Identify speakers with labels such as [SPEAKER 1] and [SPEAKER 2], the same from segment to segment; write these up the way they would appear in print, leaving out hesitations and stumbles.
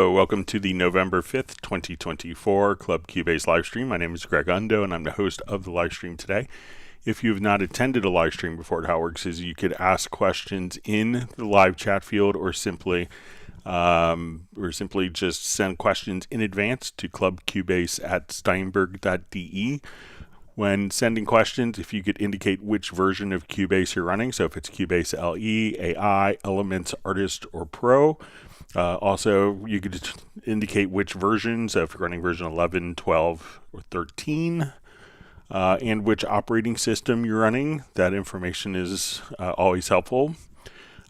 [SPEAKER 1] Welcome to the November 5th, 2024 Club Cubase live stream. My name is Greg Undo, and I'm the host of the live stream today. If you have not attended a live stream before, how it works is you could ask questions in the live chat field, or simply just send questions in advance to clubcubase@steinberg.de. When sending questions, if you could indicate which version of Cubase you're running, so if it's Cubase LE, AI, Elements, Artist, or Pro. Also, you could indicate which versions, so if you're running version 11, 12, or 13, and which operating system you're running. That information is always helpful.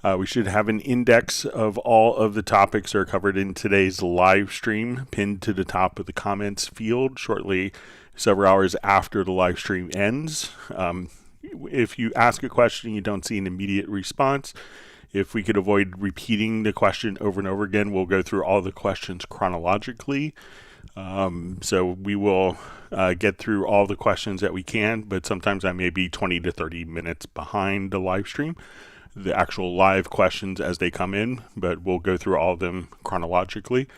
[SPEAKER 1] We should have an index of all of the topics that are covered in today's live stream pinned to the top of the comments field shortly, several hours after the live stream ends. If you ask a question and you don't see an immediate response, if we could avoid repeating the question over and over again, we'll go through all the questions chronologically. So we will get through all the questions that we can, but sometimes I may be 20 to 30 minutes behind the live stream, the actual live questions as they come in, but we'll go through all of them chronologically.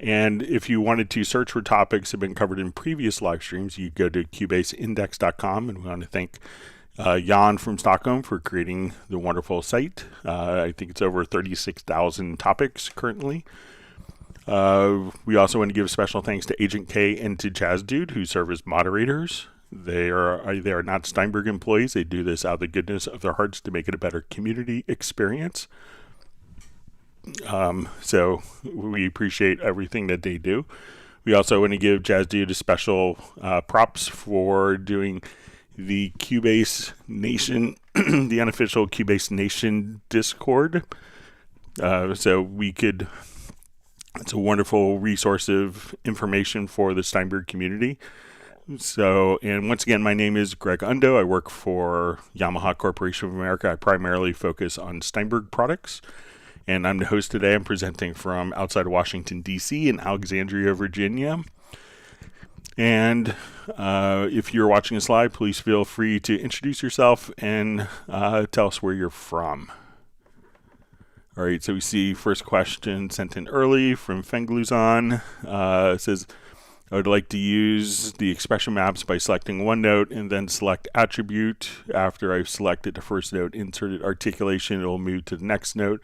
[SPEAKER 1] And if you wanted to search for topics that have been covered in previous live streams, you go to cubaseindex.com, and we want to thank Jan from Stockholm for creating the wonderful site. I think it's over 36,000 topics currently. We also want to give special thanks to Agent K and to Jazz Dude, who serve as moderators. They are not Steinberg employees. They do this out of the goodness of their hearts to make it a better community experience. So we appreciate everything that they do. We also want to give Jazz Dude a special props for doing the Cubase Nation, the unofficial Cubase Nation Discord. It's a wonderful resource of information for the Steinberg community. So, and once again, my name is Greg Undo. I work for Yamaha Corporation of America. I primarily focus on Steinberg products. And I'm the host today. I'm presenting from outside of Washington, D.C. in Alexandria, Virginia. And if you're watching this live, please feel free to introduce yourself and tell us where you're from. All right, so we see first question sent in early from Fengluzon. It says, I would like to use the expression maps by selecting one note and then select attribute. After I've selected the first note, inserted articulation, it will move to the next note.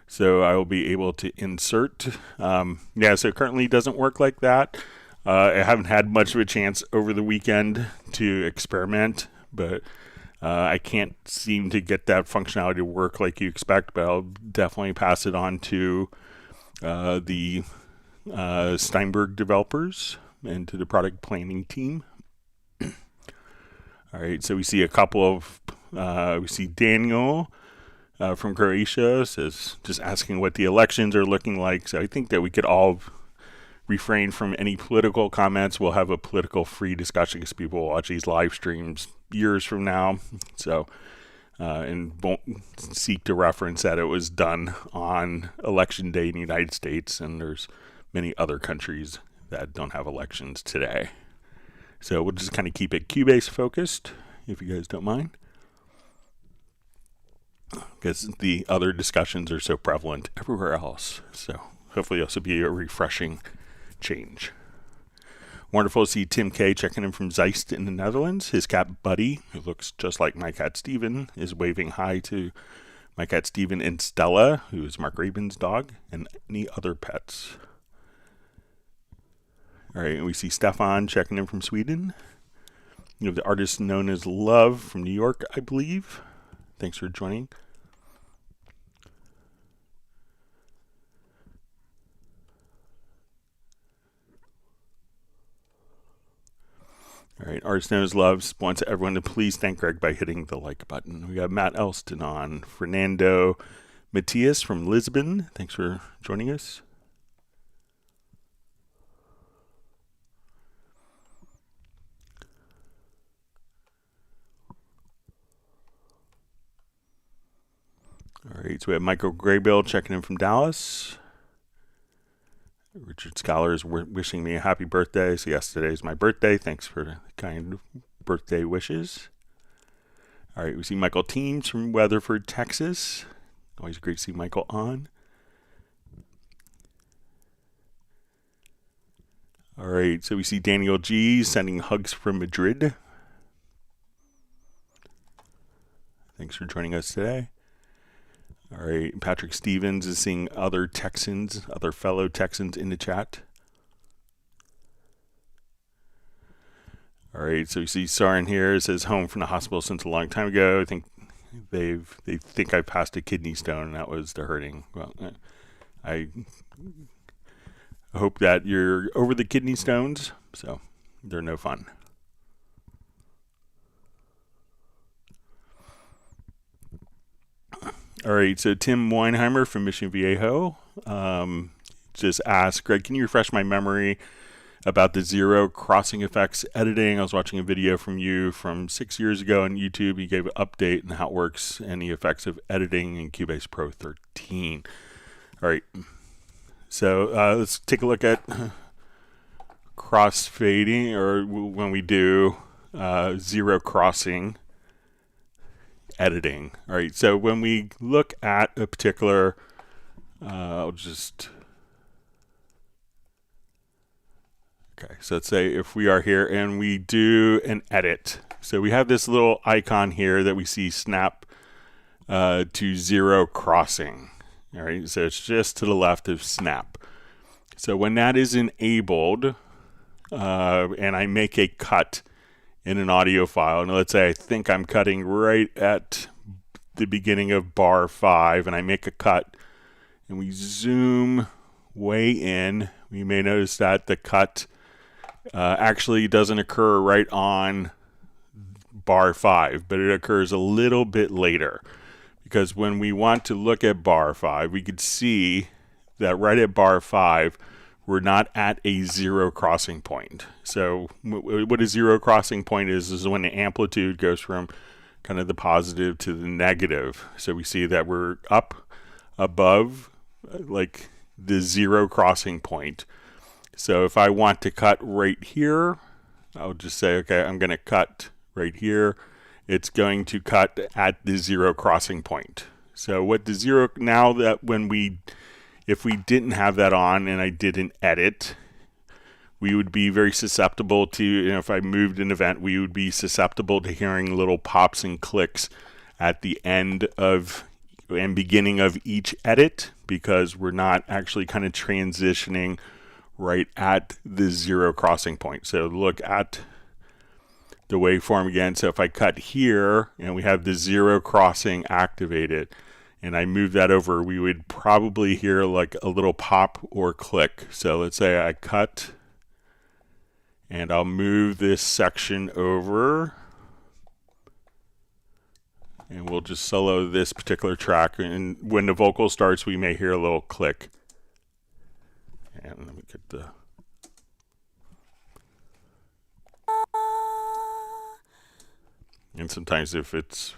[SPEAKER 1] So I will be able to insert. So it currently doesn't work like that. I haven't had much of a chance over the weekend to experiment, but I can't seem to get that functionality to work like you expect, but I'll definitely pass it on to the Steinberg developers and to the product planning team. All right, so we see a couple of, we see Daniel from Croatia says, just asking what the elections are looking like. So I think that we could all refrain from any political comments. We'll have a political free discussion because people will watch these live streams years from now. So, and won't seek to reference that it was done on election day in the United States, and there's many other countries that don't have elections today. So we'll just kind of keep it Cubase focused, if you guys don't mind, because the other discussions are so prevalent everywhere else. So hopefully this will be a refreshing change. Wonderful to see Tim K checking in from Zeist in the Netherlands. His cat Buddy, who looks just like my cat Steven, is waving hi to my cat Steven and Stella, who is Mark Rabin's dog, and any other pets. All right, and we see Stefan checking in from Sweden. You have the artist known as Love from New York, I believe. Thanks for joining. All right, Artist Known as Love wants everyone to please thank Greg by hitting the like button. We got Matt Elston on. Fernando Matias from Lisbon. Thanks for joining us. All right, so we have Michael Graybill checking in from Dallas. Richard Scholar is wishing me a happy birthday. So yesterday is my birthday. Thanks for the kind birthday wishes. All right, we see Michael Teams from Weatherford, Texas. Always great to see Michael on. All right, so we see Daniel G sending hugs from Madrid. Thanks for joining us today. All right, Patrick Stevens is seeing other fellow Texans in the chat. All right, so we see Sarin here. It says home from the hospital since a long time ago. I think they think I passed a kidney stone, and that was the hurting. Well, I hope that you're over the kidney stones, so they're no fun. All right, so Tim Weinheimer from Mission Viejo just asked, Greg, can you refresh my memory about the zero crossing effects editing? I was watching a video from you from 6 years ago on YouTube. You gave an update on how it works and the effects of editing in Cubase Pro 13. All right, so let's take a look at crossfading, or when we do zero crossing editing. All right, so when we look at a particular, okay, so let's say if we are here and we do an edit, so we have this little icon here that we see snap to zero crossing. All right, so it's just to the left of snap. So when that is enabled, and I make a cut in an audio file, and let's say I think I'm cutting right at the beginning of bar 5, and I make a cut, and we zoom way in, we may notice that the cut actually doesn't occur right on bar 5, but it occurs a little bit later. Because when we want to look at bar 5, we could see that right at bar 5, we're not at a zero crossing point. So what a zero crossing point is when the amplitude goes from kind of the positive to the negative. So we see that we're up above like the zero crossing point. So if I want to cut right here, I'll just say, okay, I'm going to cut right here. It's going to cut at the zero crossing point. So what the zero, now that if we didn't have that on and I did an edit, we would be very susceptible to, if I moved an event, we would be susceptible to hearing little pops and clicks at the end of and beginning of each edit, because we're not actually kind of transitioning right at the zero crossing point. So look at the waveform again. So if I cut here and we have the zero crossing activated and I move that over, we would probably hear like a little pop or click. So let's say I cut and I'll move this section over and we'll just solo this particular track. And when the vocal starts, we may hear a little click. And let me get the... And sometimes when it's...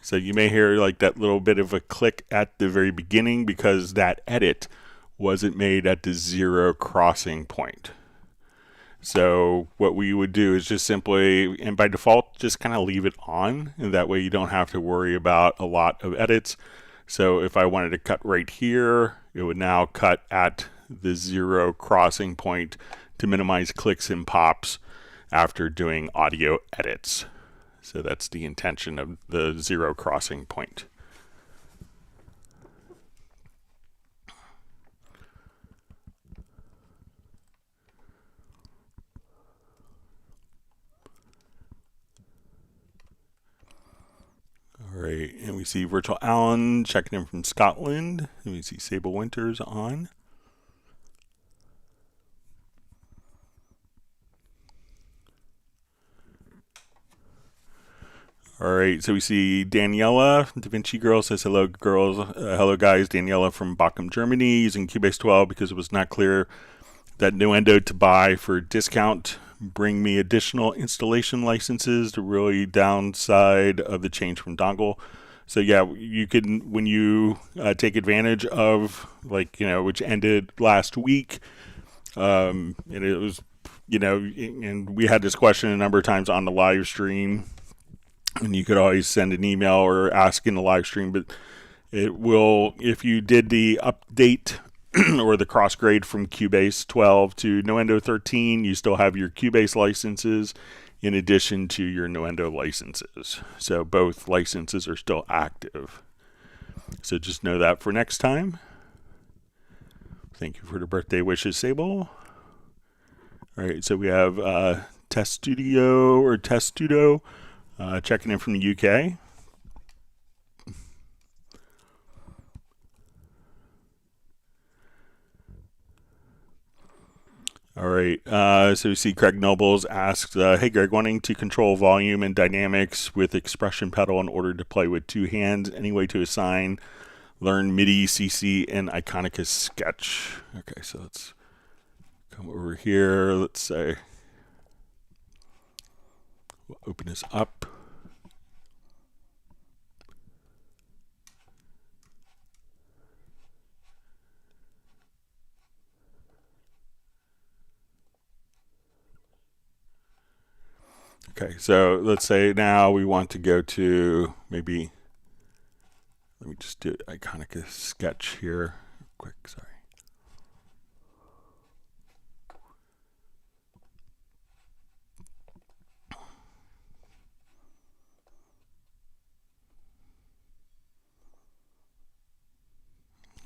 [SPEAKER 1] So you may hear like that little bit of a click at the very beginning because that edit wasn't made at the zero crossing point. So what we would do is just simply, and by default, just kind of leave it on, and that way you don't have to worry about a lot of edits. So if I wanted to cut right here, it would now cut at the zero crossing point to minimize clicks and pops after doing audio edits. So that's the intention of the zero crossing point. All right, and we see Virtual Alan checking in from Scotland, and we see Sable Winters on. All right, so we see Daniela, Da Vinci Girl says, hello girls, hello guys, Daniela from Bochum, Germany, using Cubase 12 because it was not clear that Nuendo to buy for discount. Bring me additional installation licenses, the really downside of the change from dongle. So yeah, you can, when you take advantage of, like, which ended last week, and it was, and we had this question a number of times on the live stream, and you could always send an email or ask in the live stream, but it will, if you did the update or the cross grade from Cubase 12 to Nuendo 13, you still have your Cubase licenses in addition to your Nuendo licenses. So both licenses are still active. So just know that for next time. Thank you for the birthday wishes, Sable. All right, so we have Test Studio or Test Studio checking in from the UK. All right, so we see Craig Nobles asked, hey Greg, wanting to control volume and dynamics with expression pedal in order to play with two hands, any way to assign, learn MIDI, CC, and Iconicus Sketch. Okay, so let's come over here, let's say, we'll open this up. Okay, so let's say now we want to go to maybe, let me just do Iconicus Sketch here quick, sorry.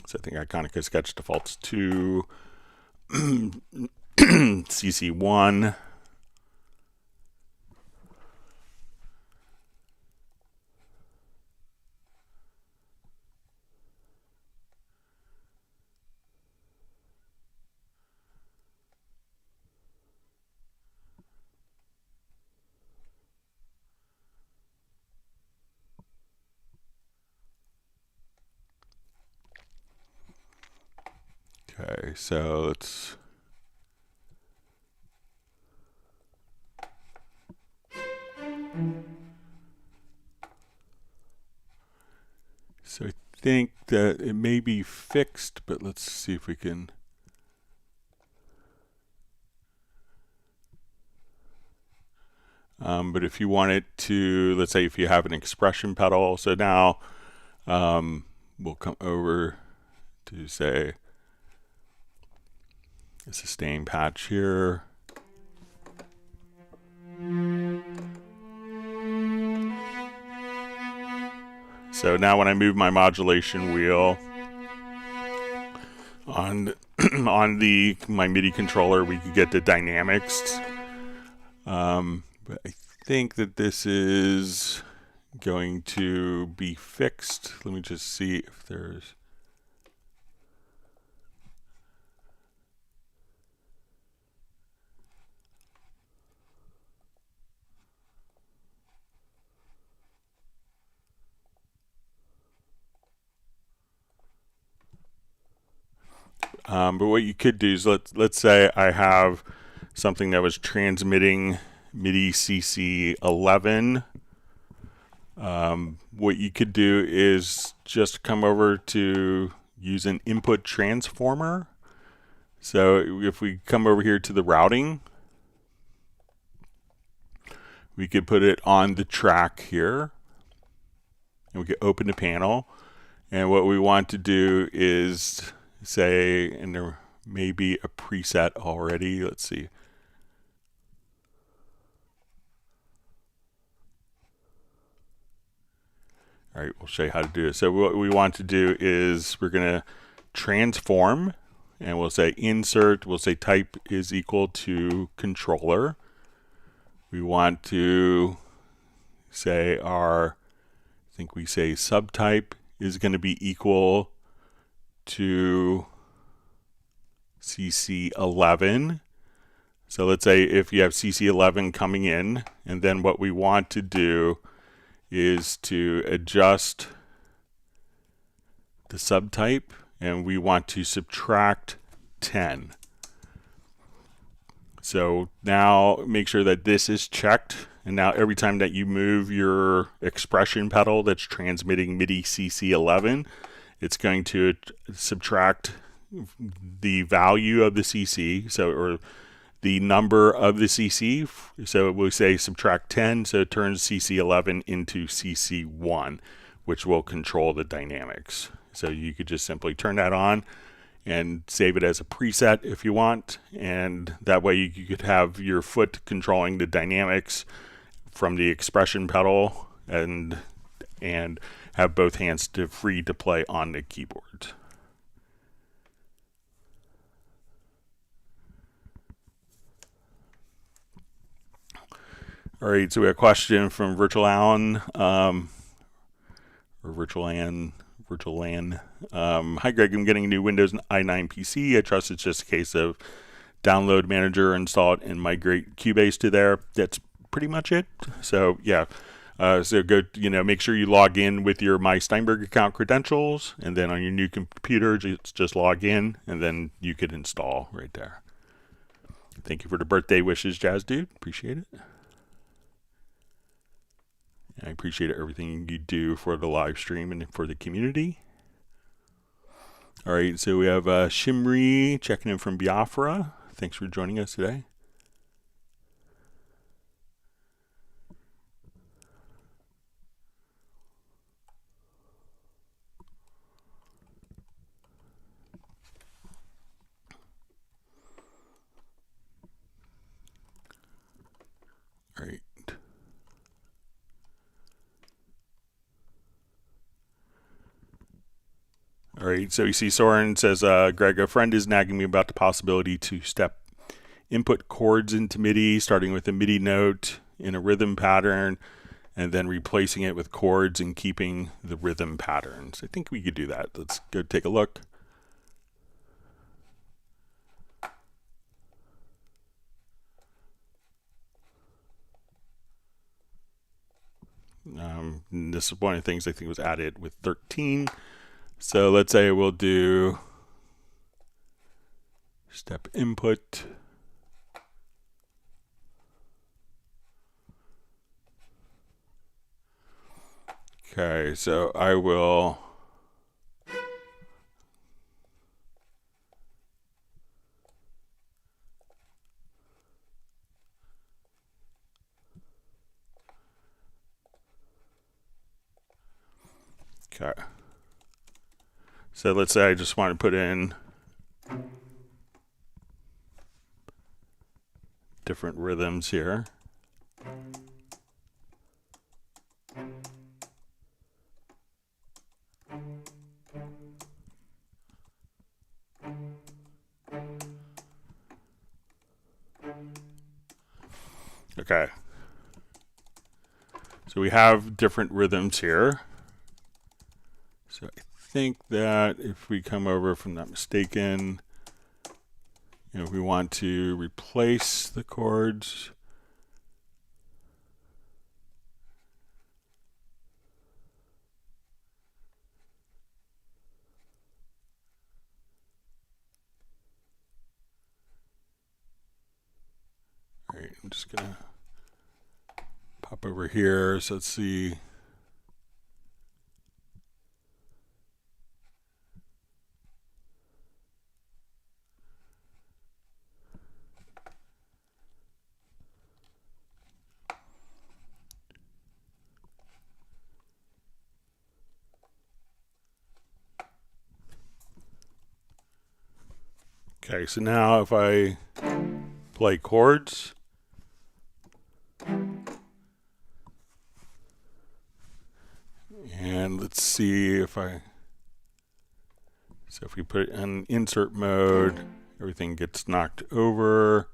[SPEAKER 1] So I think Iconicus Sketch defaults to CC1. Okay, so let's I think that it may be fixed, but let's see if we can. But if you want it to, let's say if you have an expression pedal, so now we'll come over to say a sustain patch here. So now when I move my modulation wheel on my MIDI controller, we could get the dynamics. But I think that this is going to be fixed. Let me just see if there's. But what you could do is let's say I have something that was transmitting MIDI CC 11. What you could do is just come over to use an input transformer. So if we come over here to the routing, we could put it on the track here, and we could open the panel. And what we want to do is say, and there may be a preset already. Let's see. All right, we'll show you how to do it. So what we want to do is we're going to transform, and we'll say insert, we'll say type is equal to controller. We want to say I think we say subtype is going to be equal to CC11. So let's say if you have CC11 coming in, and then what we want to do is to adjust the subtype, and we want to subtract 10. So now make sure that this is checked, and now every time that you move your expression pedal that's transmitting MIDI CC11, it's going to subtract the value of the CC, or the number of the CC. So we'll say subtract 10, so it turns CC11 into CC1, which will control the dynamics. So you could just simply turn that on, and save it as a preset if you want, and that way you could have your foot controlling the dynamics from the expression pedal and have both hands free to play on the keyboard. All right, so we have a question from Virtual Alan, or Virtual Lan. Hi, Greg. I'm getting a new Windows i9 PC. I trust it's just a case of download Manager, install it, and migrate Cubase to there. That's pretty much it. So yeah, so go, make sure you log in with your My Steinberg account credentials, and then on your new computer, just log in, and then you could install right there. Thank you for the birthday wishes, Jazz Dude. Appreciate it. I appreciate everything you do for the live stream and for the community. All right, so we have Shimri checking in from Biafra. Thanks for joining us today. All right. All right, so you see Soren says, Greg, a friend is nagging me about the possibility to input chords into MIDI, starting with a MIDI note in a rhythm pattern, and then replacing it with chords and keeping the rhythm patterns. I think we could do that. Let's go take a look. This is one of the things I think was added with 13. So let's say we'll do step input. Okay, so I will okay. So let's say I just want to put in different rhythms here. Okay. So we have different rhythms here. So I think that if we come over, if I'm not mistaken, we want to replace the chords. All right, I'm just gonna pop over here. So let's see. Okay, so now if I play chords, and let's see if if we put it in insert mode, everything gets knocked over.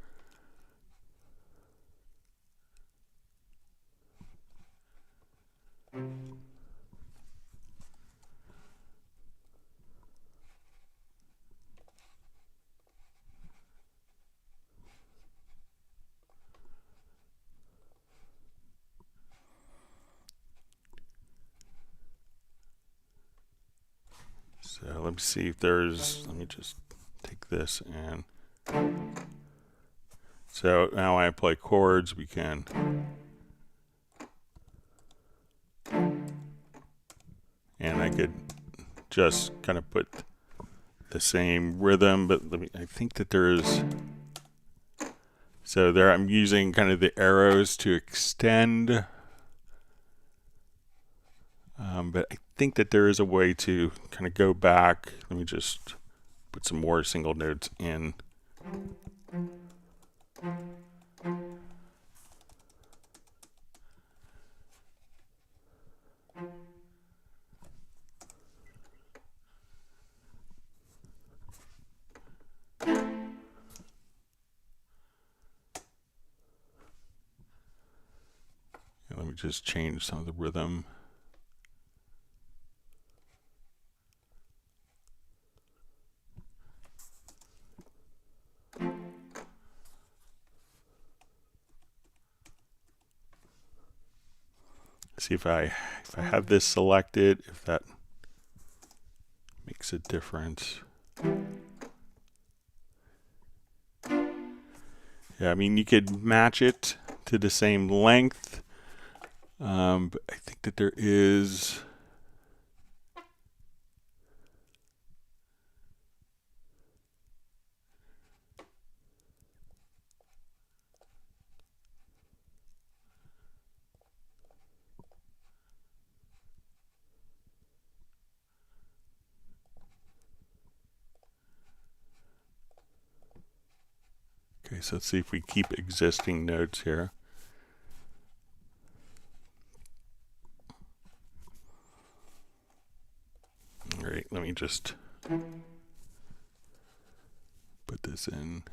[SPEAKER 1] So let me see if let me just take this and, so now when I play chords, we can, and I could just kind of put the same rhythm, but I think that so there I'm using kind of the arrows to extend. But I think that there is a way to kind of go back. Let me just put some more single notes in. And let me just change some of the rhythm. See if I have this selected, if that makes a difference. Yeah, I mean, you could match it to the same length, but I think that there is... Okay, so let's see if we keep existing notes here. All right, let me just put this in.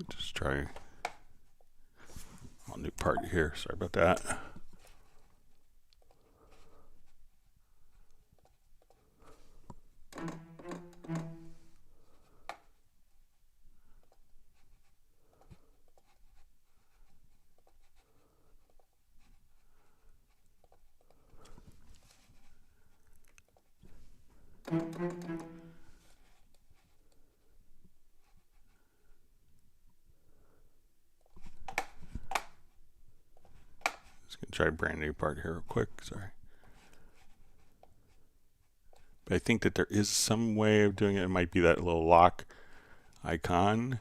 [SPEAKER 1] Just try a new part here. Sorry about that. Just gonna try a brand new part here real quick. Sorry. But I think that there is some way of doing it. It might be that little lock icon.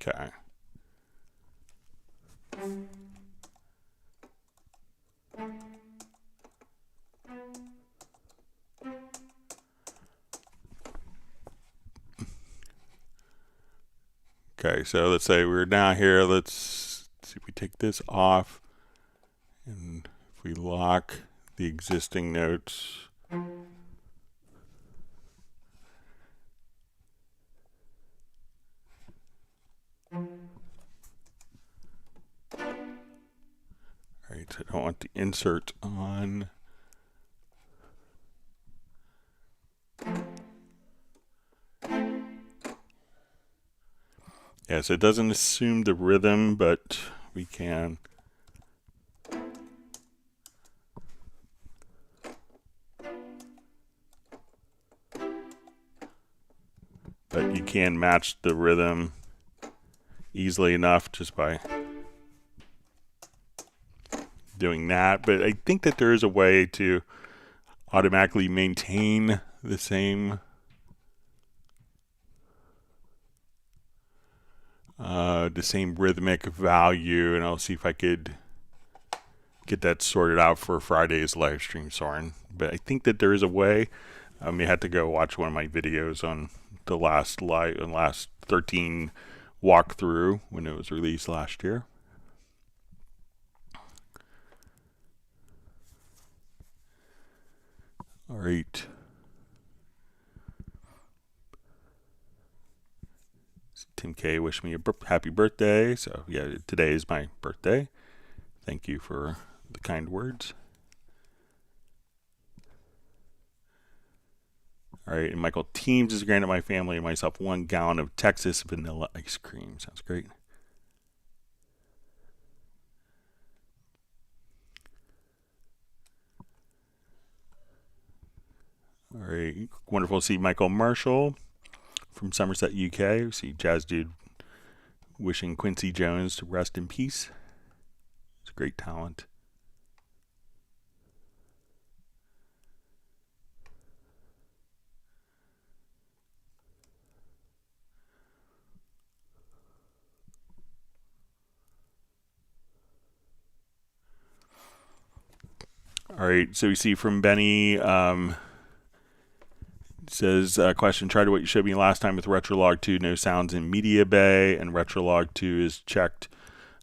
[SPEAKER 1] Okay. Okay, so let's say we're now here. Let's see if we take this off, and if we lock the existing notes. Alright, so I don't want the insert on. Yeah, so it doesn't assume the rhythm, but we can. But you can match the rhythm easily enough just by doing that. But I think that there is a way to automatically maintain the same rhythmic value, and I'll see if I could get that sorted out for Friday's live stream, Soren. But I think that there is a way. You had to go watch one of my videos on the last 13 walkthrough when it was released last year. All right. Tim K wished me a happy birthday. So yeah, today is my birthday. Thank you for the kind words. All right, and Michael Teams has granted my family and myself 1 gallon of Texas vanilla ice cream. Sounds great. All right, wonderful to see Michael Marshall from Somerset, UK. We see Jazz Dude wishing Quincy Jones to rest in peace. It's a great talent. All right, so we see from Benny, says, question, try to what you showed me last time with Retrolog 2, no sounds in Media Bay, and Retrolog 2 is checked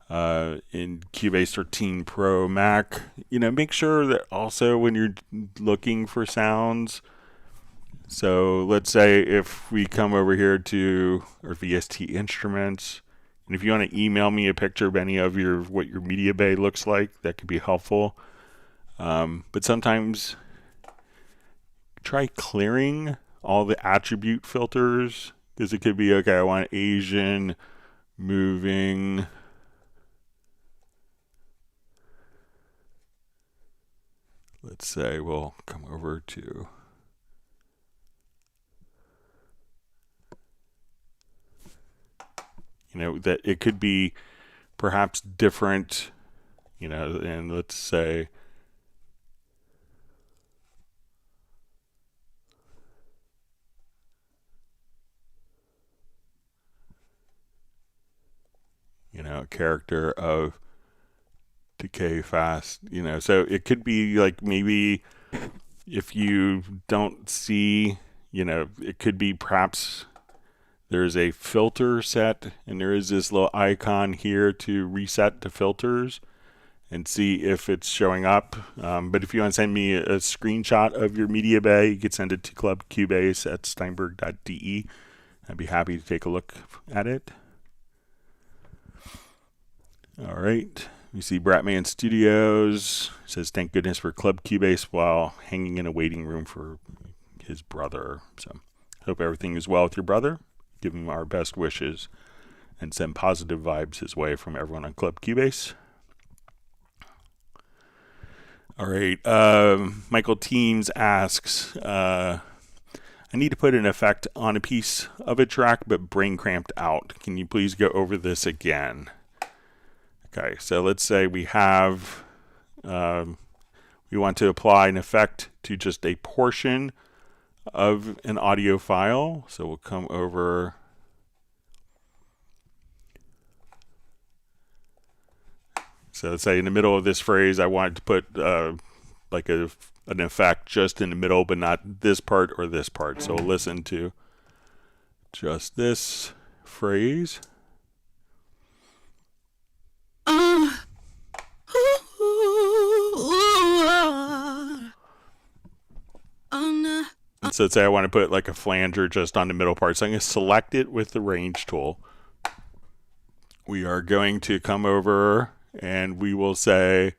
[SPEAKER 1] in Cubase 13 Pro Mac. Make sure that also when you're looking for sounds, so let's say if we come over here to our VST instruments, and if you want to email me a picture, Benny, of what your Media Bay looks like, that could be helpful. But sometimes try clearing all the attribute filters, because it could be, okay, I want Asian, moving, let's say we'll come over to that it could be perhaps different, and let's say character of decay fast, so it could be like, maybe if you don't see, it could be perhaps there's a filter set and there is this little icon here to reset the filters and see if it's showing up. But if you want to send me a screenshot of your Media Bay, you could send it to clubcubase@steinberg.de. I'd be happy to take a look at it. All right, we see Bratman Studios says, thank goodness for Club Cubase while hanging in a waiting room for his brother. So hope everything is well with your brother. Give him our best wishes and send positive vibes his way from everyone on Club Cubase. All right, Michael Teams asks, I need to put an effect on a piece of a track but brain cramped out. Can you please go over this again? Okay, so let's say we have, we want to apply an effect to just a portion of an audio file. So we'll come over, so let's say in the middle of this phrase, I wanted to put like an effect just in the middle, but not this part or this part. So we'll listen to just this phrase. And so let's say I want to put like a flanger just on the middle part. So I'm going to select it with the range tool. We are going to come over and we will say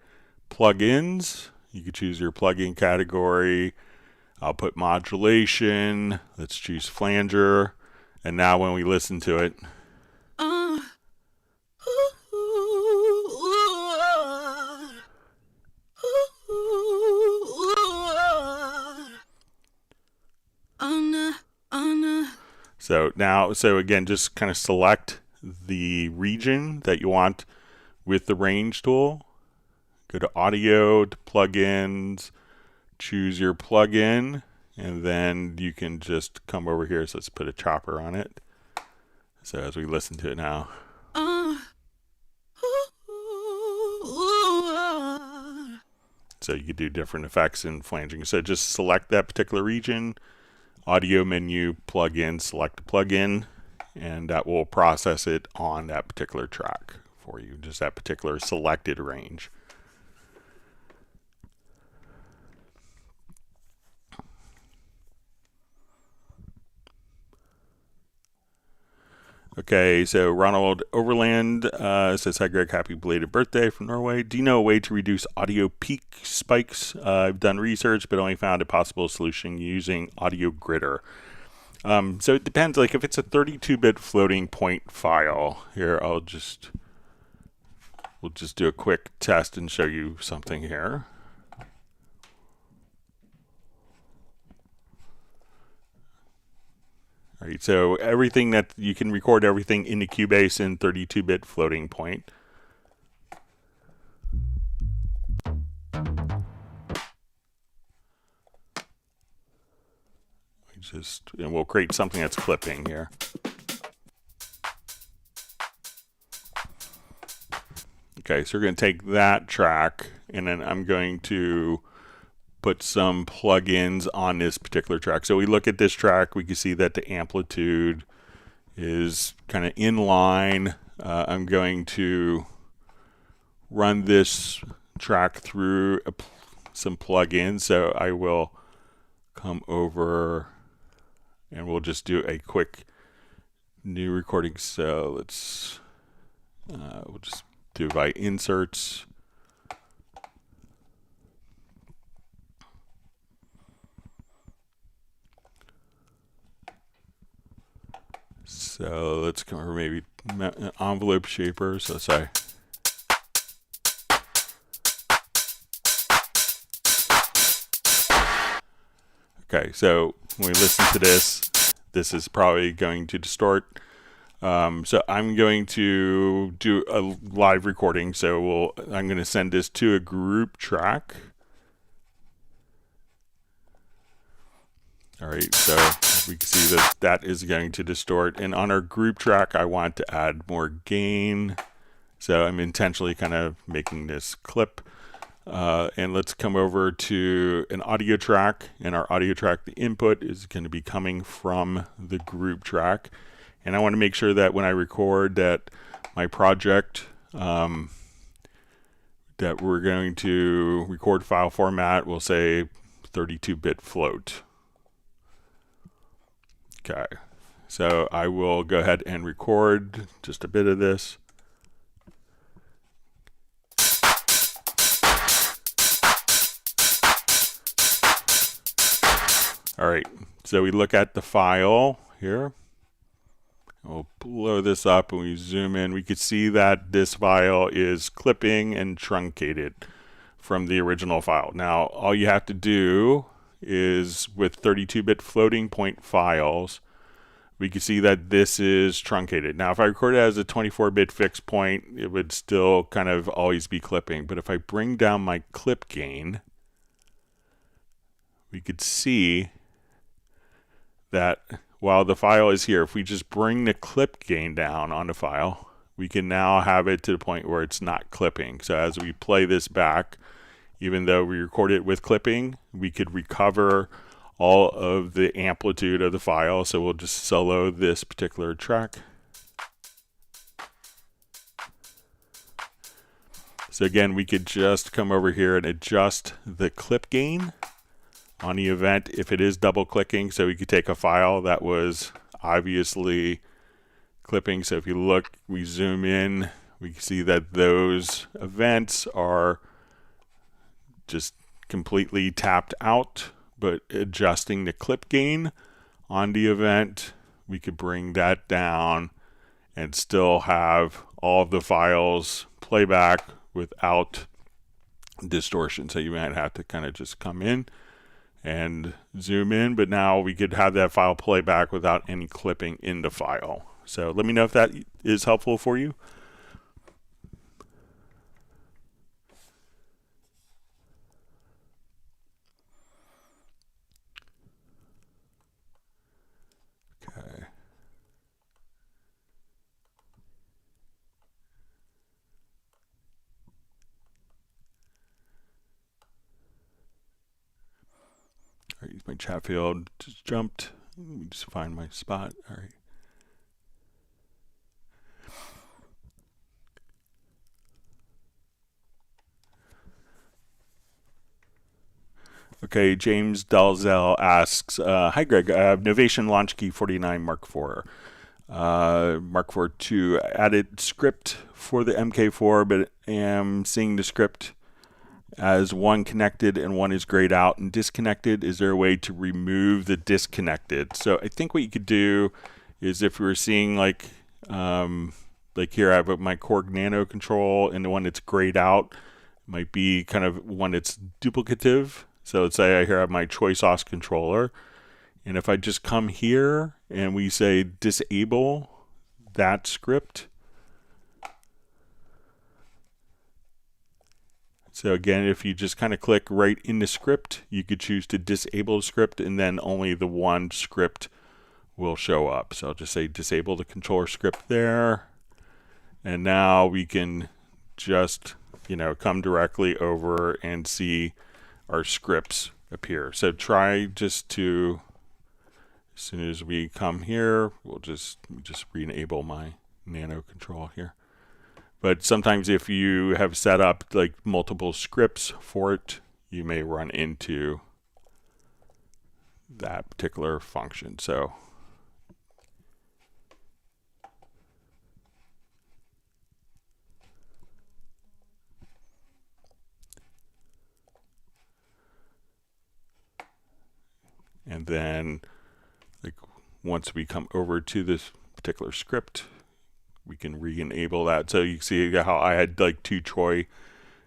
[SPEAKER 1] plugins. You can choose your plugin category. I'll put modulation. Let's choose flanger. And now when we listen to it, so again, just kind of select the region that you want with the range tool. Go to audio, to plugins, choose your plugin, and then you can just come over here. So let's put a chopper on it. So as we listen to it now. So you could do different effects in flanging. So just select that particular region, audio menu, plugin, select a plugin, and that will process it on that particular track for you, just that particular selected range. Okay, so Ronald Overland says, hi Greg, happy belated birthday from Norway. Do you know a way to reduce audio peak spikes? I've done research, but only found a possible solution using Audio Gritter. So it depends, like if it's a 32-bit floating point file, here we'll just do a quick test and show you something here. All right, so everything that you can record everything into Cubase in 32-bit floating point. And we'll create something that's clipping here. Okay, so we're going to take that track, and then I'm going to put some plugins on this particular track. So we look at this track, we can see that the amplitude is kind of in line. I'm going to run this track through some plugins. So I will come over and we'll just do a quick new recording. So let's we'll just do by inserts. So let's come over maybe envelope shaper. So sorry. Okay, so when we listen to this, this is probably going to distort. So I'm going to do a live recording. So I'm going to send this to a group track. All right, so we can see that that is going to distort. And on our group track, I want to add more gain. So I'm intentionally kind of making this clip. And let's come over to an audio track. And our audio track, the input is going to be coming from the group track. And I want to make sure that when I record that my project that we're going to record file format will say 32-bit float. Okay, so I will go ahead and record just a bit of this. All right, so we look at the file here. We'll blow this up and we zoom in. We could see that this file is clipping and truncated from the original file. Now, all you have to do is with 32-bit floating point files, we can see that this is truncated. Now, if I record it as a 24-bit fixed point, it would still kind of always be clipping. But if I bring down my clip gain, we could see that while the file is here, if we just bring the clip gain down on the file, we can now have it to the point where it's not clipping. So as we play this back, even though we record it with clipping, we could recover all of the amplitude of the file. So we'll just solo this particular track. So again, we could just come over here and adjust the clip gain on the event if it is double clicking. So we could take a file that was obviously clipping. So if you look, we zoom in, we can see that those events are just completely tapped out, but adjusting the clip gain on the event, we could bring that down and still have all of the files play back without distortion. So you might have to kind of just come in and zoom in, but now we could have that file play back without any clipping in the file. So let me know if that is helpful for you. Okay. All right, my chat field just jumped. Let me just find my spot. All right. Okay, James Dalzell asks, hi Greg, I have Novation Launch Key 49 Mark IV. Mark IV 2 added script for the MK4, but am seeing the script as one connected and one is grayed out and disconnected. Is there a way to remove the disconnected? So I think what you could do is if we were seeing like here I have my Korg Nano control and the one that's grayed out might be kind of one that's duplicative. So let's say I here have my Choice OS controller And if I just come here and we say disable that script. So again, if you just kind of click right in the script, you could choose to disable the script, and then only the one script will show up. So I'll just say disable the controller script there. And now we can just, come directly over and see our scripts appear. So try just to, as soon as we come here, we'll just re-enable my nano control here. But sometimes if you have set up like multiple scripts for it, you may run into that particular function. So and then like once we come over to this particular script, we can re-enable that. So you see how I had like 2 Troy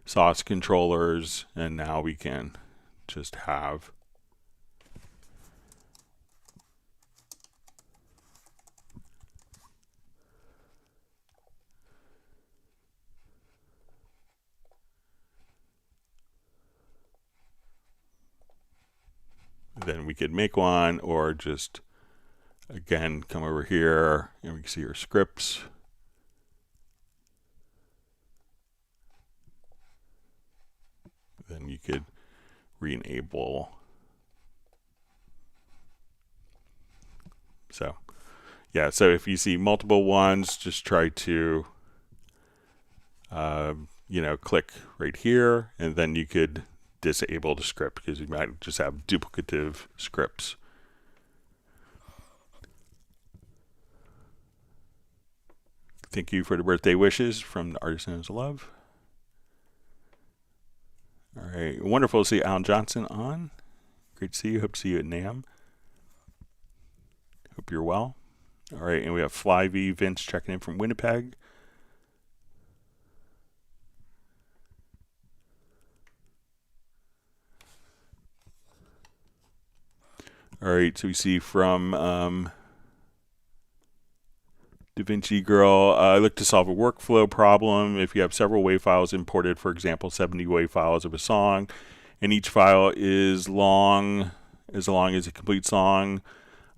[SPEAKER 1] sauce controllers, and now we can just have then we could make one, or just again come over here and we can see our scripts. Then you could re-enable. So yeah, so if you see multiple ones, just try to click right here, and then you could disable the script because you might just have duplicative scripts. Thank you for the birthday wishes from the Artisans of Love. All right, wonderful to see Alan Johnson on. Great to see you. Hope to see you at NAMM. Hope you're well. All right, and we have Fly V Vince checking in from Winnipeg. All right, so we see from Da Vinci Girl, I look to solve a workflow problem. If you have several WAV files imported, for example, 70 WAV files of a song, and each file is as long as a complete song,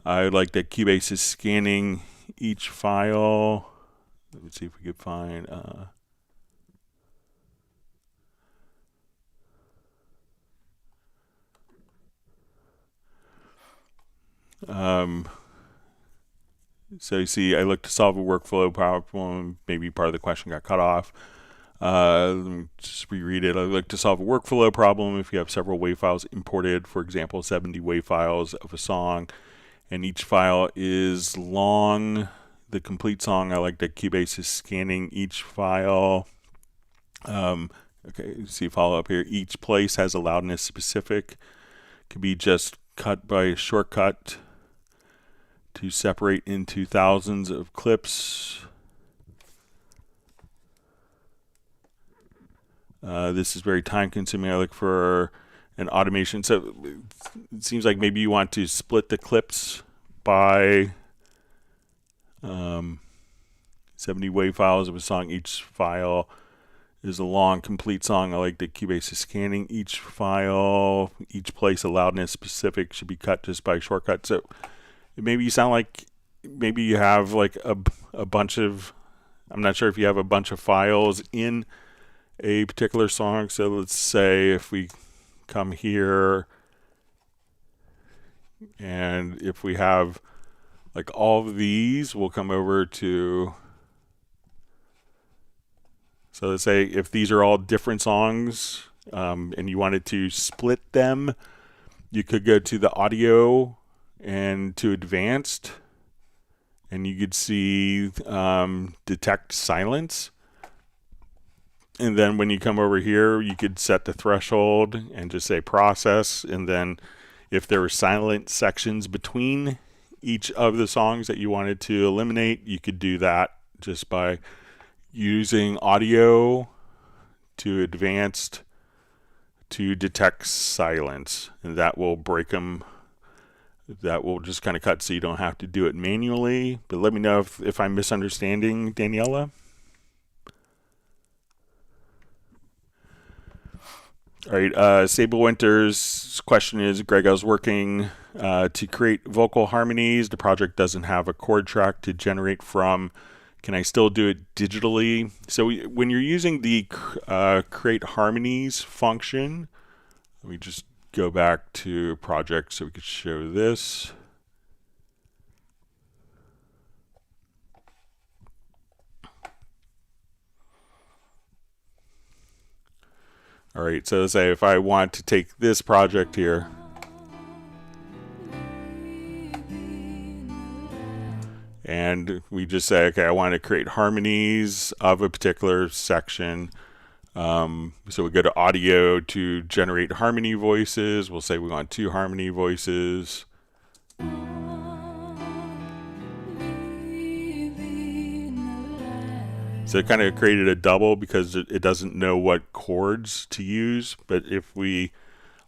[SPEAKER 1] I would like that Cubase is scanning each file. Let's see if we could find so you see, I look to solve a workflow problem. Maybe part of the question got cut off. Let me just reread it. I look to solve a workflow problem if you have several WAV files imported, for example, 70 WAV files of a song, and each file is long, the complete song. I like that Cubase is scanning each file. Okay, see follow up here. Each place has a loudness specific. Could be just cut by a shortcut to separate into thousands of clips. This is very time consuming. I look for an automation. So it seems like maybe you want to split the clips by 70 WAV files of a song. Each file is a long, complete song. I like that Cubase is scanning each file. Each place a loudness specific should be cut just by shortcut. So maybe you sound like maybe you have like a bunch of, I'm not sure if you have a bunch of files in a particular song. So let's say if we come here and if we have like all of these, we'll come over to, so let's say if these are all different songs and you wanted to split them, you could go to the audio and to advanced, and you could see detect silence. And then when you come over here, you could set the threshold and just say process. And then if there were silent sections between each of the songs that you wanted to eliminate, you could do that just by using audio to advanced to detect silence. And that will break them That will just kind of cut so you don't have to do it manually. But let me know if I'm misunderstanding, Daniela. All right, Sable Winter's question is, Greg, I was working to create vocal harmonies. The project doesn't have a chord track to generate from. Can I still do it digitally? So when you're using the create harmonies function, let me just go back to project so we could show this. All right, so let's say if I want to take this project here, and we just say, okay, I want to create harmonies of a particular section. So we go to audio to generate harmony voices. We'll say we want 2 harmony voices. So it kind of created a double because it doesn't know what chords to use. But if we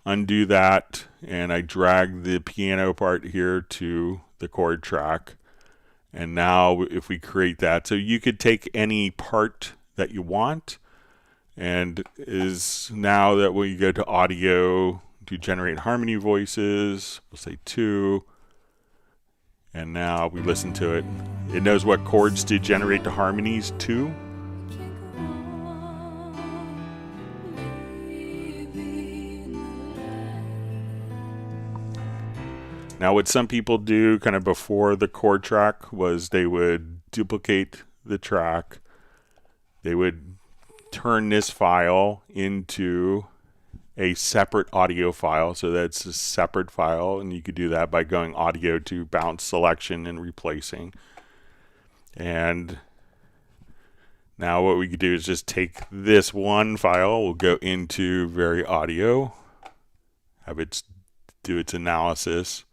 [SPEAKER 1] undo that and I drag the piano part here to the chord track, and now if we create that, so you could take any part that you want, and is now that when you go to audio to generate harmony voices, we'll say 2, and now we listen to it. It knows what chords to generate the harmonies to. Now what some people do kind of before the chord track was they would duplicate the track. They would turn this file into a separate audio file, so that's a separate file, and you could do that by going audio to bounce selection and replacing. And now what we could do is just take this one file, we'll go into Very Audio, have it do its analysis.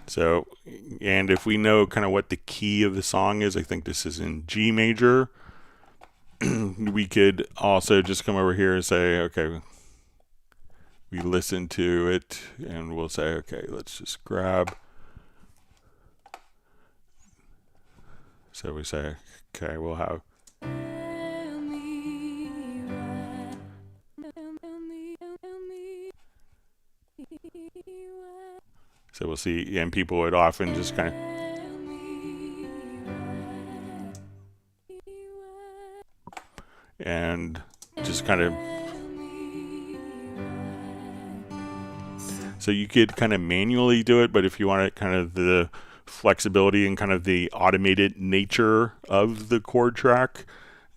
[SPEAKER 1] So, and if we know kind of what the key of the song is, I think this is in G major, we could also just come over here and say, okay, we listen to it and we'll say, okay, let's just grab. So we say, okay, we'll have. So we'll see, and people would often just kind of. And just kind of. So you could kind of manually do it, but if you want it kind of the flexibility and kind of the automated nature of the chord track,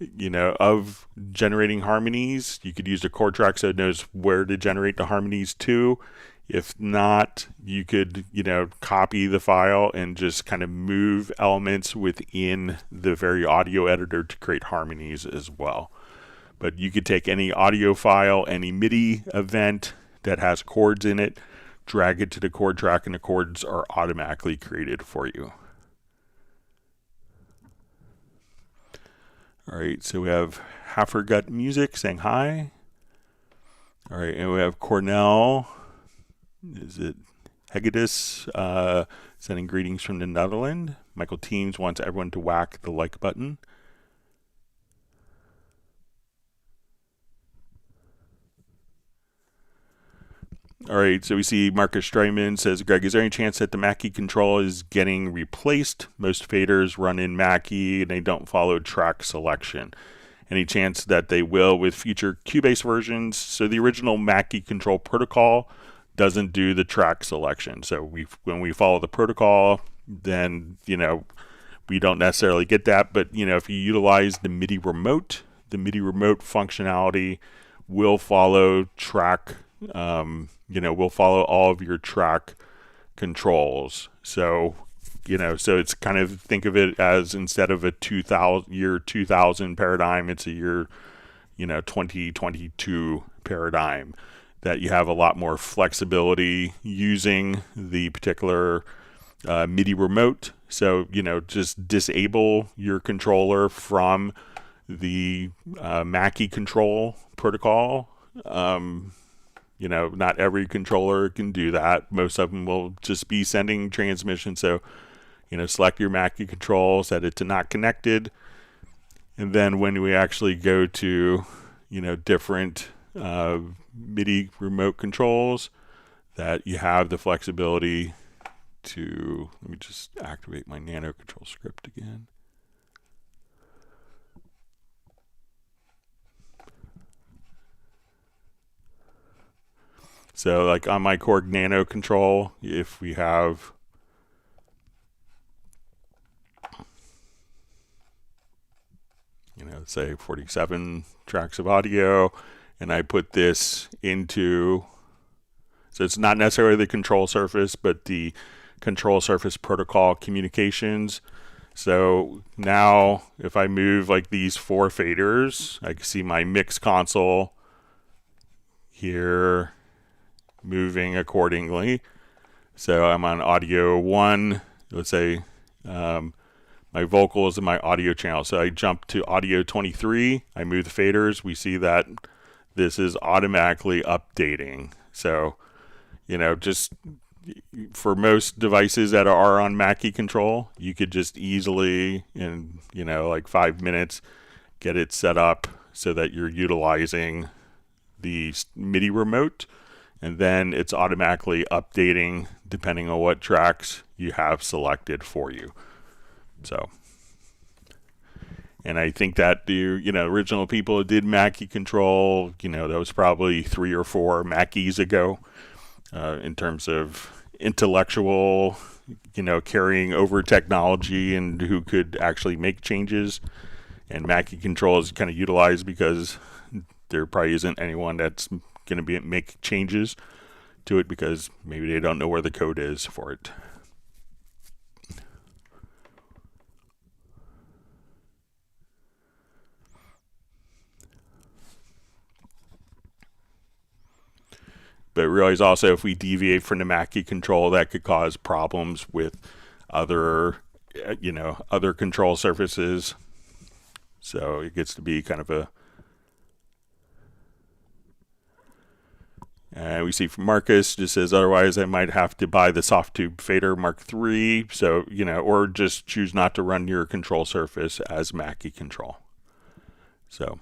[SPEAKER 1] you know, of generating harmonies, you could use the chord track so it knows where to generate the harmonies to. If not, you could, you know, copy the file and just kind of move elements within the Very Audio editor to create harmonies as well. But you could take any audio file, any MIDI event that has chords in it, drag it to the chord track, and the chords are automatically created for you. All right, so we have Haffergut Music saying hi. All right, and we have Cornell. Is it Hegedus sending greetings from the Netherlands? Michael Teams wants everyone to whack the like button. All right, so we see Marcus Streyman says, Greg, is there any chance that the Mackie control is getting replaced? Most faders run in Mackie and they don't follow track selection. Any chance that they will with future Cubase versions? So the original Mackie control protocol doesn't do the track selection. So when we follow the protocol, then, you know, we don't necessarily get that. But, you know, if you utilize the MIDI remote functionality will follow track, you know, will follow all of your track controls. So, you know, so it's kind of, think of it as instead of a 2000 paradigm, it's a year, you know, 2022 paradigm. That you have a lot more flexibility using the particular MIDI remote So, just disable your controller from the Mackie control protocol. Not every controller can do that. Most of them will just be sending transmission. So, select your Mackie control, set it to not connected. And then when we actually go to, different MIDI remote controls, that you have the flexibility to, let me just activate my nano control script again. So like on my Korg Nano control, if we have say 47 tracks of audio, and I put this into, so it's not necessarily the control surface, but the control surface protocol communications. So now if I move like these 4 faders, I can see my mix console here moving accordingly. So I'm on audio 1, let's say my vocals and my audio channel. So I jump to audio 23, I move the faders, we see that this is automatically updating. So, just for most devices that are on Mackie control, you could just easily, in, like 5 minutes, get it set up so that you're utilizing the MIDI remote, and then it's automatically updating depending on what tracks you have selected for you. So, and I think that the original people who did Mackie control, that was probably 3 or 4 Mackies ago, in terms of intellectual, carrying over technology and who could actually make changes. And Mackie control is kind of utilized because there probably isn't anyone that's going to make changes to it because maybe they don't know where the code is for it. But realize also if we deviate from the Mackie control, that could cause problems with other control surfaces. So it gets to be kind of a, we see from Marcus just says, otherwise I might have to buy the soft tube fader Mark III. So, or just choose not to run your control surface as Mackie control. So.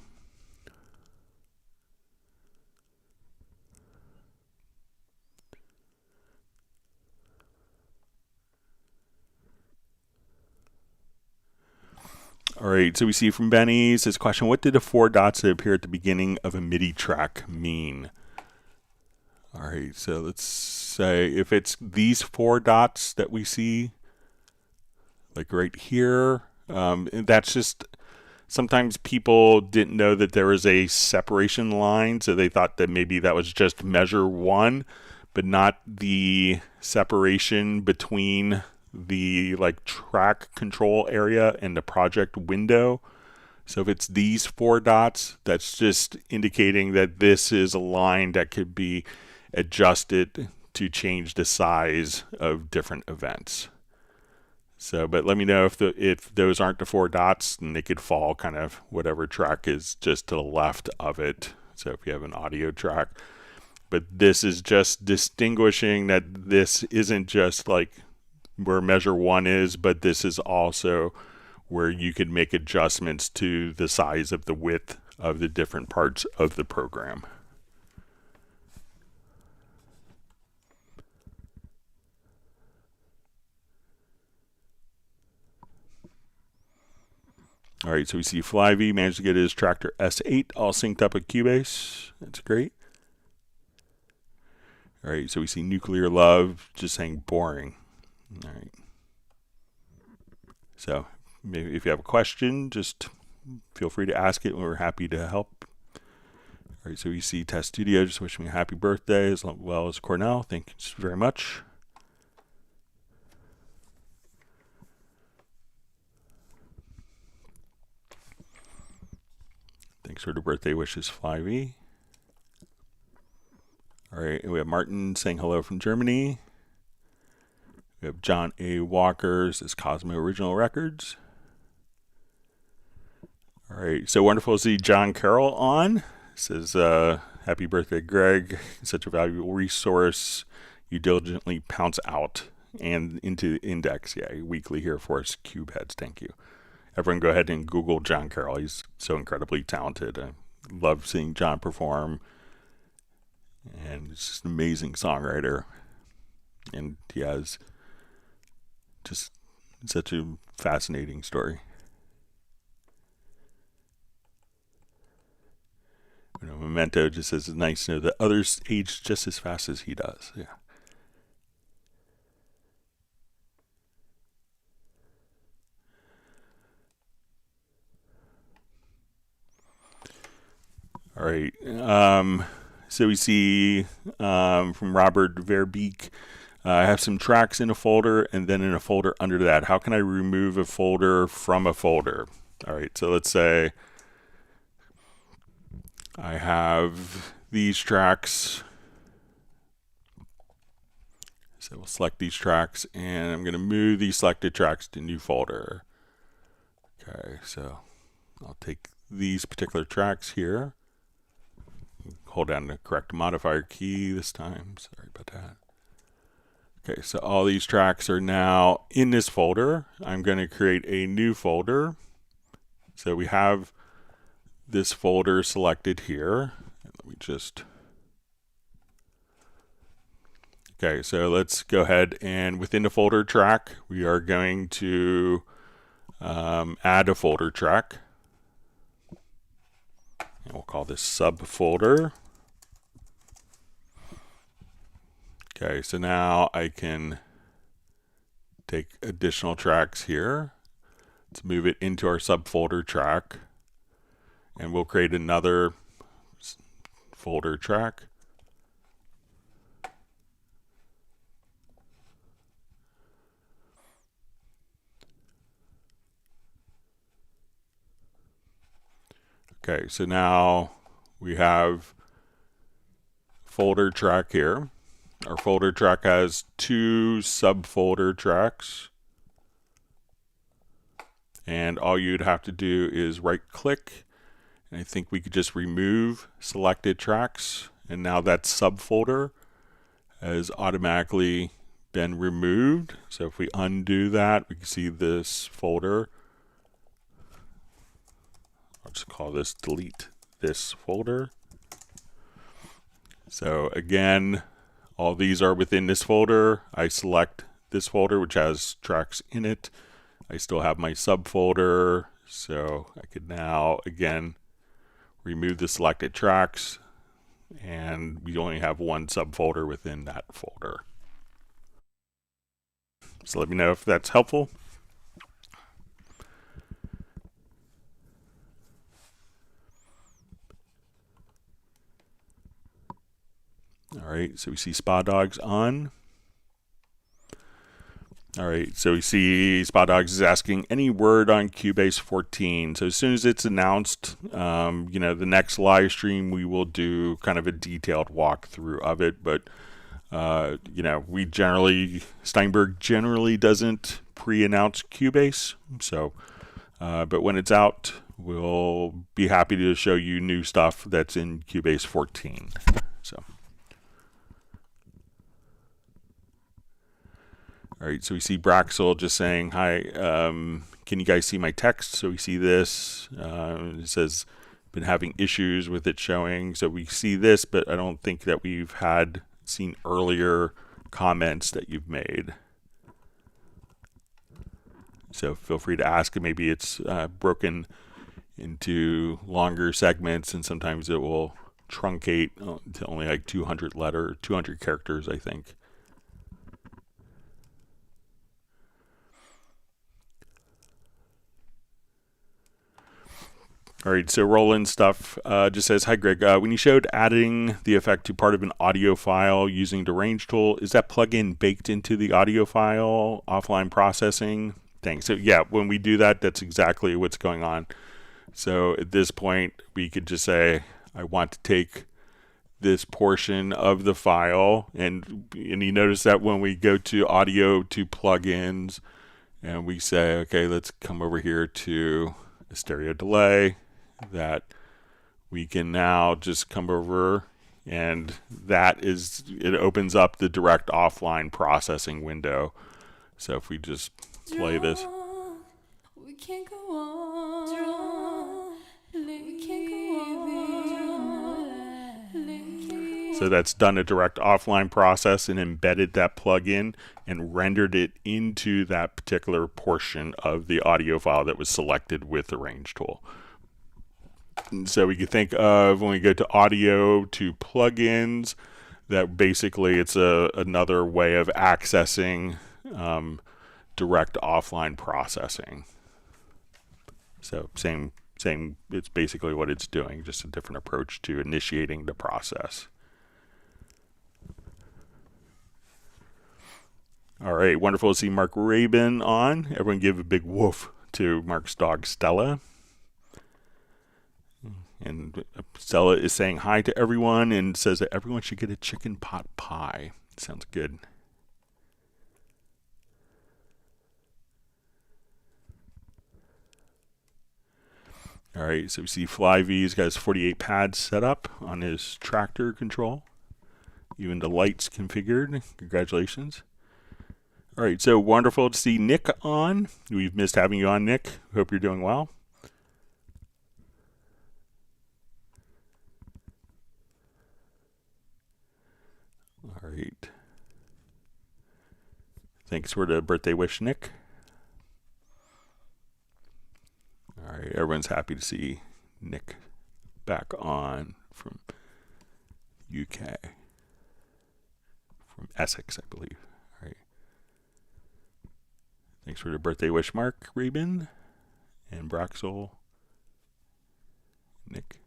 [SPEAKER 1] All right, so we see from Benny, says question, what did the 4 dots that appear at the beginning of a MIDI track mean? All right, so let's say if it's these 4 dots that we see, like right here, that's just, sometimes people didn't know that there was a separation line, so they thought that maybe that was just measure 1, but not the separation between the like track control area and the project window. So if it's these 4 dots, that's just indicating that this is a line that could be adjusted to change the size of different events. So, but let me know if those aren't the 4 dots, and they could fall kind of whatever track is just to the left of it. So if you have an audio track, but this is just distinguishing that this isn't just like where measure 1 is, but this is also where you could make adjustments to the size of the width of the different parts of the program. All right, so we see Flyvy managed to get his Tractor S8 all synced up with Cubase. That's great. All right, so we see Nuclear Love just saying boring. All right. So maybe if you have a question, just feel free to ask it. We're happy to help. All right, so we see Test Studio just wishing me a happy birthday as well as Cornell. Thank you very much. Thanks for the birthday wishes, Flyvy. All right, and we have Martin saying hello from Germany. We have John A. Walker, says Cosmo Original Records. All right, so wonderful to see John Carroll on. Says, happy birthday, Greg. Such a valuable resource. You diligently pounce out and into the index. Yeah, weekly here for us, Cubeheads. Thank you. Everyone go ahead and Google John Carroll. He's so incredibly talented. I love seeing John perform. And he's just an amazing songwriter. And he has just such a fascinating story. You know, Memento just says it's nice to know that others age just as fast as he does. Yeah. All right. So we see from Robert Verbeek, I have some tracks in a folder and then in a folder under that. How can I remove a folder from a folder? All right. So let's say I have these tracks. So we'll select these tracks and I'm going to move these selected tracks to new folder. Okay, so I'll take these particular tracks here. Hold down the correct modifier key this time. Sorry about that. Okay, so all these tracks are now in this folder. I'm going to create a new folder. So we have this folder selected here. Let me just... Okay, so let's go ahead and within the folder track, we are going to add a folder track. And we'll call this subfolder. Okay, so now I can take additional tracks here. Let's move it into our subfolder track. And we'll create another folder track. Okay, so now we have folder track here. Our folder track has two subfolder tracks. And all you'd have to do is right click. And I think we could just remove selected tracks. And now that subfolder has automatically been removed. So if we undo that, we can see this folder. I'll just call this delete this folder. So again, all these are within this folder. I select this folder, which has tracks in it. I still have my subfolder. So I could now, again, remove the selected tracks, and we only have one subfolder within that folder. So let me know if that's helpful. All right, so we see Spa Dogs on. All right, so we see Spa Dogs is asking any word on Cubase 14. So as soon as it's announced, you know, the next live stream, we will do kind of a detailed walkthrough of it. But, you know, Steinberg generally doesn't pre-announce Cubase. So, but when it's out, we'll be happy to show you new stuff that's in Cubase 14. So. All right, so we see Braxel just saying, hi, can you guys see my text? So we see this. It says, been having issues with it showing. So we see this, but I don't think that we've seen earlier comments that you've made. So feel free to ask. Maybe it's broken into longer segments, and sometimes it will truncate to only like 200 characters, I think. All right, so Roland stuff just says, hi, Greg. When you showed adding the effect to part of an audio file using the range tool, is that plugin baked into the audio file, offline processing? Thanks. So yeah, when we do that, that's exactly what's going on. So at this point, we could just say, I want to take this portion of the file, and you notice that when we go to audio to plugins and we say, okay, let's come over here to a stereo delay, that we can now just come over, and it opens up the direct offline processing window. So if we just play this, we can't go on. We can't go on. So that's done a direct offline process and embedded that plugin and rendered it into that particular portion of the audio file that was selected with the range tool. And so we can think of, when we go to audio to plugins, that basically it's another way of accessing direct offline processing. So same, it's basically what it's doing, just a different approach to initiating the process. All right, wonderful to see Mark Rabin on. Everyone give a big woof to Mark's dog, Stella. And Stella is saying hi to everyone and says that everyone should get a chicken pot pie. Sounds good. All right, so we see FlyV's got his 48 pads set up on his tractor control. Even the lights configured. Congratulations. All right, so wonderful to see Nick on. We've missed having you on, Nick. Hope you're doing well. All right. Thanks for the birthday wish, Nick. All right, everyone's happy to see Nick back on from UK, from Essex, I believe. All right. Thanks for the birthday wish, Mark Rabin and Braxel, Nick.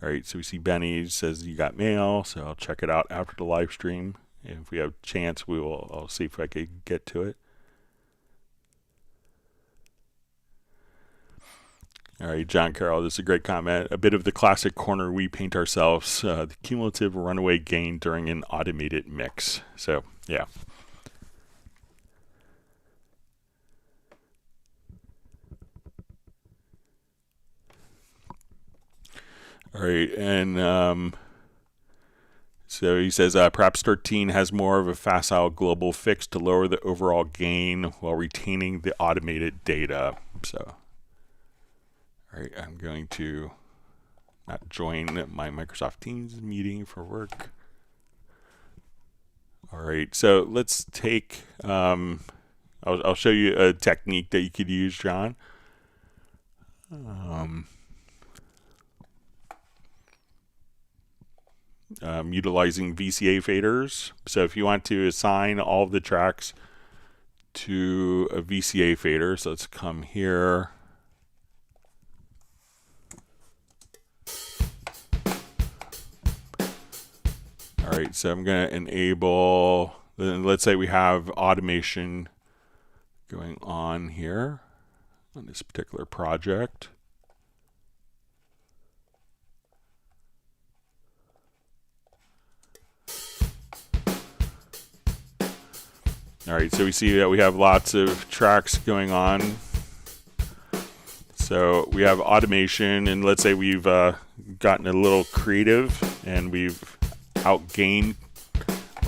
[SPEAKER 1] All right, so we see Benny says you got mail, so I'll check it out after the live stream. And if we have a chance, I'll see if I could get to it. All right, John Carroll, this is a great comment. A bit of the classic corner we paint ourselves, the cumulative runaway gain during an automated mix. So, yeah. All right, and so he says perhaps 13 has more of a facile global fix to lower the overall gain while retaining the automated data. So, all right, I'm going to not join my Microsoft Teams meeting for work. All right, so let's take, I'll show you a technique that you could use, John. Utilizing VCA faders. So if you want to assign all of the tracks to a VCA fader, so let's come here. All right, so I'm going to enable, let's say we have automation going on here on this particular project. All right, so we see that we have lots of tracks going on. So we have automation, and let's say we've gotten a little creative and we've outgained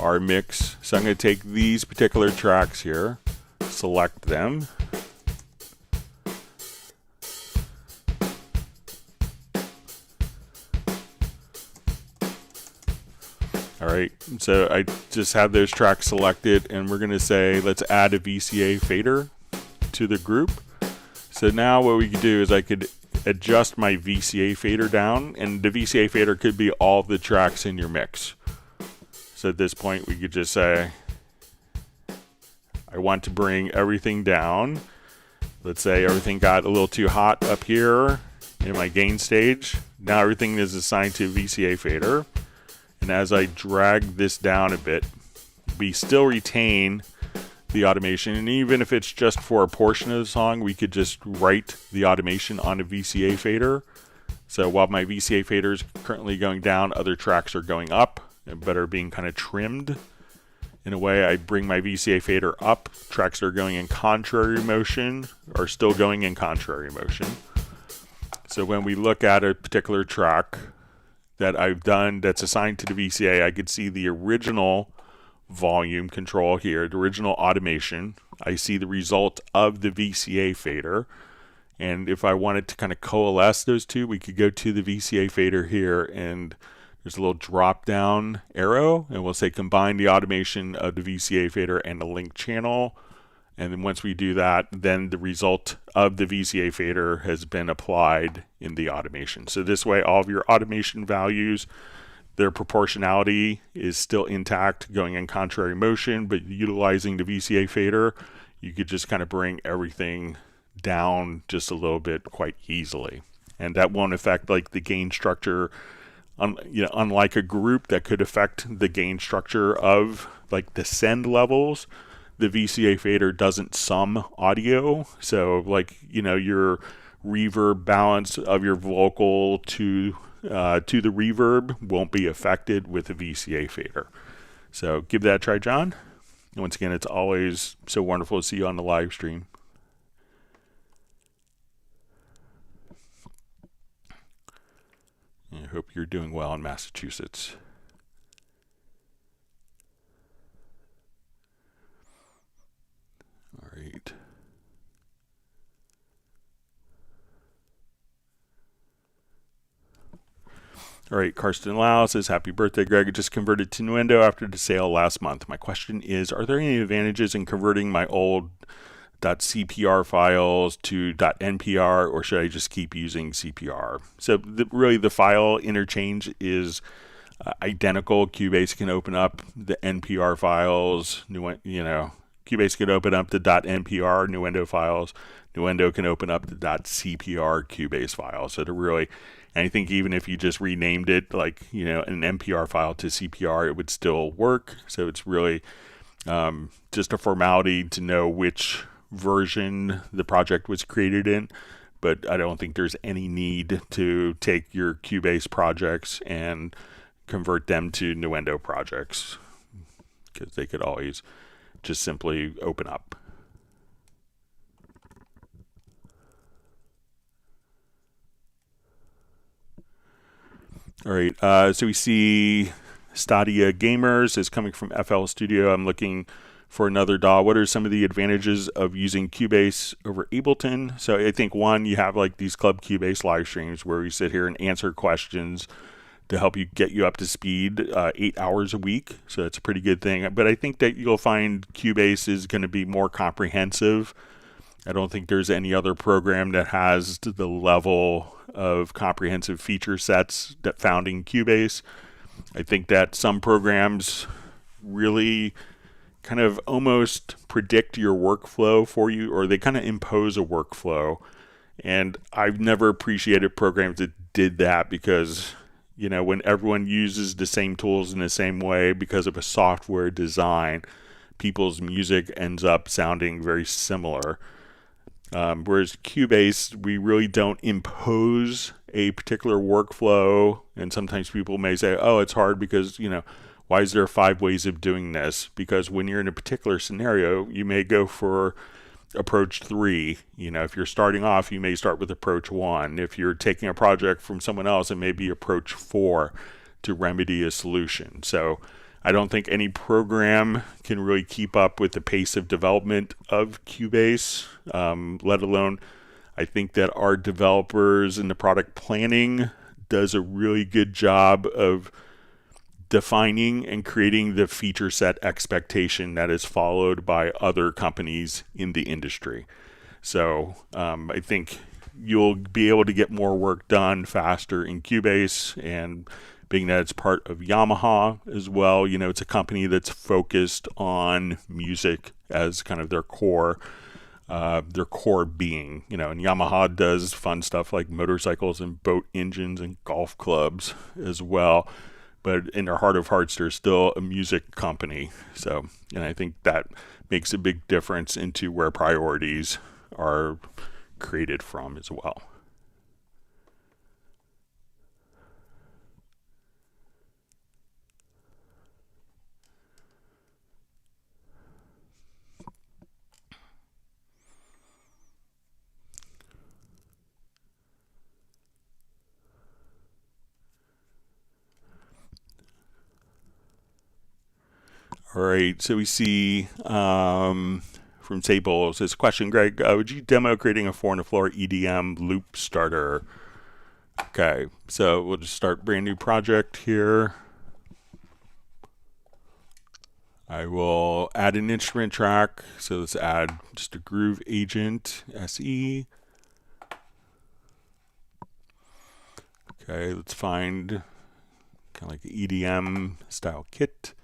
[SPEAKER 1] our mix. So I'm going to take these particular tracks here, select them. All right, so I just have those tracks selected, and we're going to say, let's add a VCA fader to the group. So now what we could do is I could adjust my VCA fader down, and the VCA fader could be all the tracks in your mix. So at this point, we could just say, I want to bring everything down. Let's say everything got a little too hot up here in my gain stage. Now everything is assigned to a VCA fader. And as I drag this down a bit, we still retain the automation. And even if it's just for a portion of the song, we could just write the automation on a VCA fader. So while my VCA fader is currently going down, other tracks are going up, but are being kind of trimmed. In a way, I bring my VCA fader up. Tracks that are going in contrary motion are still going in contrary motion. So when we look at a particular track that I've done that's assigned to the VCA, I could see the original volume control here, the original automation. I see the result of the VCA fader. And if I wanted to kind of coalesce those two, we could go to the VCA fader here, and there's a little drop down arrow, and we'll say combine the automation of the VCA fader and the link channel. And then once we do that, then the result of the VCA fader has been applied in the automation. So this way, all of your automation values, their proportionality is still intact, going in contrary motion, but utilizing the VCA fader, you could just kind of bring everything down just a little bit quite easily. And that won't affect like the gain structure, unlike a group that could affect the gain structure of like the send levels. The VCA fader doesn't sum audio, so like your reverb balance of your vocal to the reverb won't be affected with the VCA fader. So give that a try, John. And once again, it's always so wonderful to see you on the live stream. I hope you're doing well in Massachusetts. All right. All right, Karsten Lau says, happy birthday, Greg. I just converted to Nuendo after the sale last month. My question is, are there any advantages in converting my old .cpr files to .npr, or should I just keep using CPR? So really the file interchange is identical. Cubase can open up the NPR files. Cubase can open up the .npr Nuendo files. Nuendo can open up the .cpr Cubase files. So and I think even if you just renamed it like an NPR file to CPR, it would still work. So it's really just a formality to know which version the project was created in, but I don't think there's any need to take your Cubase projects and convert them to Nuendo projects, because they could always just simply open up. All right, so we see Stadia Gamers is coming from FL Studio. I'm looking for another DAW. What are some of the advantages of using Cubase over Ableton? So I think one, you have like these Club Cubase live streams where we sit here and answer questions to help you get you up to speed 8 hours a week. So that's a pretty good thing. But I think that you'll find Cubase is going to be more comprehensive. I don't think there's any other program that has the level of comprehensive feature sets that found in Cubase. I think that some programs really kind of almost predict your workflow for you, or they kind of impose a workflow. And I've never appreciated programs that did that, because when everyone uses the same tools in the same way because of a software design, people's music ends up sounding very similar. Whereas Cubase, we really don't impose a particular workflow, and sometimes people may say, oh, it's hard because, why is there 5 ways of doing this? Because when you're in a particular scenario, you may go for approach 3. If you're starting off, you may start with approach 1. If you're taking a project from someone else, it may be approach 4 to remedy a solution. So I don't think any program can really keep up with the pace of development of Cubase, let alone I think that our developers in the product planning does a really good job of defining and creating the feature set expectation that is followed by other companies in the industry. So I think you'll be able to get more work done faster in Cubase, and being that it's part of Yamaha as well, it's a company that's focused on music as kind of their core being, and Yamaha does fun stuff like motorcycles and boat engines and golf clubs as well. But in their heart of hearts, they're still a music company. So, and I think that makes a big difference into where priorities are created from as well. All right, so we see from Sable, says, question, Greg, would you demo creating a 4-on-the-floor EDM loop starter? Okay, so we'll just start brand new project here. I will add an instrument track. So let's add just a groove agent, SE. Okay, let's find kind of like an EDM style kit.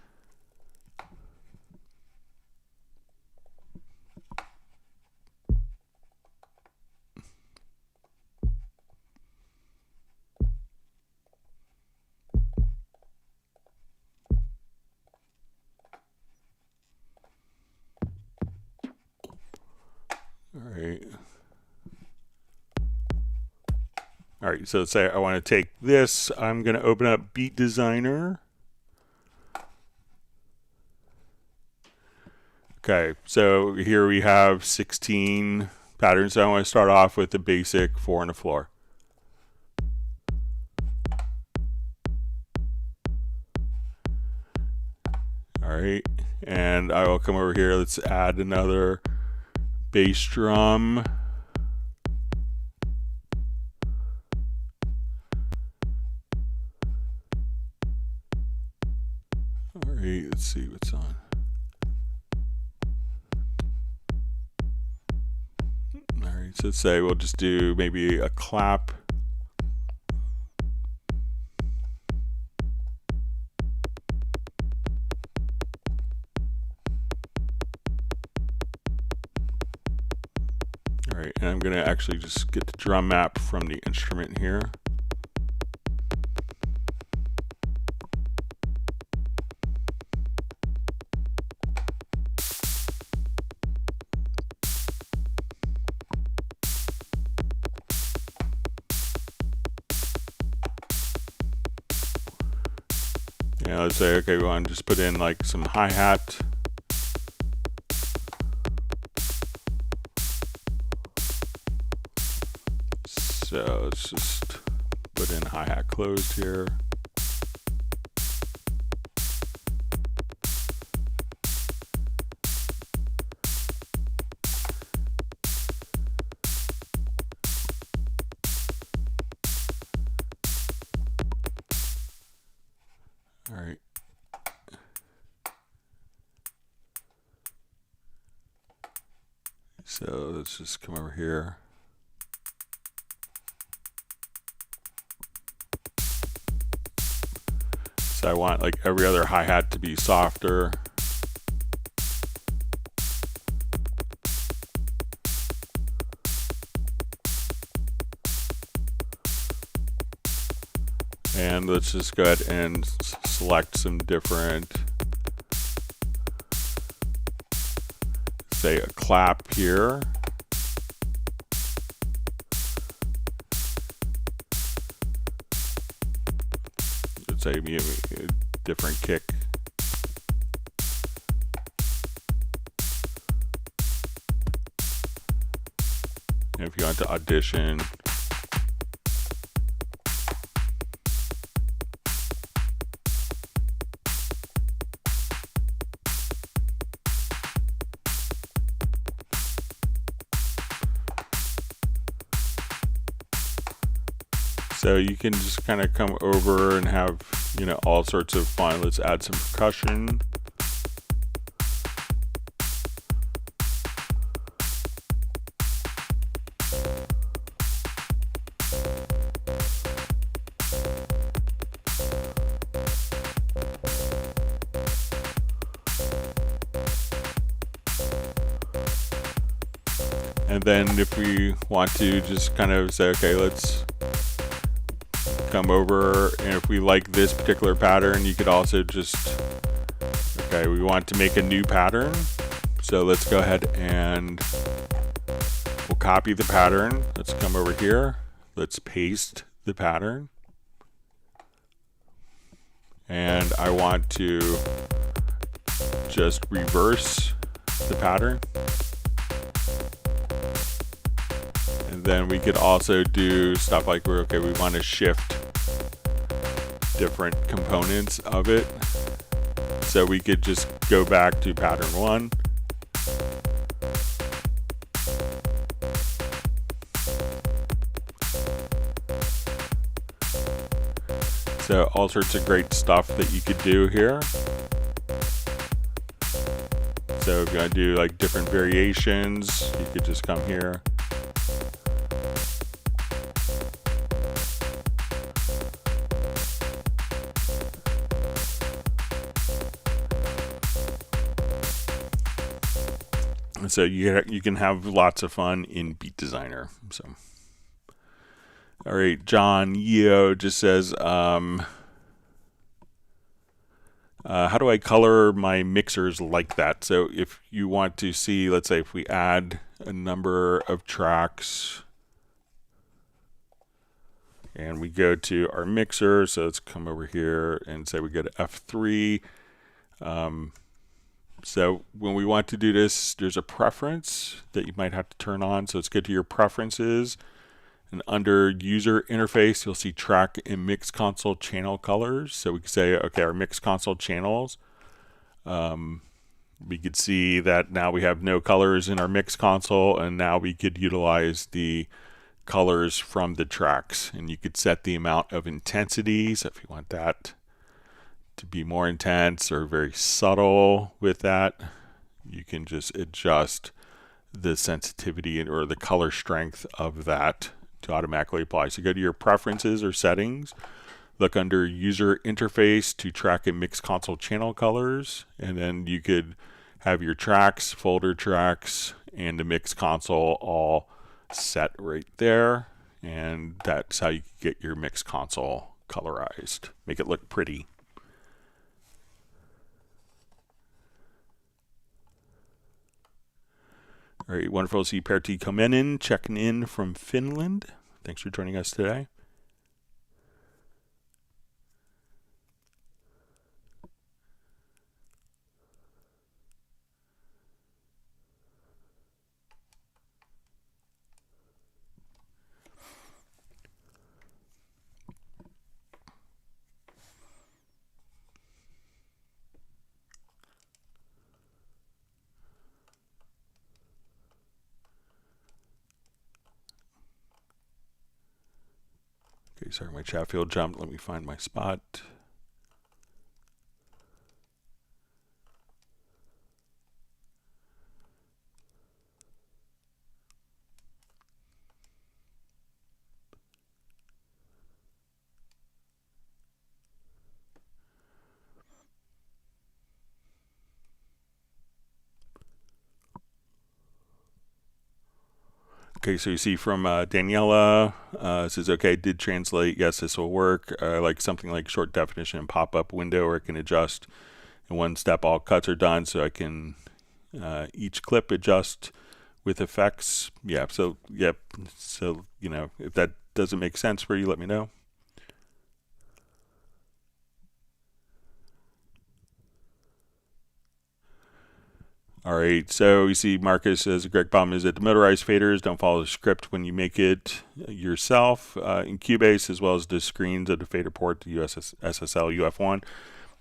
[SPEAKER 1] All right, so let's say I want to take this. I'm going to open up Beat Designer. Okay, so here we have 16 patterns. So I want to start off with the basic 4-on-the-floor. All right, and I will come over here. Let's add another bass drum. All right, let's see what's on. All right, so let's say we'll just do maybe a clap. All right, and I'm going to actually just get the drum map from the instrument here. Yeah, let's say, okay, we want to just put in like some hi-hat. So let's just put in hi-hat closed here. All right. So let's just come over here. So I want like every other hi-hat to be softer. And let's just go ahead and select some different, say a clap here. Let's say maybe a different kick. And if you want to audition, so you can just kind of come over and have, you know, all sorts of fun. Let's add some percussion. And then if we want to just kind of say, okay, let's come over, and if we like this particular pattern, you could also just, okay, we want to make a new pattern. So let's go ahead and we'll copy the pattern. Let's come over here. Let's paste the pattern. And I want to just reverse the pattern. And then we could also do stuff like we're, okay, we want to shift different components of it. So we could just go back to pattern 1. So all sorts of great stuff that you could do here. So if you want to do like different variations, you could just come here. And so you can have lots of fun in Beat Designer. So, all right, John Yeo just says, how do I color my mixers like that? So if you want to see, let's say if we add a number of tracks and we go to our mixer, so let's come over here and say we go to F3. So when we want to do this, there's a preference that you might have to turn on. So let's go to your preferences, and under user interface, you'll see track and mix console channel colors. So we can say, okay, our mix console channels. We could see that now we have no colors in our mix console, and now we could utilize the colors from the tracks, and you could set the amount of intensity. So if you want that to be more intense or very subtle with that, you can just adjust the sensitivity or the color strength of that to automatically apply. So go to your preferences or settings, look under user interface to track and mix console channel colors, and then you could have your tracks, folder tracks, and the mix console all set right there, and that's how you get your mix console colorized. Make it look pretty. All right, wonderful to see Pertti Komenen checking in from Finland. Thanks for joining us today. Okay, sorry, my chat field jumped. Let me find my spot. Okay, so you see from Daniela, says, okay, did translate. Yes, this will work. Like something like short definition and pop-up window where I can adjust in one step. All cuts are done, so I can each clip adjust with effects. Yeah, so, yep. So, you know, if that doesn't make sense for you, let me know. All right, so you see Marcus says a great problem is that the motorized faders don't follow the script when you make it yourself in Cubase, as well as the screens of the fader port, the SSL UF1.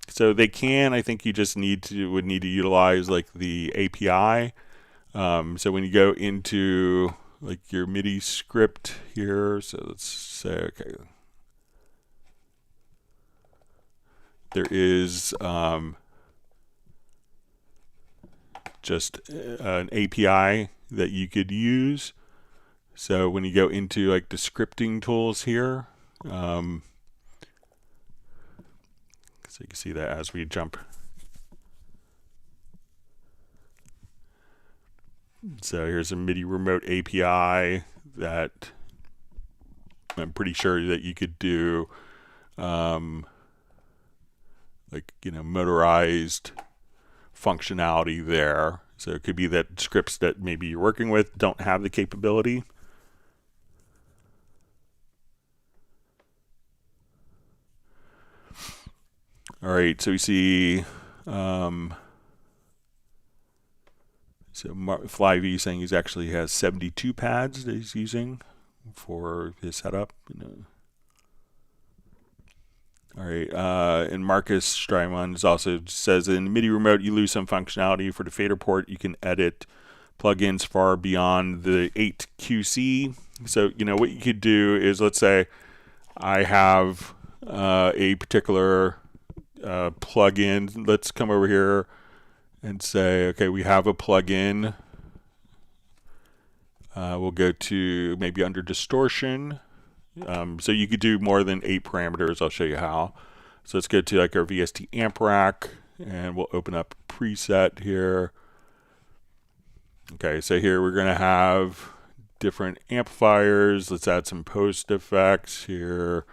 [SPEAKER 1] So they can, I think you just would need to utilize like the API. So when you go into like your MIDI script here, so let's say, okay, there is just an API that you could use. So when you go into like the scripting tools here, so you can see that as we jump. So here's a MIDI remote API that I'm pretty sure that you could do like, you know, motorized functionality there. So it could be that scripts that maybe you're working with don't have the capability. All right, so we see Flyv saying he's actually has 72 pads that he's using for his setup. You know. All right, and Marcus Strymon also says in MIDI remote you lose some functionality for the fader port. You can edit plugins far beyond the 8QC. So what you could do is, let's say I have a particular plugin. Let's come over here and say, okay, we have a plugin. We'll go to maybe under distortion. So you could do more than 8 parameters. I'll show you how. So let's go to like our VST amp rack, and we'll open up preset here. Okay, so here we're going to have different amplifiers. Let's add some post effects here.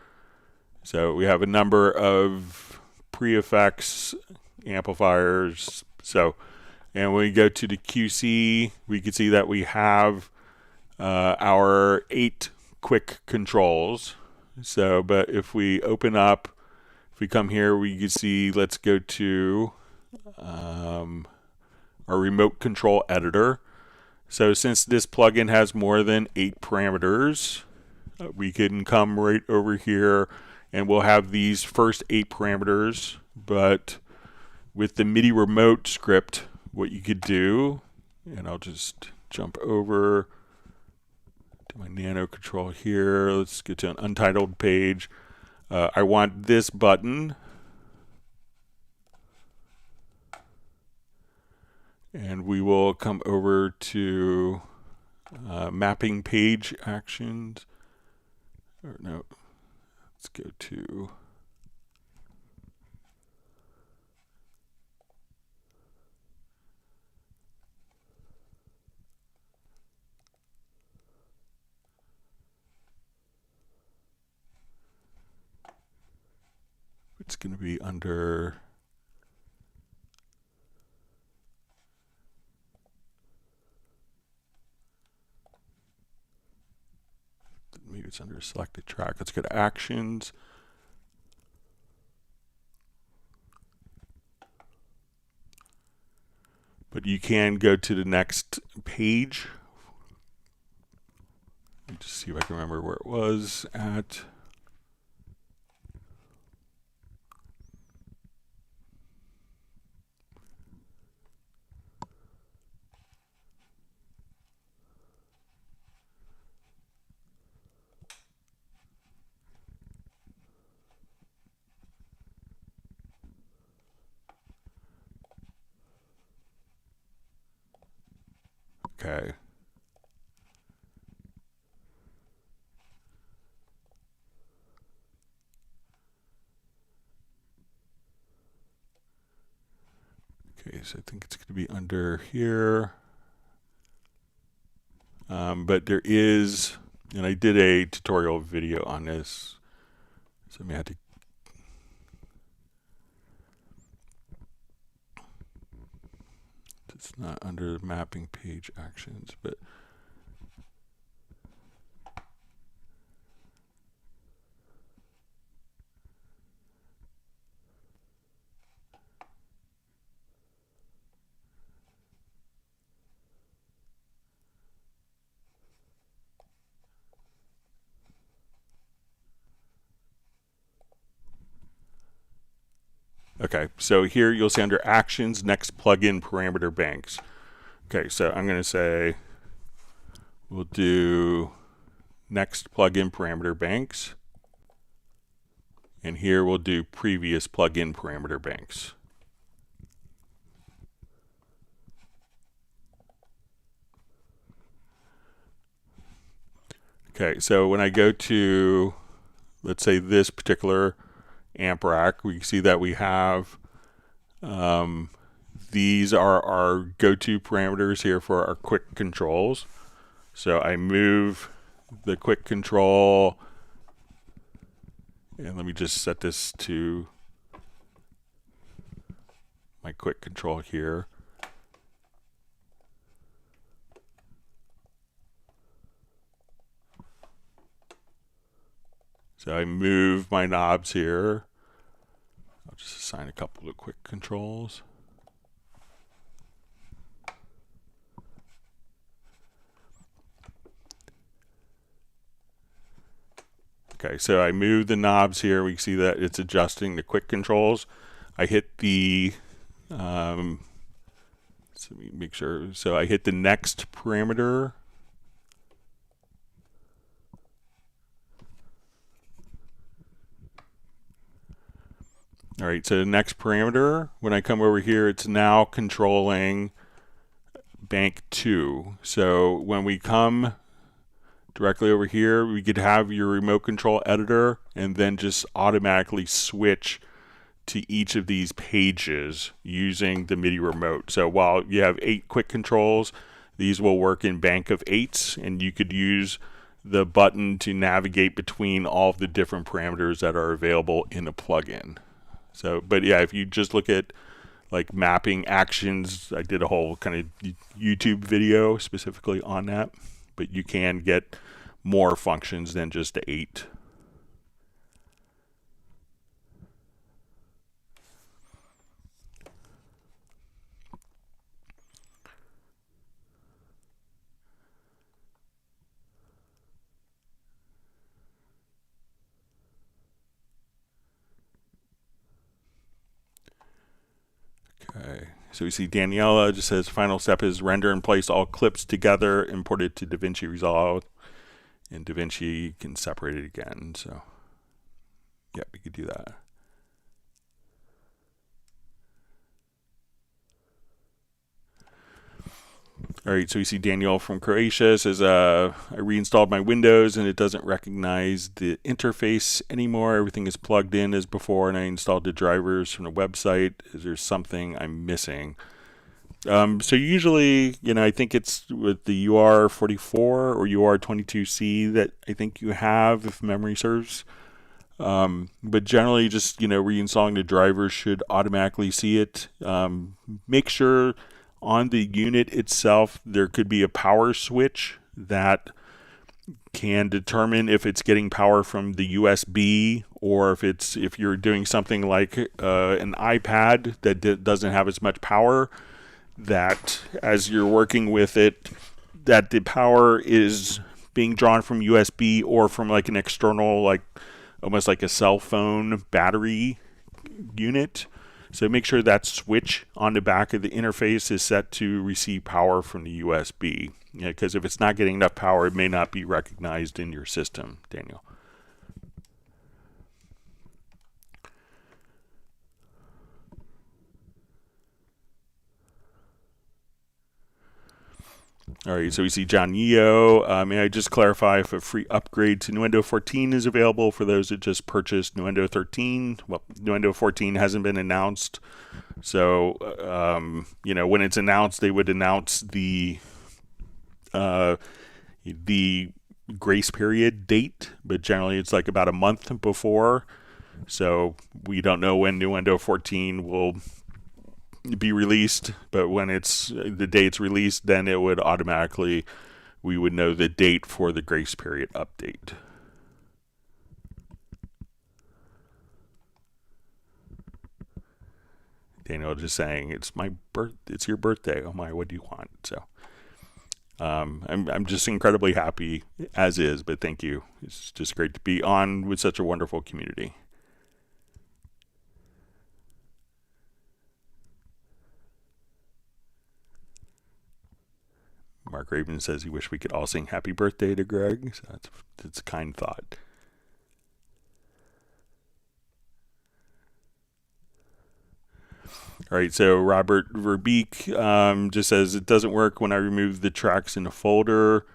[SPEAKER 1] So we have a number of pre-effects amplifiers. So, and when we go to the QC, we can see that we have our 8 quick controls. So, but if we open up, if we come here, we can see, let's go to our remote control editor. So since this plugin has more than 8 parameters, we can come right over here and we'll have these first 8 parameters. But with the MIDI remote script, what you could do, and I'll just jump over to my nano control here. Let's get to an untitled page. I want this button, and we will come over to mapping page actions. Or no, let's go to it's going to be under maybe it's under a selected track. Let's go to actions. But you can go to the next page. Let me just see if I can remember where it was at. Okay. Okay, so I think it's going to be under here. But there is, and I did a tutorial video on this, so I may have to. It's not under mapping page actions, but okay, so here you'll see under actions, next plugin parameter banks. Okay, so I'm going to say we'll do next plugin parameter banks. And here we'll do previous plugin parameter banks. Okay, so when I go to, let's say, this particular amp rack, we see that we have these are our go-to parameters here for our quick controls. So I move the quick control, and let me just set this to my quick control here. So I move my knobs here. I'll just assign a couple of quick controls. Okay, so I move the knobs here. We see that it's adjusting the quick controls. I hit the, so let me make sure. So I hit the next parameter. All right, so the next parameter, when I come over here, it's now controlling bank 2. So when we come directly over here, we could have your remote control editor and then just automatically switch to each of these pages using the MIDI remote. So while you have 8 quick controls, these will work in bank of 8s, and you could use the button to navigate between all of the different parameters that are available in a plugin. So, but yeah, if you just look at like mapping actions, I did a whole kind of YouTube video specifically on that, but you can get more functions than just the 8. Okay, so we see Daniela just says final step is render and place all clips together, import it to DaVinci Resolve, and DaVinci can separate it again. So yeah, we could do that. All right, so we see Daniel from Croatia says, I reinstalled my Windows and it doesn't recognize the interface anymore. Everything is plugged in as before, and I installed the drivers from the website. Is there something I'm missing? So usually, I think it's with the UR44 or UR22C that I think you have, if memory serves. But generally, just, reinstalling the drivers should automatically see it. Make sure on the unit itself, there could be a power switch that can determine if it's getting power from the USB, or if you're doing something like an iPad that doesn't have as much power, that as you're working with it, that the power is being drawn from USB or from like an external, like almost like a cell phone battery unit. So make sure that switch on the back of the interface is set to receive power from the USB. Because if it's not getting enough power, it may not be recognized in your system, Daniel. All right, so we see John Yeo. May I just clarify if a free upgrade to Nuendo 14 is available for those that just purchased Nuendo 13? Well, Nuendo 14 hasn't been announced. So, when it's announced, they would announce the grace period date, but generally it's like about a month before. So we don't know when Nuendo 14 will be released, but when it's the date's released, then it would automatically, we would know the date for the grace period update. Daniel just saying, it's your birthday. Oh my, what do you want? So I'm just incredibly happy as is, but thank you. It's just great to be on with such a wonderful community. Mark Raven says he wished we could all sing happy birthday to Greg. So that's a kind thought. All right, so Robert Verbeek just says it doesn't work when I remove the tracks in a folder.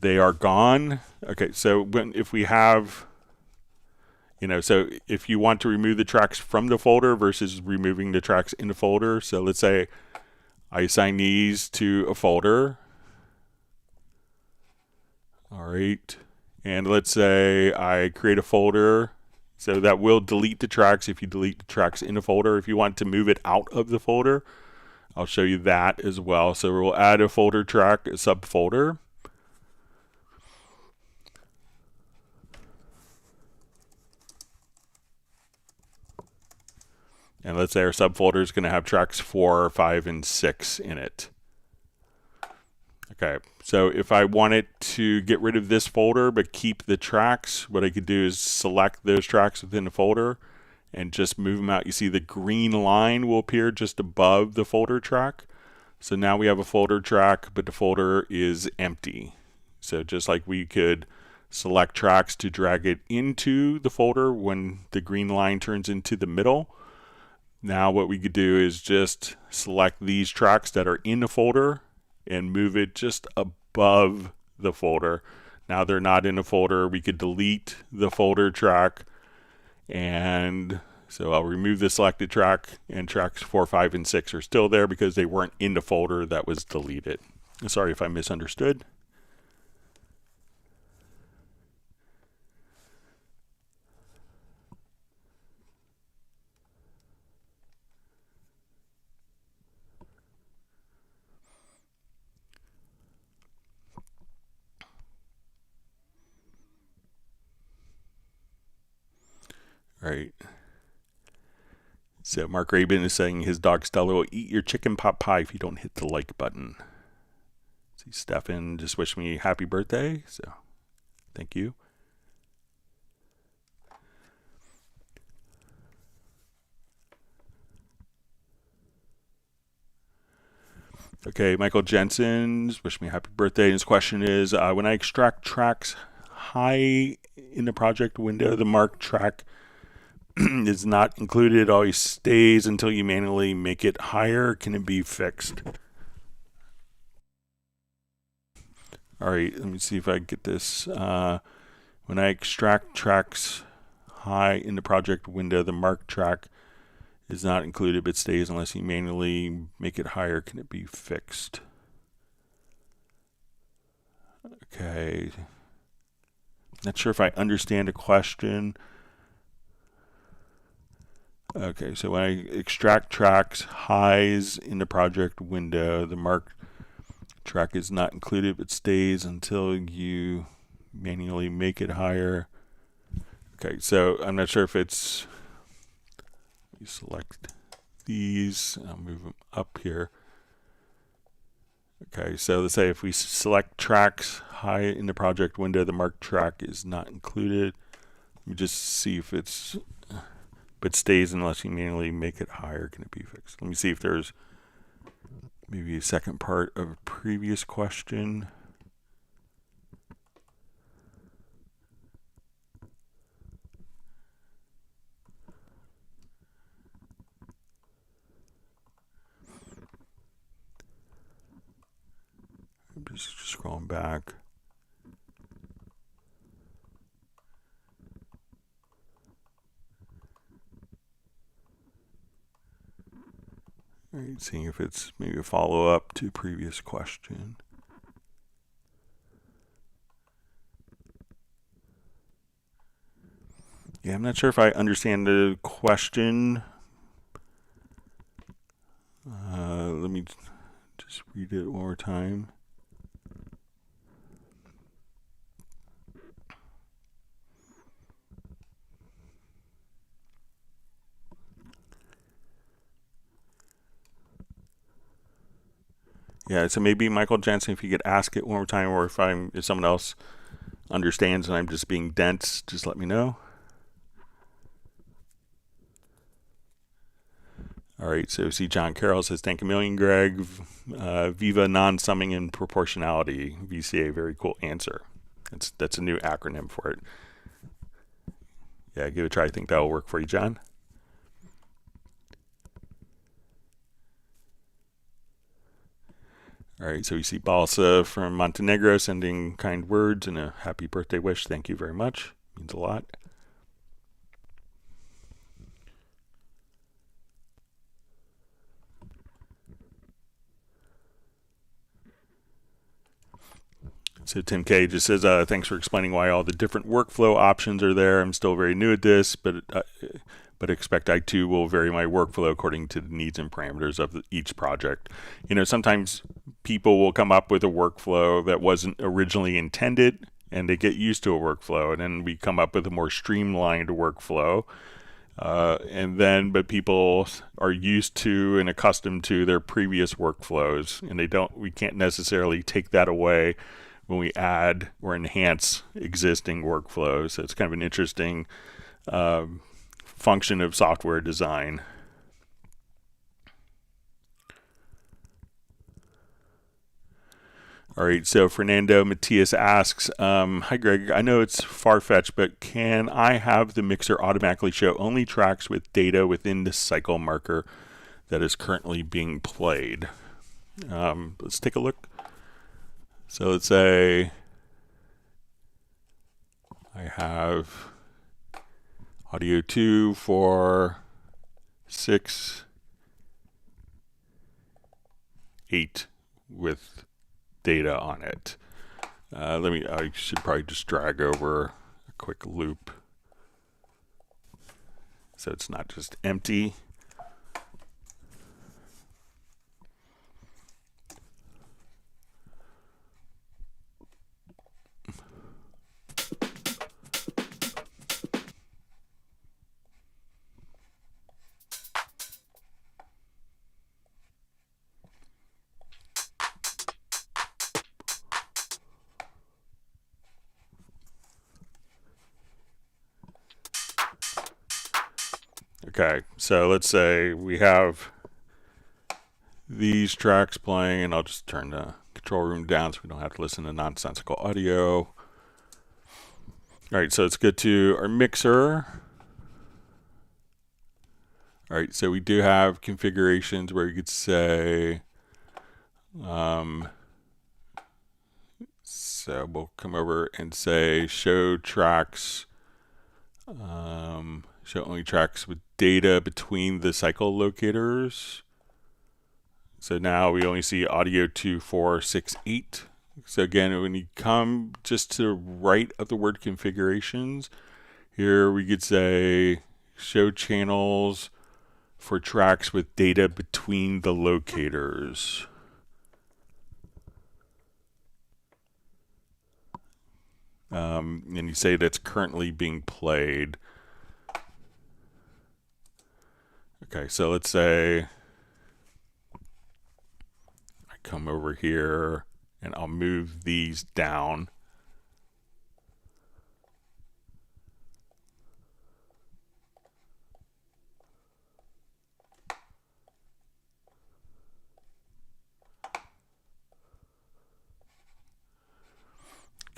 [SPEAKER 1] They are gone. Okay, so if we have, so if you want to remove the tracks from the folder versus removing the tracks in the folder, so let's say I assign these to a folder. All right, and let's say I create a folder. So that will delete the tracks if you delete the tracks in a folder. If you want to move it out of the folder, I'll show you that as well. So we'll add a folder track, a subfolder. And let's say our subfolder is going to have tracks 4, 5, and 6 in it. Okay, so if I wanted to get rid of this folder but keep the tracks, what I could do is select those tracks within the folder and just move them out. You see the green line will appear just above the folder track. So now we have a folder track, but the folder is empty. So just like we could select tracks to drag it into the folder when the green line turns into the middle, now what we could do is just select these tracks that are in the folder and move it just above the folder. Now they're not in a folder. We could delete the folder track, and so I'll remove the selected track, and tracks 4, 5, and 6 are still there because they weren't in the folder that was deleted. Sorry if I misunderstood. All right. So Mark Rabin is saying his dog Stella will eat your chicken pot pie if you don't hit the like button. See, Stefan just wished me happy birthday, so thank you. Okay, Michael Jensen's wish me happy birthday. And his question is, when I extract tracks high in the project window, the marked track is not included. It always stays until you manually make it higher. Can it be fixed? All right, let me see if I can get this. When I extract tracks high in the project window, the marked track is not included but stays unless you manually make it higher. Can it be fixed? Okay. Not sure if I understand the question. Okay, so when I extract tracks highs in the project window, the marked track is not included but stays until you manually make it higher. Okay, so I'm not sure if it's, you select these, I'll move them up here. Okay, so let's say if we select tracks high in the project window, the marked track is not included. Let me just see if it's, but stays unless you manually make it higher. Can it be fixed? Let me see if there's maybe a second part of a previous question. I'm just scrolling back. All right, seeing if it's maybe a follow-up to previous question. Yeah, I'm not sure if I understand the question. Let me just read it one more time. Yeah, so maybe Michael Jensen, if you could ask it one more time, or if someone else understands and I'm just being dense, just let me know. All right, so see John Carroll says, thank a million, Greg. Viva non-summing and proportionality, VCA, very cool answer. That's a new acronym for it. Yeah, give it a try. I think that'll work for you, John. All right, so we see Balsa from Montenegro sending kind words and a happy birthday wish. Thank you very much. Means a lot. So Tim K just says, thanks for explaining why all the different workflow options are there. I'm still very new at this, but expect I too will vary my workflow according to the needs and parameters of each project. You know, sometimes people will come up with a workflow that wasn't originally intended, and they get used to a workflow, and then we come up with a more streamlined workflow But people are used to and accustomed to their previous workflows, and we can't necessarily take that away when we add or enhance existing workflows. So it's kind of an interesting function of software design. All right, so Fernando Matias asks, hi Greg, I know it's far-fetched, but can I have the mixer automatically show only tracks with data within the cycle marker that is currently being played? Let's take a look. So let's say I have audio 2 for 6, 8 with data on it. I should probably just drag over a quick loop so it's not just empty. Okay, so let's say we have these tracks playing, and I'll just turn the control room down so we don't have to listen to nonsensical audio. All right, so let's get to our mixer. All right, so we do have configurations where you could say, so we'll come over and say show tracks, show only tracks with data between the cycle locators. So now we only see audio 2, 4, 6, 8. So again, when you come just to the right of the word configurations, here we could say show channels for tracks with data between the locators. And you say that's currently being played. Okay, so let's say I come over here and I'll move these down.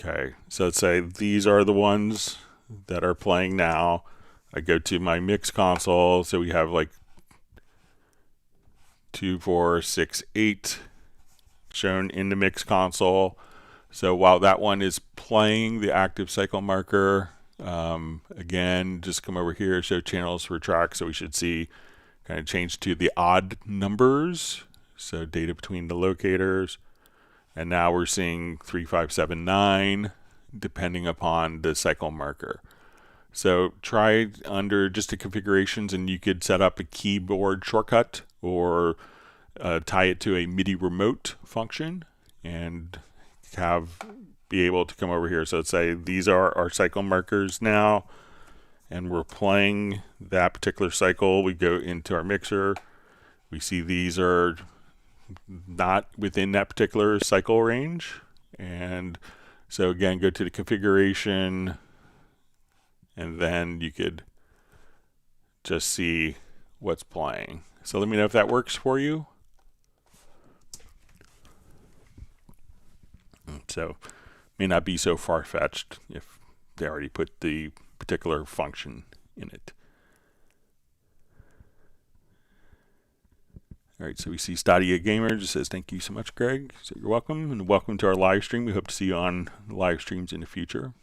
[SPEAKER 1] Okay, so let's say these are the ones that are playing now. I go to my mix console, so we have like 2, 4, 6, 8 shown in the mix console. So while that one is playing the active cycle marker, again, just come over here, show channels for tracks. So we should see kind of change to the odd numbers. So data between the locators. And now we're seeing 3, 5, 7, 9, depending upon the cycle marker. So try under just the configurations, and you could set up a keyboard shortcut or tie it to a MIDI remote function and be able to come over here. So let's say these are our cycle markers now, and we're playing that particular cycle. We go into our mixer. We see these are not within that particular cycle range. And so again, go to the configuration, and then you could just see what's playing. So let me know if that works for you. So may not be so far-fetched if they already put the particular function in it. All right, so we see Stadia Gamer just says, thank you so much, Greg. So you're welcome, and welcome to our live stream. We hope to see you on live streams in the future.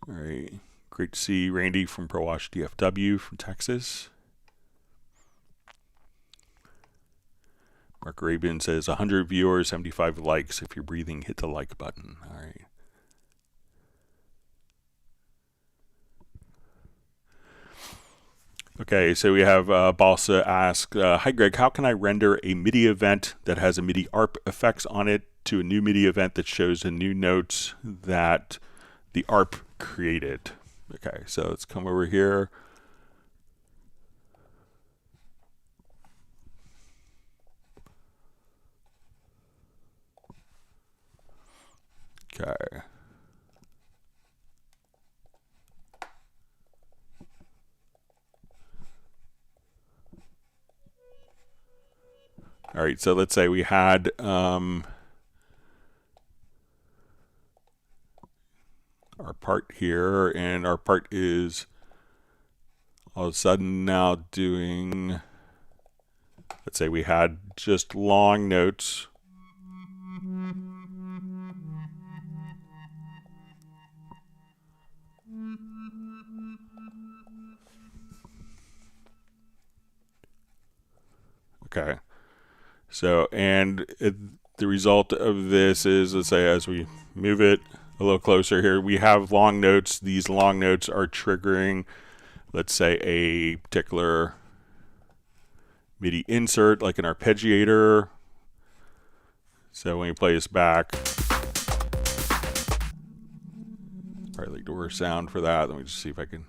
[SPEAKER 1] All right, great to see Randy from ProWash DFW from Texas. Mark Rabin says 100 viewers, 75 likes. If you're breathing, hit the like button. All right. Okay, so we have Balsa ask, hi Greg, how can I render a MIDI event that has a MIDI ARP effects on it to a new MIDI event that shows the new notes that the ARP created. Okay, so let's come over here. Okay. All right, so let's say we had our part here, and our part is all of a sudden now doing, let's say we had just long notes. Okay. So, and the result of this is, let's say as we move it a little closer here, we have long notes. These long notes are triggering, let's say, a particular MIDI insert, like an arpeggiator. So when you play this back, probably like the worst sound for that. Let me just see if I can.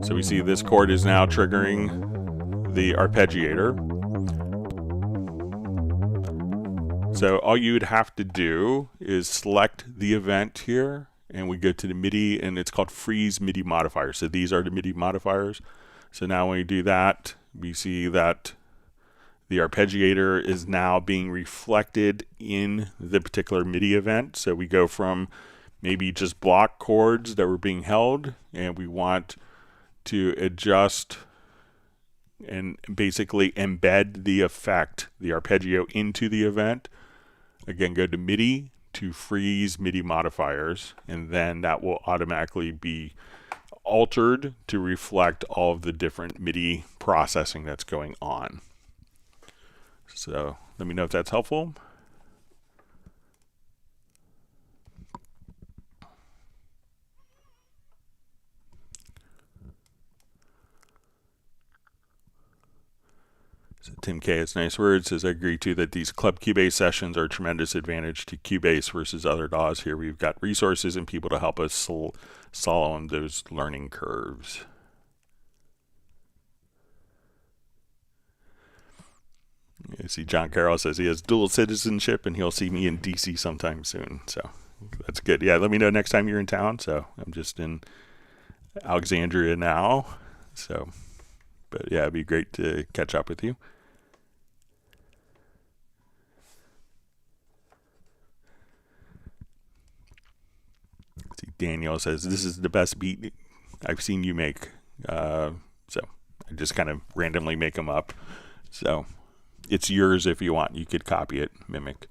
[SPEAKER 1] So we see this chord is now triggering the arpeggiator. So all you would have to do is select the event here, and we go to the MIDI, and it's called freeze MIDI modifier. So these are the MIDI modifiers. So now when we do that, we see that the arpeggiator is now being reflected in the particular MIDI event. So we go from maybe just block chords that were being held, and we want to adjust and basically embed the effect, the arpeggio, into the event. Again, go to MIDI to freeze MIDI modifiers, and then that will automatically be altered to reflect all of the different MIDI processing that's going on. So let me know if that's helpful. So Tim K has nice words, says, I agree too that these Club Cubase sessions are a tremendous advantage to Cubase versus other DAWs. Here we've got resources and people to help us solve on those learning curves. You see John Carroll says he has dual citizenship and he'll see me in DC sometime soon. So that's good. Yeah, let me know next time you're in town. So I'm just in Alexandria now. So, but yeah, it'd be great to catch up with you. See, Daniel says, this is the best beat I've seen you make. So I just kind of randomly make them up. So it's yours if you want. You could copy it, mimic.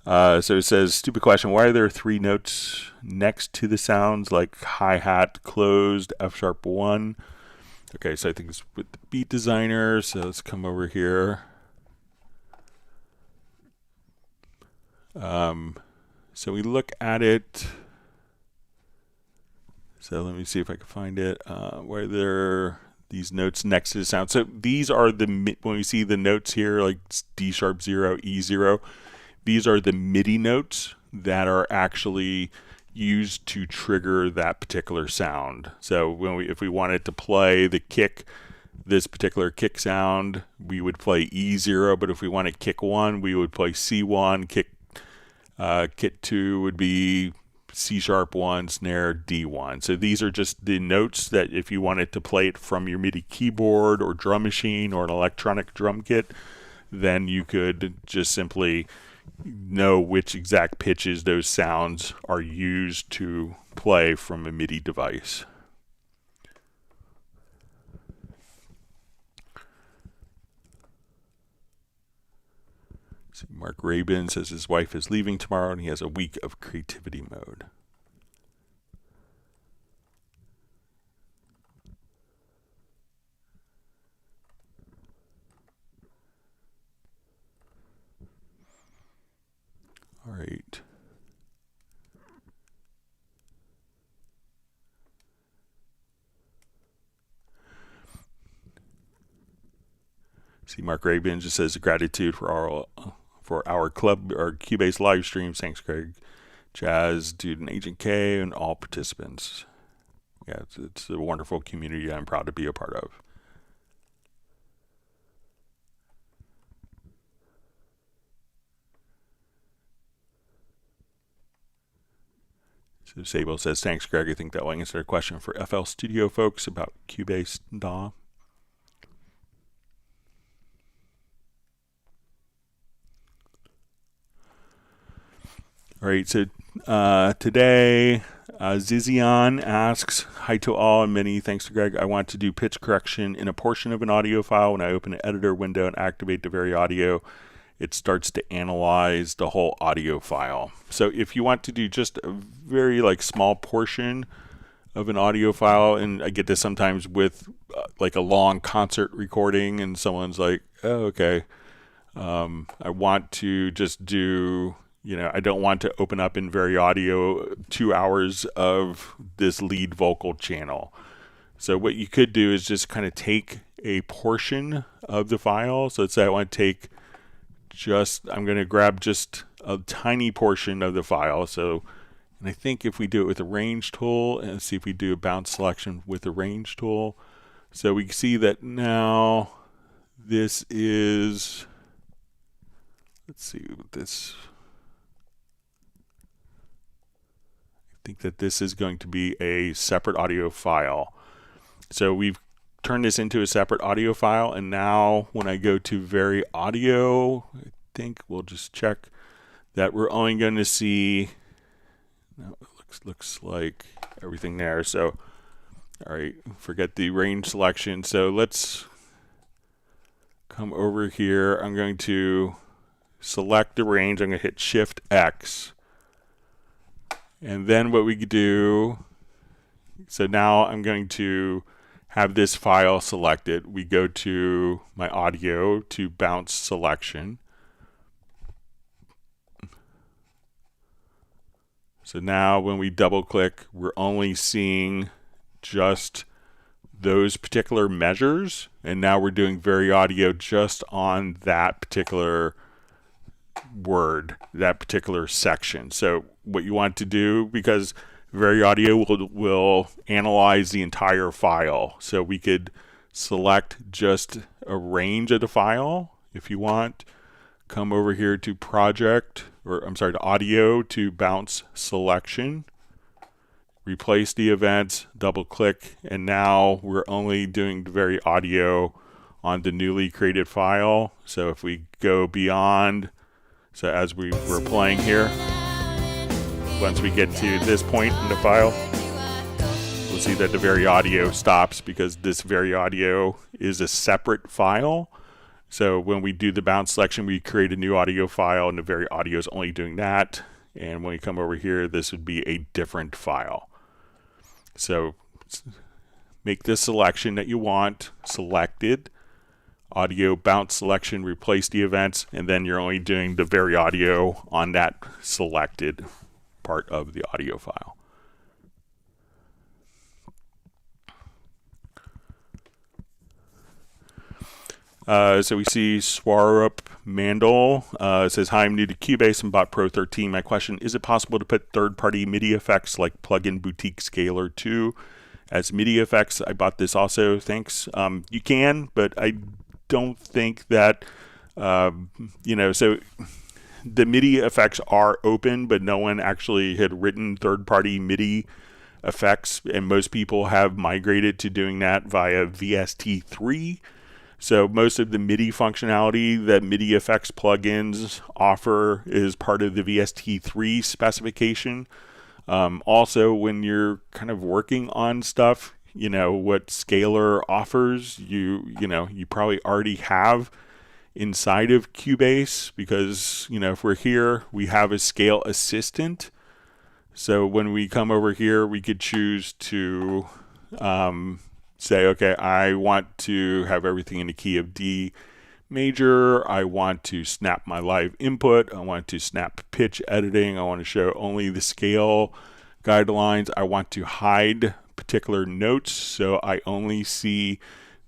[SPEAKER 1] So it says, stupid question, why are there 3 notes next to the sounds like hi-hat, closed, F-sharp 1? Okay, so I think it's with the beat designer. So let's come over here. So we look at it. So let me see if I can find it. Where there these notes next to the sound. So these are the, when we see the notes here, like D sharp 0, E 0, these are the MIDI notes that are actually used to trigger that particular sound. So when if we wanted to play the kick, this particular kick sound, we would play E0, but if we wanted kick 1, we would play C1, kit 2 would be C sharp 1, snare D1. So these are just the notes that if you wanted to play it from your MIDI keyboard or drum machine or an electronic drum kit, then you could just simply know which exact pitches those sounds are used to play from a MIDI device. So Mark Rabin says his wife is leaving tomorrow and he has a week of creativity mode. All right. See, Mark Rabin just says gratitude for our club or Cubase live streams. Thanks, Greg. Jazz, Dude, and Agent K, and all participants. Yeah, it's a wonderful community I'm proud to be a part of. So Sable says, thanks, Greg. I think that will answer a question for FL Studio folks about Cubase DAW. All right, so today, Zizian asks, hi to all and many thanks to Greg. I want to do pitch correction in a portion of an audio file. When I open an editor window and activate the very audio, it starts to analyze the whole audio file. So if you want to do just a very small portion of an audio file, and I get this sometimes with like a long concert recording, and someone's like, oh, okay, I want to just do, I don't want to open up in very audio 2 hours of this lead vocal channel. So what you could do is just kind of take a portion of the file. So let's say I want to take I'm going to grab just a tiny portion of the file. So, and I think if we do it with a range tool, and see if we do a bounce selection with the range tool. So we see that now this is, let's see what this, I think that this is going to be a separate audio file. So we've turn this into a separate audio file, and now when I go to very audio, I think we'll just check that we're only going to see, no, it looks like everything there. So all right, forget the range selection. So let's come over here. I'm going to select the range. I'm going to hit Shift X, and then what we could do, so now I'm going to have this file selected. We go to my audio to bounce selection. So now when we double click, we're only seeing just those particular measures, and now we're doing very audio just on that particular word, that particular section. So what you want to do, because very audio will analyze the entire file. So we could select just a range of the file if you want. Come over here to project, or I'm sorry, to audio to bounce selection. Replace the events, double click, and now we're only doing very audio on the newly created file. So if we go beyond, so as we were playing here, once we get to this point in the file, we'll see that the very audio stops because this very audio is a separate file. So when we do the bounce selection, we create a new audio file, and the very audio is only doing that. And when we come over here, this would be a different file. So make this selection that you want selected, audio bounce selection, replace the events, and then you're only doing the very audio on that selected part of the audio file. So we see Swarup Mandel says, hi, I'm new to Cubase and bought Pro 13. My question, is it possible to put third-party MIDI effects like Plugin Boutique Scaler 2 as MIDI effects? I bought this also, thanks. You can, but I don't think that, so the MIDI effects are open, but no one actually had written third-party MIDI effects, and most people have migrated to doing that via VST3. So most of the MIDI functionality that MIDI effects plugins offer is part of the VST3 specification. Also, when you're kind of working on stuff, what Scalar offers, you probably already have inside of Cubase, because if we're here, we have a scale assistant. So when we come over here, we could choose to say, okay, I want to have everything in the key of D major. I want to snap my live input. I want to snap pitch editing. I want to show only the scale guidelines. I want to hide particular notes, so I only see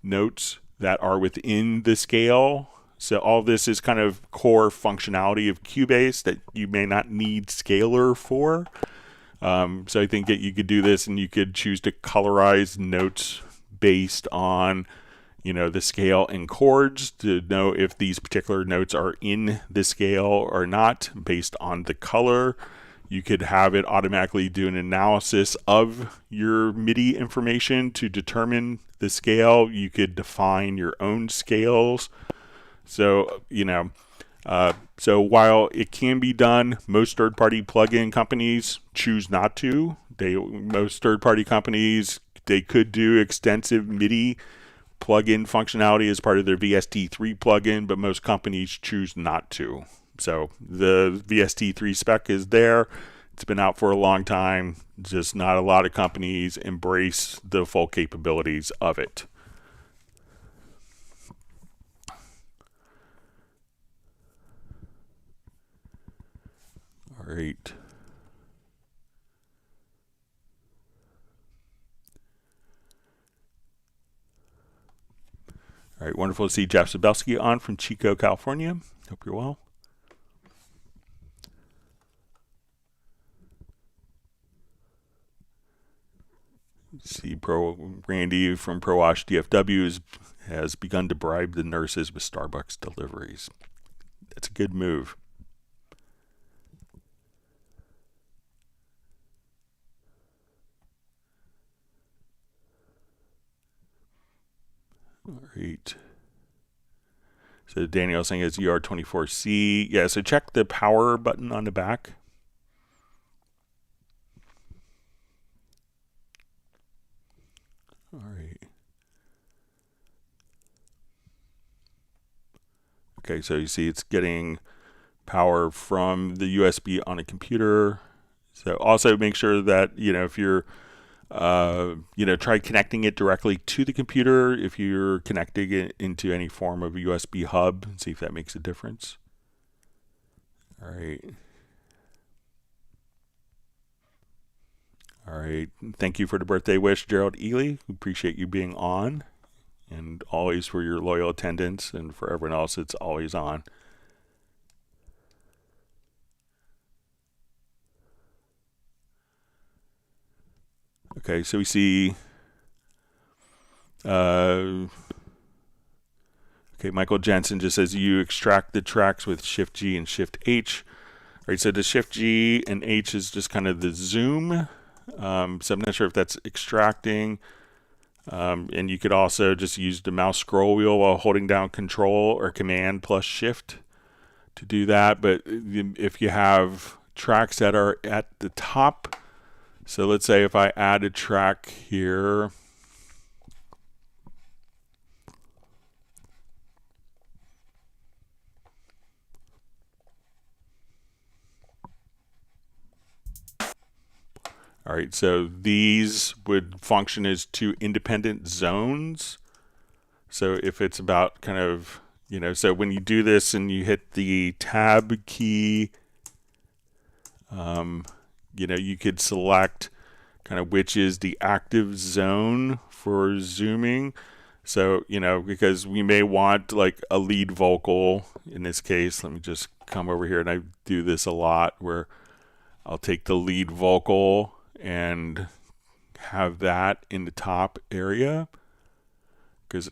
[SPEAKER 1] notes that are within the scale. So all this is kind of core functionality of Cubase that you may not need scaler for. So I think that you could do this, and you could choose to colorize notes based on, the scale and chords to know if these particular notes are in the scale or not based on the color. You could have it automatically do an analysis of your MIDI information to determine the scale. You could define your own scales. So, so while it can be done, most third-party plugin companies choose not to. Most third-party companies, they could do extensive MIDI plugin functionality as part of their VST3 plugin, but most companies choose not to. So the VST3 spec is there. It's been out for a long time. Just not a lot of companies embrace the full capabilities of it. All right. All right, wonderful to see Jeff Zabelski on from Chico, California. Hope you're well. See, Randy from ProWash DFW has begun to bribe the nurses with Starbucks deliveries. That's a good move. All right. So Daniel's saying it's UR24C. Yeah, so check the power button on the back. All right. Okay, so you see it's getting power from the USB on a computer. So also make sure that, if you're try connecting it directly to the computer if you're connecting it into any form of a USB hub, and see if that makes a difference. All right. All right. Thank you for the birthday wish, Gerald Ely. We appreciate you being on, and always for your loyal attendance, and for everyone else, it's always on. Okay, so we see, okay, Michael Jensen just says you extract the tracks with Shift G and Shift H. All right, so the Shift G and H is just kind of the zoom. So I'm not sure if that's extracting. And you could also just use the mouse scroll wheel while holding down Control or Command plus Shift to do that. But if you have tracks that are at the top, so let's say if I add a track here, all right, so these would function as two independent zones. So if it's about kind of, so when you do this and you hit the tab key, you could select kind of which is the active zone for zooming. So, because we may want like a lead vocal in this case. Let me just come over here, and I do this a lot where I'll take the lead vocal and have that in the top area. Because,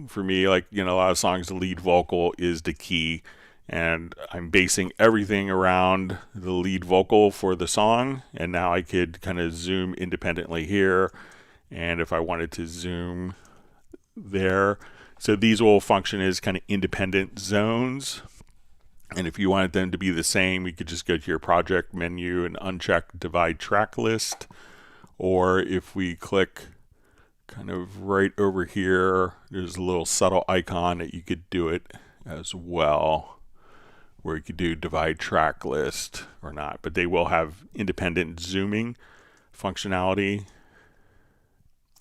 [SPEAKER 1] for me, like, a lot of songs, the lead vocal is the key. And I'm basing everything around the lead vocal for the song. And now I could kind of zoom independently here. And if I wanted to zoom there. So these will function as kind of independent zones. And if you wanted them to be the same, you could just go to your project menu and uncheck divide track list. Or if we click kind of right over here, there's a little subtle icon that you could do it as well, where you could do divide track list or not, but they will have independent zooming functionality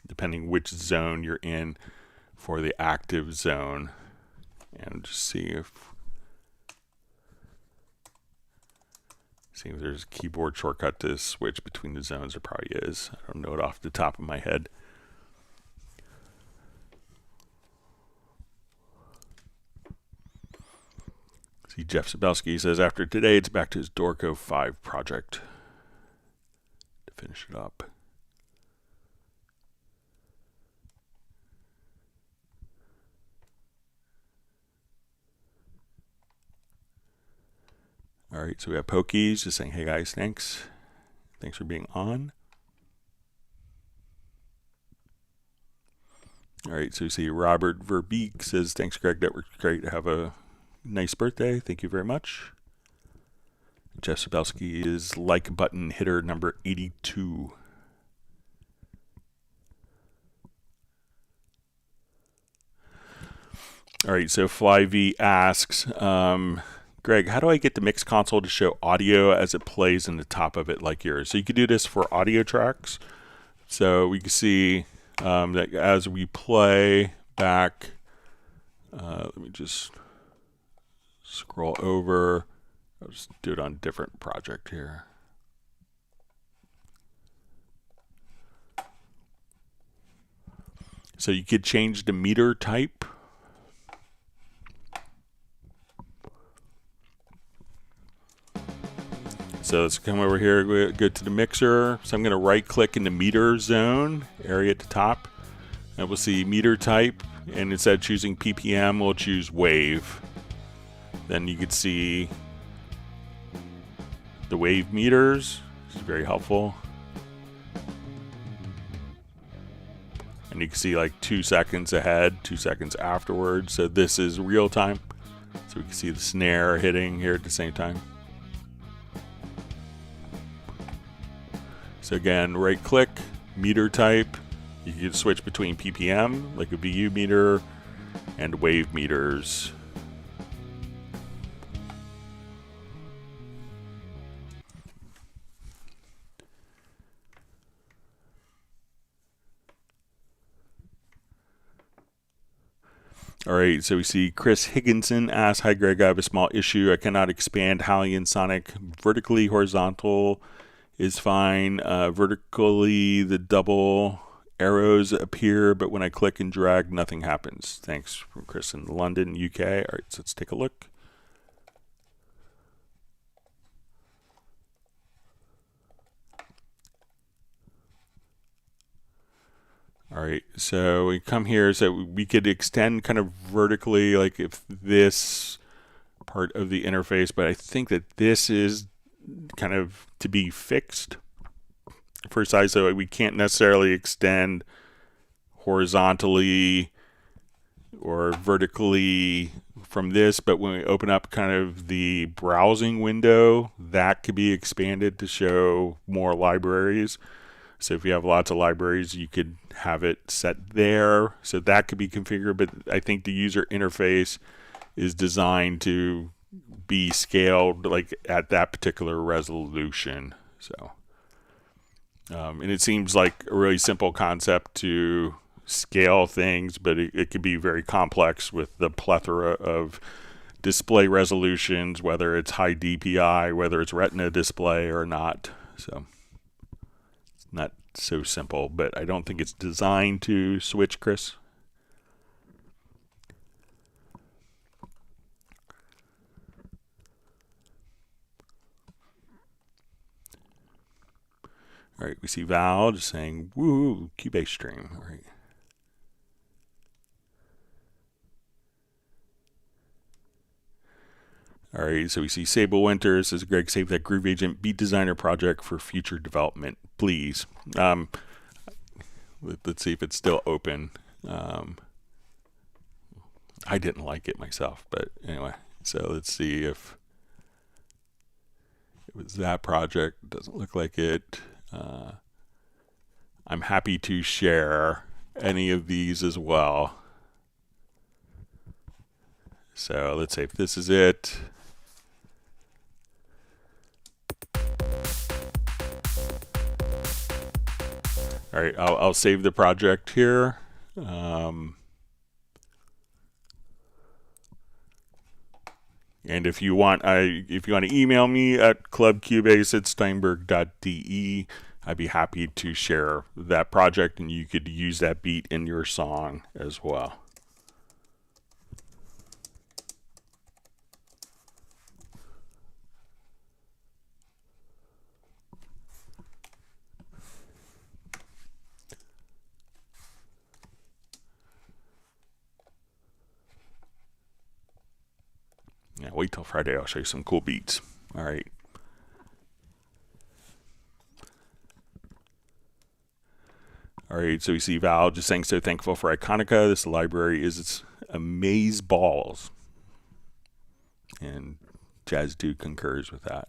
[SPEAKER 1] depending which zone you're in for the active zone. And just see if there's a keyboard shortcut to switch between the zones. There probably is. I don't know it off the top of my head. See, Jeff Sabelski says after today, it's back to his Dorco 5 project to finish it up. All right, so we have Pokies just saying, hey guys, thanks. Thanks for being on. All right, so we see Robert Verbeek says, thanks, Greg. That was great. Have a nice birthday. Thank you very much. Jeff Sabelski is like button hitter number 82. All right, so FlyV asks, Greg, how do I get the mix console to show audio as it plays in the top of it like yours? So you could do this for audio tracks. So we can see that as we play back, let me just scroll over. I'll just do it on a different project here. So you could change the meter type. So let's come over here, go to the mixer. So I'm going to right click in the meter zone area at the top. And we'll see meter type. And instead of choosing PPM, we'll choose wave. Then you can see the wave meters. This is very helpful. And you can see like 2 seconds ahead, 2 seconds afterwards. So this is real time. So we can see the snare hitting here at the same time. So again, right click, meter type. You can switch between PPM, like a VU meter, and wave meters. All right, so we see Chris Higginson asks, hi Greg, I have a small issue. I cannot expand Hallian Sonic vertically. Horizontal is fine. Vertically, the double arrows appear, but when I click and drag, nothing happens. Thanks from Chris in London, UK. All right, so let's take a look. All right, so we come here, so we could extend kind of vertically, like if this part of the interface, but I think that this is kind of to be fixed for size, so we can't necessarily extend horizontally or vertically from this, but when we open up kind of the browsing window, that could be expanded to show more libraries. So if you have lots of libraries, you could have it set there. So that could be configured, but I think the user interface is designed to be scaled like at that particular resolution. So, and it seems like a really simple concept to scale things, but it could be very complex with the plethora of display resolutions, whether it's high DPI, whether it's Retina display or not. So it's not so simple, but I don't think it's designed to switch, Chris. All right, we see Val just saying, woo, Cubase stream. All right. All right, so we see Sable Winters says, Greg, save that Groove Agent Beat Designer project for future development, please. Let's see if it's still open. I didn't like it myself, but anyway, so let's see if it was that project. It doesn't look like it. I'm happy to share any of these as well. So let's say if this is it. All right, I'll save the project here. And if you want to email me at clubcubase@steinberg.de, I'd be happy to share that project, and you could use that beat in your song as well. Yeah, wait till Friday. I'll show you some cool beats. All right. All right, so we see Val just saying so thankful for Iconica. This library is amaze balls. And Jazz Dude concurs with that.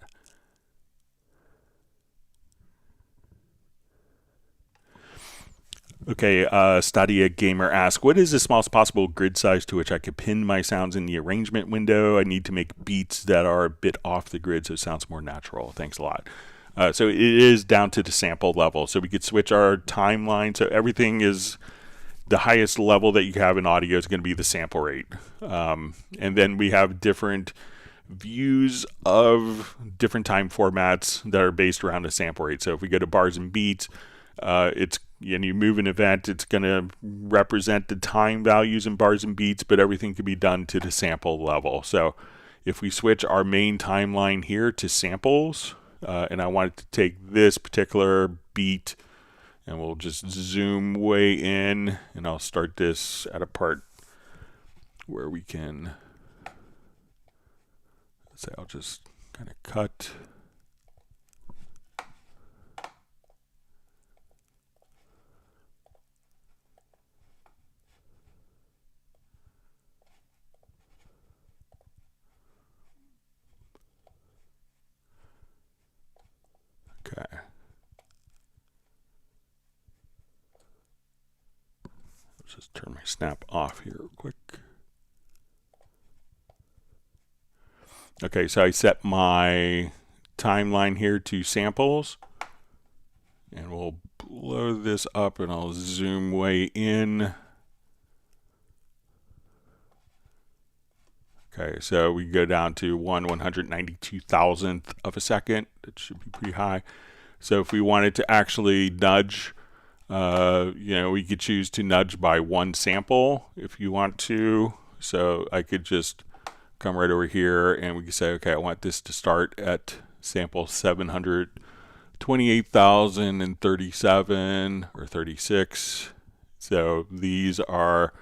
[SPEAKER 1] Okay, Stadia Gamer asks, what is the smallest possible grid size to which I could pin my sounds in the arrangement window? I need to make beats that are a bit off the grid so it sounds more natural. Thanks a lot. So it is down to the sample level. So we could switch our timeline. So everything is the highest level that you have in audio is going to be the sample rate. And then we have different views of different time formats that are based around a sample rate. So if we go to bars and beats, you move an event, it's going to represent the time values in bars and beats, but everything can be done to the sample level. So if we switch our main timeline here to samples, and I wanted to take this particular beat, and we'll just zoom way in, and I'll start this at a part where we can, let's say I'll just kind of cut. Okay. Let's just turn my snap off here real quick. Okay, so I set my timeline here to samples, and we'll blow this up and I'll zoom way in. Okay, so we go down to 192,000th of a second. That should be pretty high. So if we wanted to actually nudge, we could choose to nudge by one sample if you want to. So I could just come right over here and we can say, okay, I want this to start at sample 728,037 or 36. So these are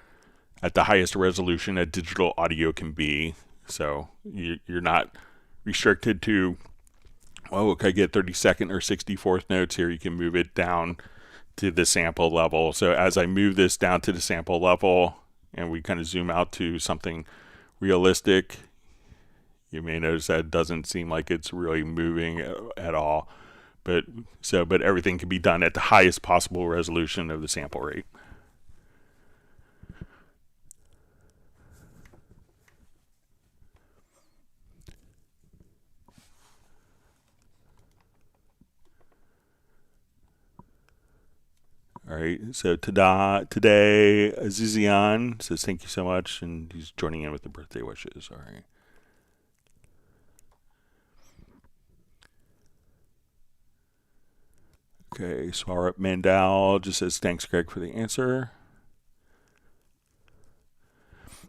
[SPEAKER 1] at the highest resolution a digital audio can be. So you're not restricted to, okay, I get 32nd or 64th notes here. You can move it down to the sample level. So as I move this down to the sample level and we kind of zoom out to something realistic, you may notice that it doesn't seem like it's really moving at all. But everything can be done at the highest possible resolution of the sample rate. All right, so today, Azizian says thank you so much, and he's joining in with the birthday wishes. All right. Okay, Swarup Mandal just says thanks, Greg, for the answer.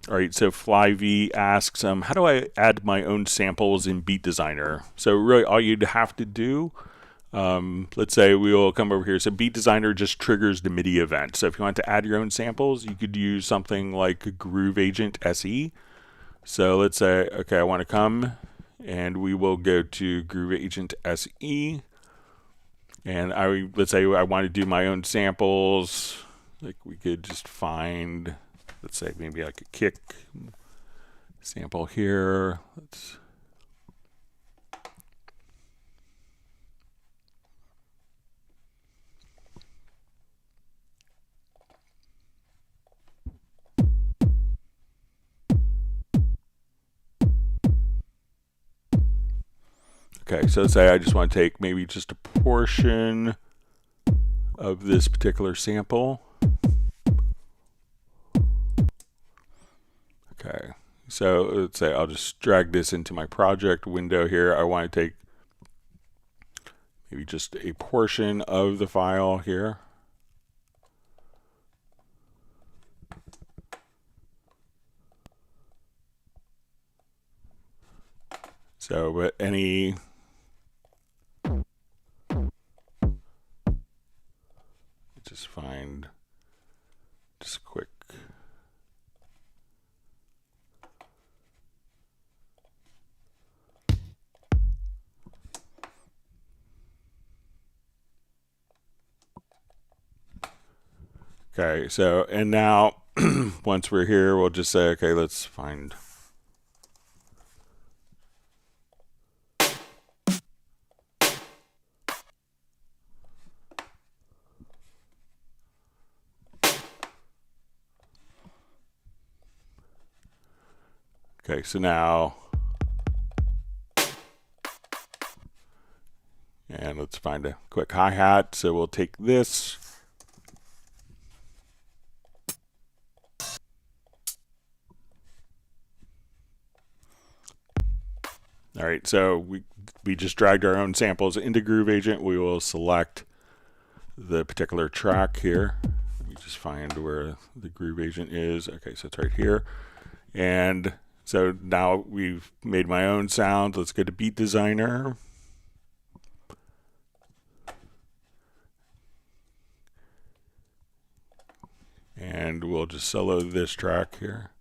[SPEAKER 1] All right, so FlyV asks, how do I add my own samples in Beat Designer? So really all you'd have to do, let's say we will come over here. So Beat Designer just triggers the MIDI event. So if you want to add your own samples, you could use something like Groove Agent SE. So let's say, okay, I want to come and we will go to Groove Agent SE. And let's say I want to do my own samples. Like we could just find, let's say maybe like a kick sample here. Okay, so let's say I just want to take maybe just a portion of this particular sample. Okay, so let's say I'll just drag this into my project window here. I want to take maybe just a portion of the file here. So, but just find just quick. Okay, so, and now once we're here, we'll just say, okay, let's find. Okay, so now, and let's find a quick hi-hat. So we'll take this. All right, so we just dragged our own samples into Groove Agent. We will select the particular track here. Let me just find where the Groove Agent is. Okay, so it's right here. And so now we've made my own sound. Let's go to Beat Designer. And we'll just solo this track here.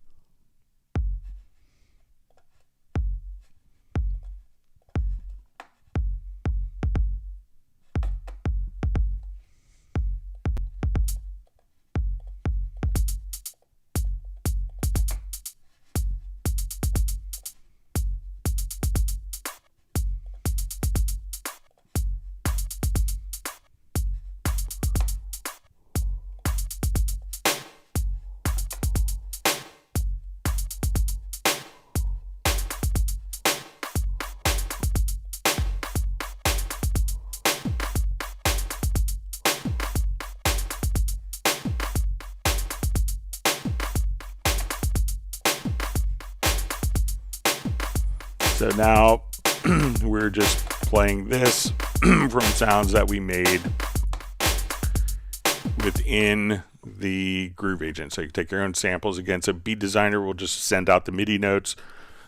[SPEAKER 1] So now we're just playing this from sounds that we made within the Groove Agent. So you take your own samples. Again, so Beat Designer will just send out the MIDI notes.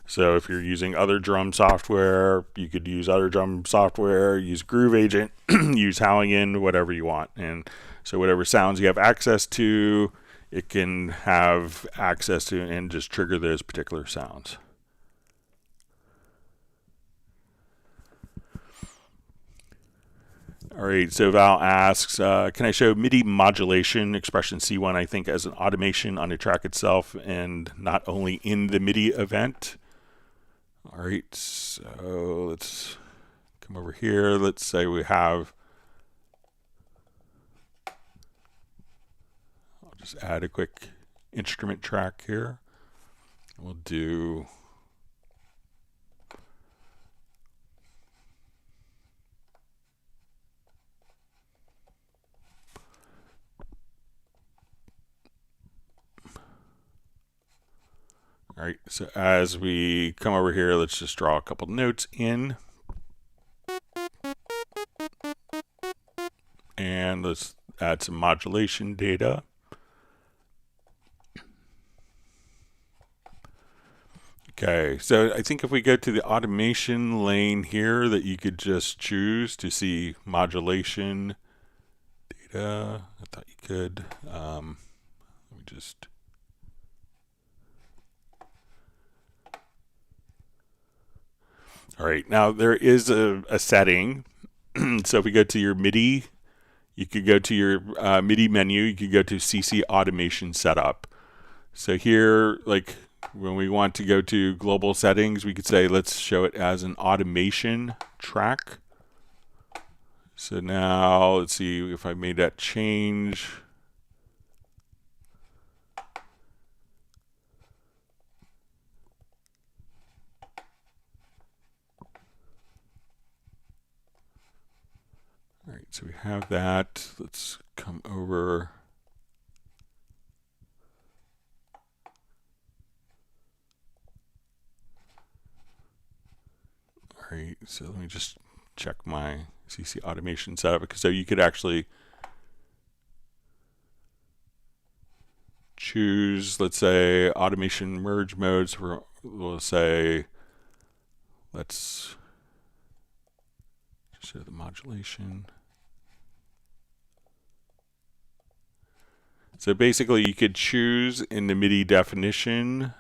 [SPEAKER 1] So if you're using other drum software, you could use other drum software, use Groove Agent, use Howling In, whatever you want. And so whatever sounds you have access to, it can have access to and just trigger those particular sounds. All right, so Val asks, can I show MIDI modulation expression C1, I think, as an automation on the track itself and not only in the MIDI event? All right, so let's come over here. Let's say we have, I'll just add a quick instrument track here. We'll do all right, so as we come over here, let's just draw a couple notes in. And let's add some modulation data. Okay, so I think if we go to the automation lane here, that you could just choose to see modulation data. I thought you could. Let me just. All right, now there is a setting. So if we go to your MIDI, you could go to your MIDI menu, you could go to CC Automation Setup. So here, like when we want to go to global settings, we could say, let's show it as an automation track. So now let's see if I made that change. All right, so we have that. Let's come over. All right, so let me just check my CC automation setup, because so you could actually choose, let's say, automation merge modes. We'll say, let's show the modulation. So basically you could choose in the MIDI definition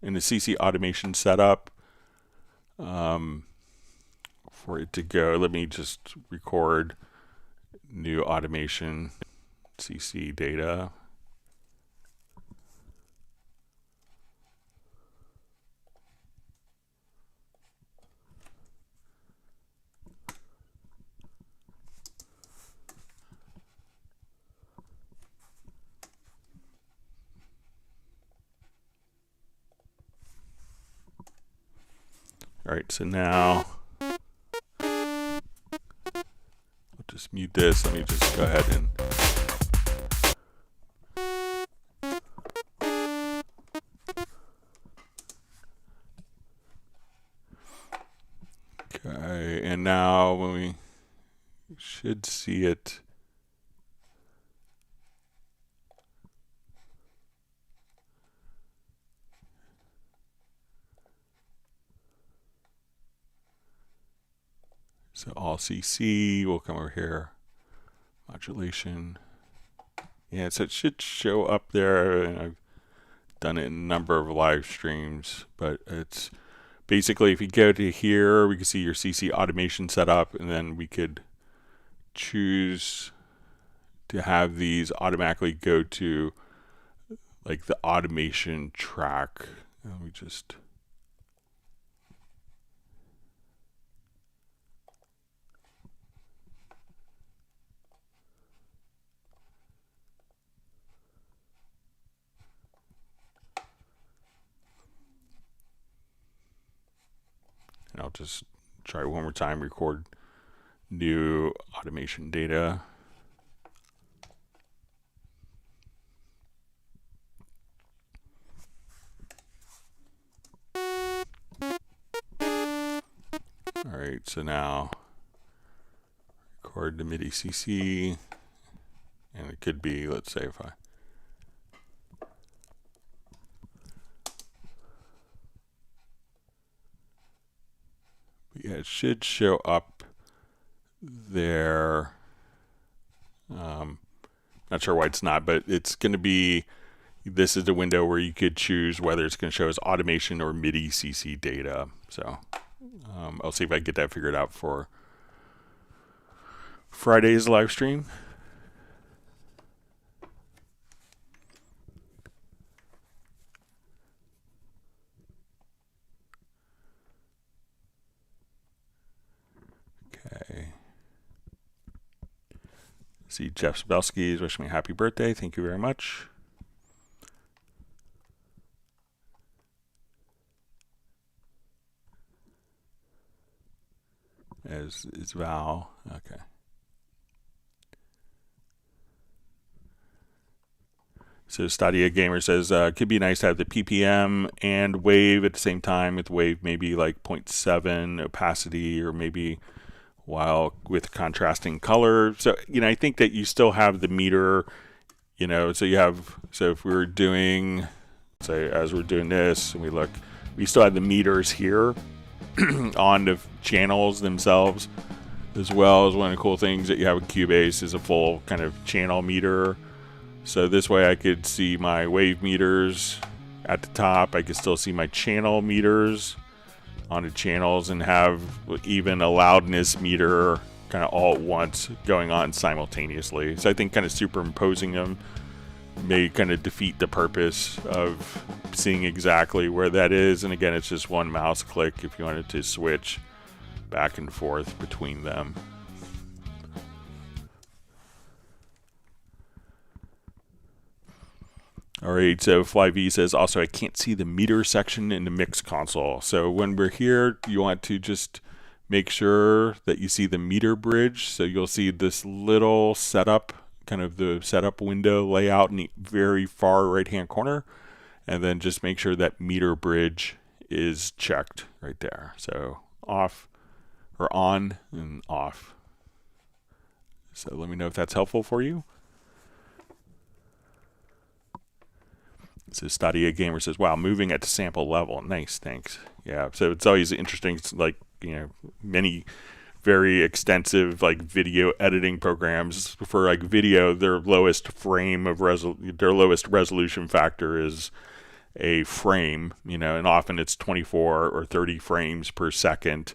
[SPEAKER 1] in the CC automation setup for it to go. Let me just record new automation. CC data. All right, so now I'll just mute this. Let me just go ahead and okay, and now when we should see it. So all CC, we'll come over here, modulation. Yeah, so it should show up there, and I've done it in a number of live streams, but it's basically if you go to here, we can see your CC automation set up, and then we could choose to have these automatically go to like the automation track. Let me just and I'll just try one more time, record new automation data. All right, so now record the MIDI CC, and it could be, let's say if I yeah, it should show up there. Not sure why it's not, but it's going to be, this is the window where you could choose whether it's going to show as automation or MIDI CC data. So I'll see if I can get that figured out for Friday's live stream. Okay. See Jeff Spelski is wishing me a happy birthday. Thank you very much. As is Val. Okay. So Stadia Gamer says, could be nice to have the PPM and wave at the same time, with wave maybe like 0.7 opacity, or maybe while with contrasting color. So, you know, I think that you still have the meter, you know, so you have, so if we're doing, say, as we're doing this, and we look, we still have the meters here on the channels themselves, as well as one of the cool things that you have with Cubase is a full kind of channel meter. So this way I could see my wave meters at the top. I could still see my channel meters on the channels, and have even a loudness meter kind of all at once going on simultaneously. So I think kind of superimposing them may kind of defeat the purpose of seeing exactly where that is. And again, it's just one mouse click if you wanted to switch back and forth between them. All right, so FlyV says, also, I can't see the meter section in the mix console. So when we're here, you want to just make sure that you see the meter bridge. So you'll see this little setup, kind of the setup window layout in the very far right-hand corner. And then just make sure that meter bridge is checked right there. So off, or on and off. So let me know if that's helpful for you. So Stadia Gamer says, wow, moving at the sample level. Nice, thanks. Yeah, so it's always interesting. It's like, you know, many very extensive like video editing programs for like video, their lowest frame of their lowest resolution factor is a frame, you know, and often it's 24 or 30 frames per second.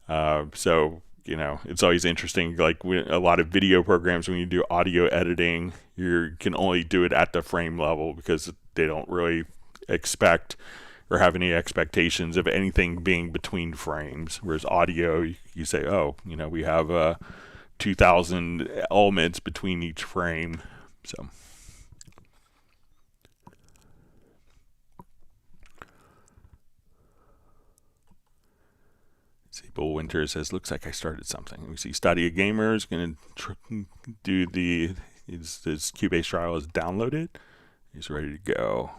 [SPEAKER 1] So, it's always interesting. Like a lot of video programs, when you do audio editing, you can only do it at the frame level because they don't really expect or have any expectations of anything being between frames. Whereas audio, you say, oh, we have 2,000 elements between each frame. So. See, Bull Winter says, looks like I started something. We see Stadia Gamer is going to do his Cubase trial is downloaded. He's ready to go.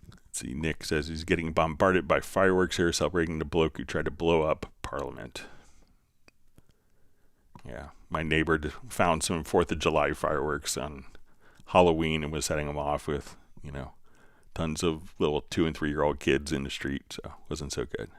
[SPEAKER 1] Let's see, Nick says he's getting bombarded by fireworks here, celebrating the bloke who tried to blow up Parliament. Yeah, my neighbor found some 4th of July fireworks on Halloween and was setting them off with, tons of little 2- and 3-year-old kids in the street, so it wasn't so good.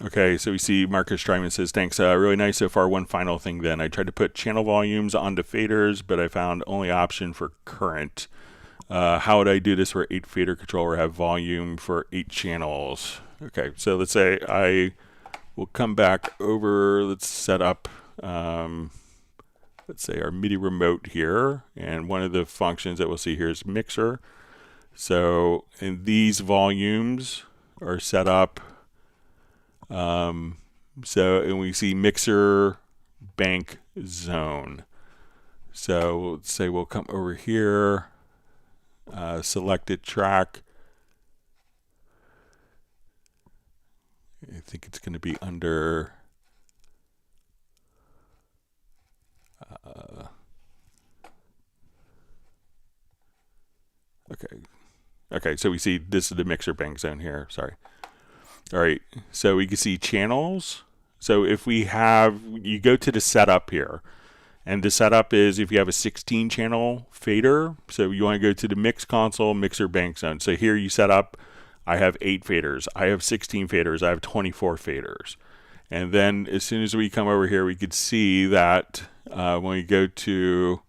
[SPEAKER 1] Okay, so we see Marcus Strymon says, thanks, really nice so far. One final thing then. I tried to put channel volumes onto faders, but I found only option for current. How would I do this for 8 fader controller, have volume for 8 channels? Okay, so let's say I will come back over, let's set up, let's say our MIDI remote here, and one of the functions that we'll see here is mixer. So, and these volumes are set up. And we see mixer bank zone. So let's say we'll come over here, selected track. I think it's going to be under okay, so we see this is the mixer bank zone here. Sorry. All right, so we can see channels. So if you go to the setup here, and the setup is if you have a 16 channel fader, so you want to go to the mix console, mixer bank zone. So here you set up, I have 8 faders, I have 16 faders, I have 24 faders. And then as soon as we come over here, we could see that when we go to,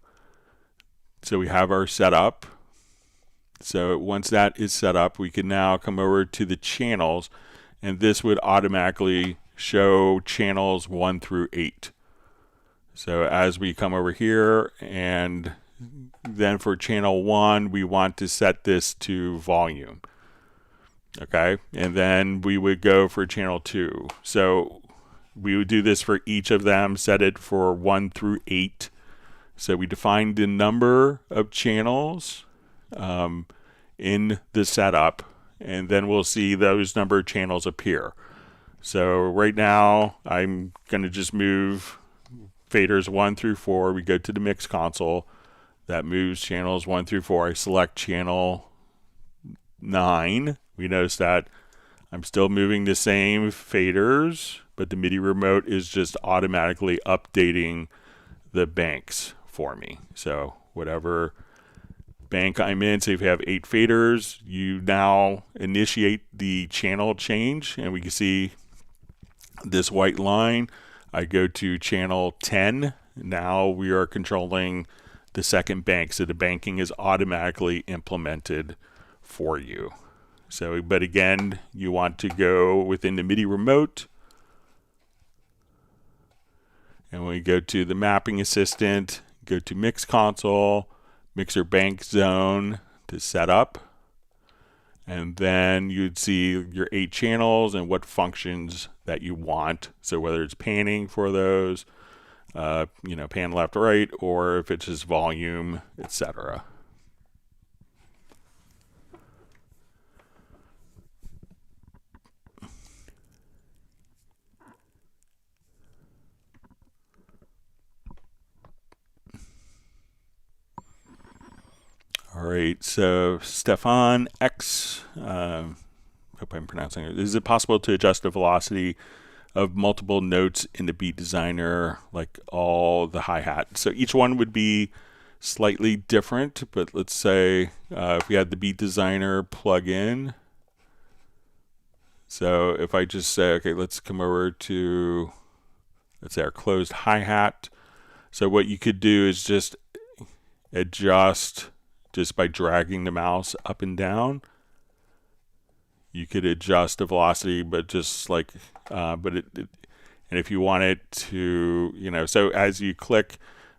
[SPEAKER 1] so we have our setup. So once that is set up, we can now come over to the channels, and this would automatically show channels 1 through 8. So as we come over here, and then for channel 1, we want to set this to volume. Okay, and then we would go for channel 2. So we would do this for each of them, set it for 1 through 8. So we define the number of channels in the setup, and then we'll see those number of channels appear. So right now I'm going to just move faders 1 through 4. We go to the mix console, that moves channels 1 through 4. I select channel 9. We notice that I'm still moving the same faders, but the MIDI remote is just automatically updating the banks for me. So whatever bank I'm in, so if you have 8 faders, you now initiate the channel change, and we can see this white line. I go to channel 10. Now we are controlling the second bank, so the banking is automatically implemented for you. So, but again, you want to go within the MIDI remote, and when we go to the mapping assistant, go to mix console, mixer bank zone to set up, and then you'd see your 8 channels and what functions that you want. So whether it's panning for those, pan left, right, or if it's just volume, etc. All right, so Stefan X, hope I'm pronouncing it. Is it possible to adjust the velocity of multiple notes in the Beat Designer, like all the hi-hat? So each one would be slightly different, but let's say if we had the Beat Designer plug-in. So if I just say, okay, let's come over to, let's say our closed hi-hat. So what you could do is just adjust just by dragging the mouse up and down. You could adjust the velocity, but just like, and if you want it to, so as you click,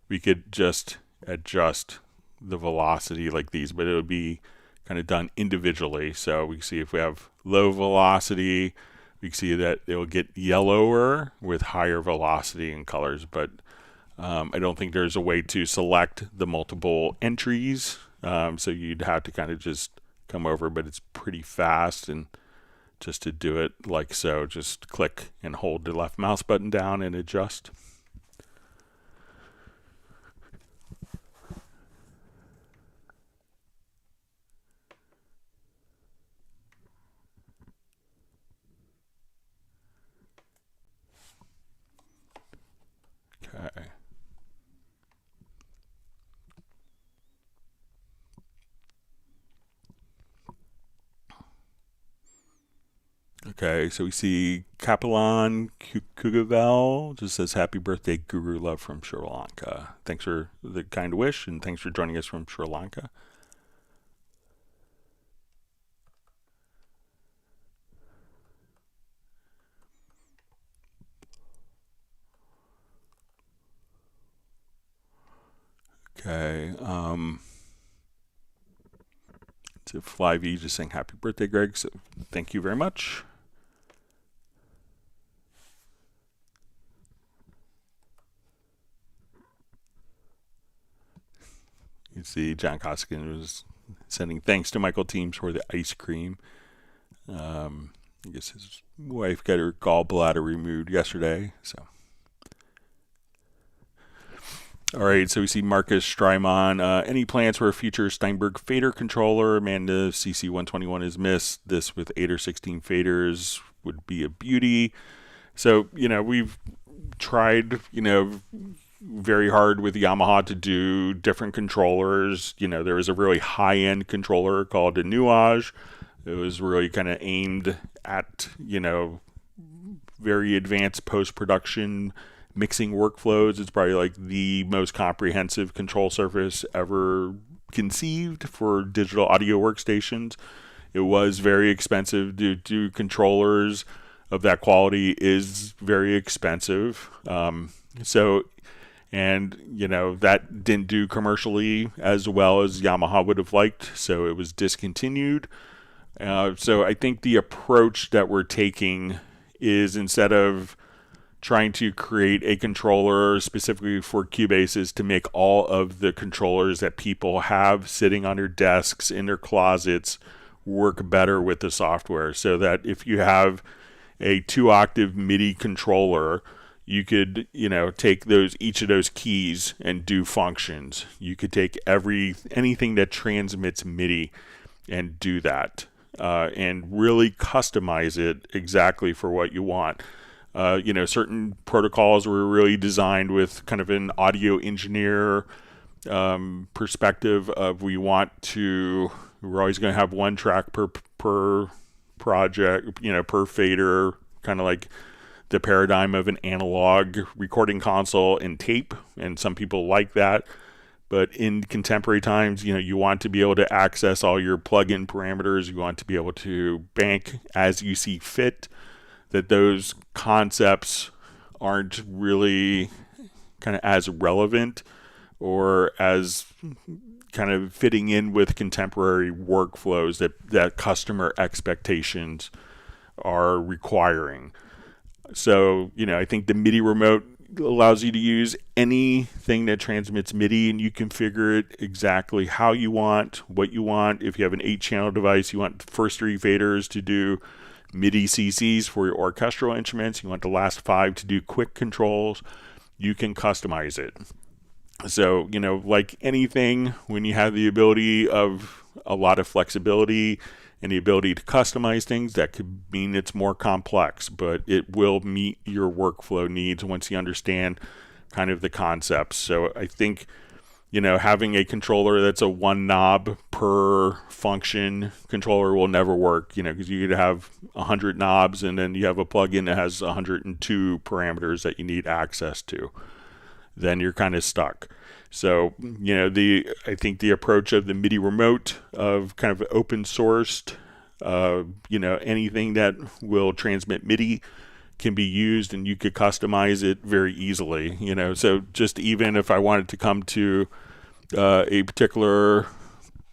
[SPEAKER 1] we could just adjust the velocity like these, but it would be kind of done individually. So we see if we have low velocity, we see that it will get yellower with higher velocity and colors, but I don't think there's a way to select the multiple entries. So you'd have to kind of just come over, but it's pretty fast. And just to do it like so, just click and hold the left mouse button down and adjust. Okay. Okay, so we see Kapalan Kugavel just says, happy birthday, Guru Love from Sri Lanka. Thanks for the kind wish, and thanks for joining us from Sri Lanka. Okay, to Flyv just saying happy birthday, Greg, so thank you very much. You see John Koskian was sending thanks to Michael Teams for the ice cream. I guess his wife got her gallbladder removed yesterday, so. All right, so we see Marcus Strymon. Any plans for a future Steinberg fader controller? Amanda CC121 is missed. This with 8 or 16 faders would be a beauty. So, we've tried, very hard with Yamaha to do different controllers. There was a really high-end controller called a Nuage. It was really kind of aimed at, very advanced post-production mixing workflows. It's probably like the most comprehensive control surface ever conceived for digital audio workstations. It was very expensive to do controllers of that quality is very expensive. That didn't do commercially as well as Yamaha would have liked, so it was discontinued. So I think the approach that we're taking is, instead of trying to create a controller specifically for Cubase, is to make all of the controllers that people have sitting on their desks in their closets work better with the software, so that if you have a 2-octave MIDI controller, you could, take each of those keys and do functions. You could take anything that transmits MIDI and do that, and really customize it exactly for what you want. Certain protocols were really designed with kind of an audio engineer perspective of we're always going to have one track per project, per fader, kind of like the paradigm of an analog recording console and tape, and some people like that. But in contemporary times, you want to be able to access all your plug-in parameters. You want to be able to bank as you see fit. That those concepts aren't really kind of as relevant or as kind of fitting in with contemporary workflows that customer expectations are requiring. So, I think the MIDI remote allows you to use anything that transmits MIDI, and you configure it exactly how you want, what you want. If you have an 8-channel device, you want the first 3 faders to do MIDI CCs for your orchestral instruments. You want the last 5 to do quick controls. You can customize it. So, like anything, when you have the ability of a lot of flexibility and the ability to customize things, that could mean it's more complex, but it will meet your workflow needs once you understand kind of the concepts. So I think, having a controller that's a one knob per function controller will never work, because you could have 100 knobs and then you have a plugin that has 102 parameters that you need access to. Then you're kind of stuck. So, I think the approach of the MIDI remote, of kind of open sourced, anything that will transmit MIDI can be used, and you could customize it very easily. So just even if I wanted to come to a particular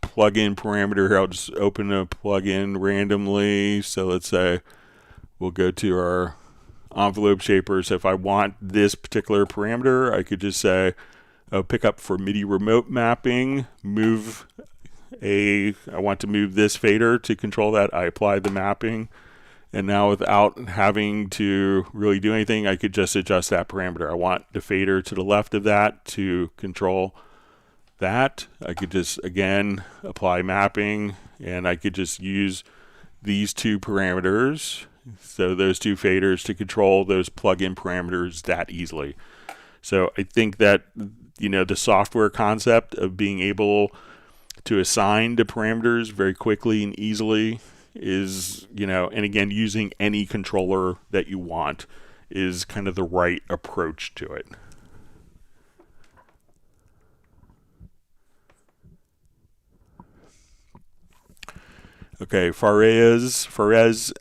[SPEAKER 1] plugin parameter here, I'll just open a plugin randomly. So let's say we'll go to our envelope shaper. So if I want this particular parameter, I could just say, pick up for MIDI remote mapping, I want to move this fader to control that. I apply the mapping, and now without having to really do anything, I could just adjust that parameter. I want the fader to the left of that to control that. I could just, again, apply mapping, and I could just use these two parameters, so those two faders, to control those plugin parameters that easily. So I think that, the software concept of being able to assign the parameters very quickly and easily is, and again, using any controller that you want is kind of the right approach to it. Okay, Fares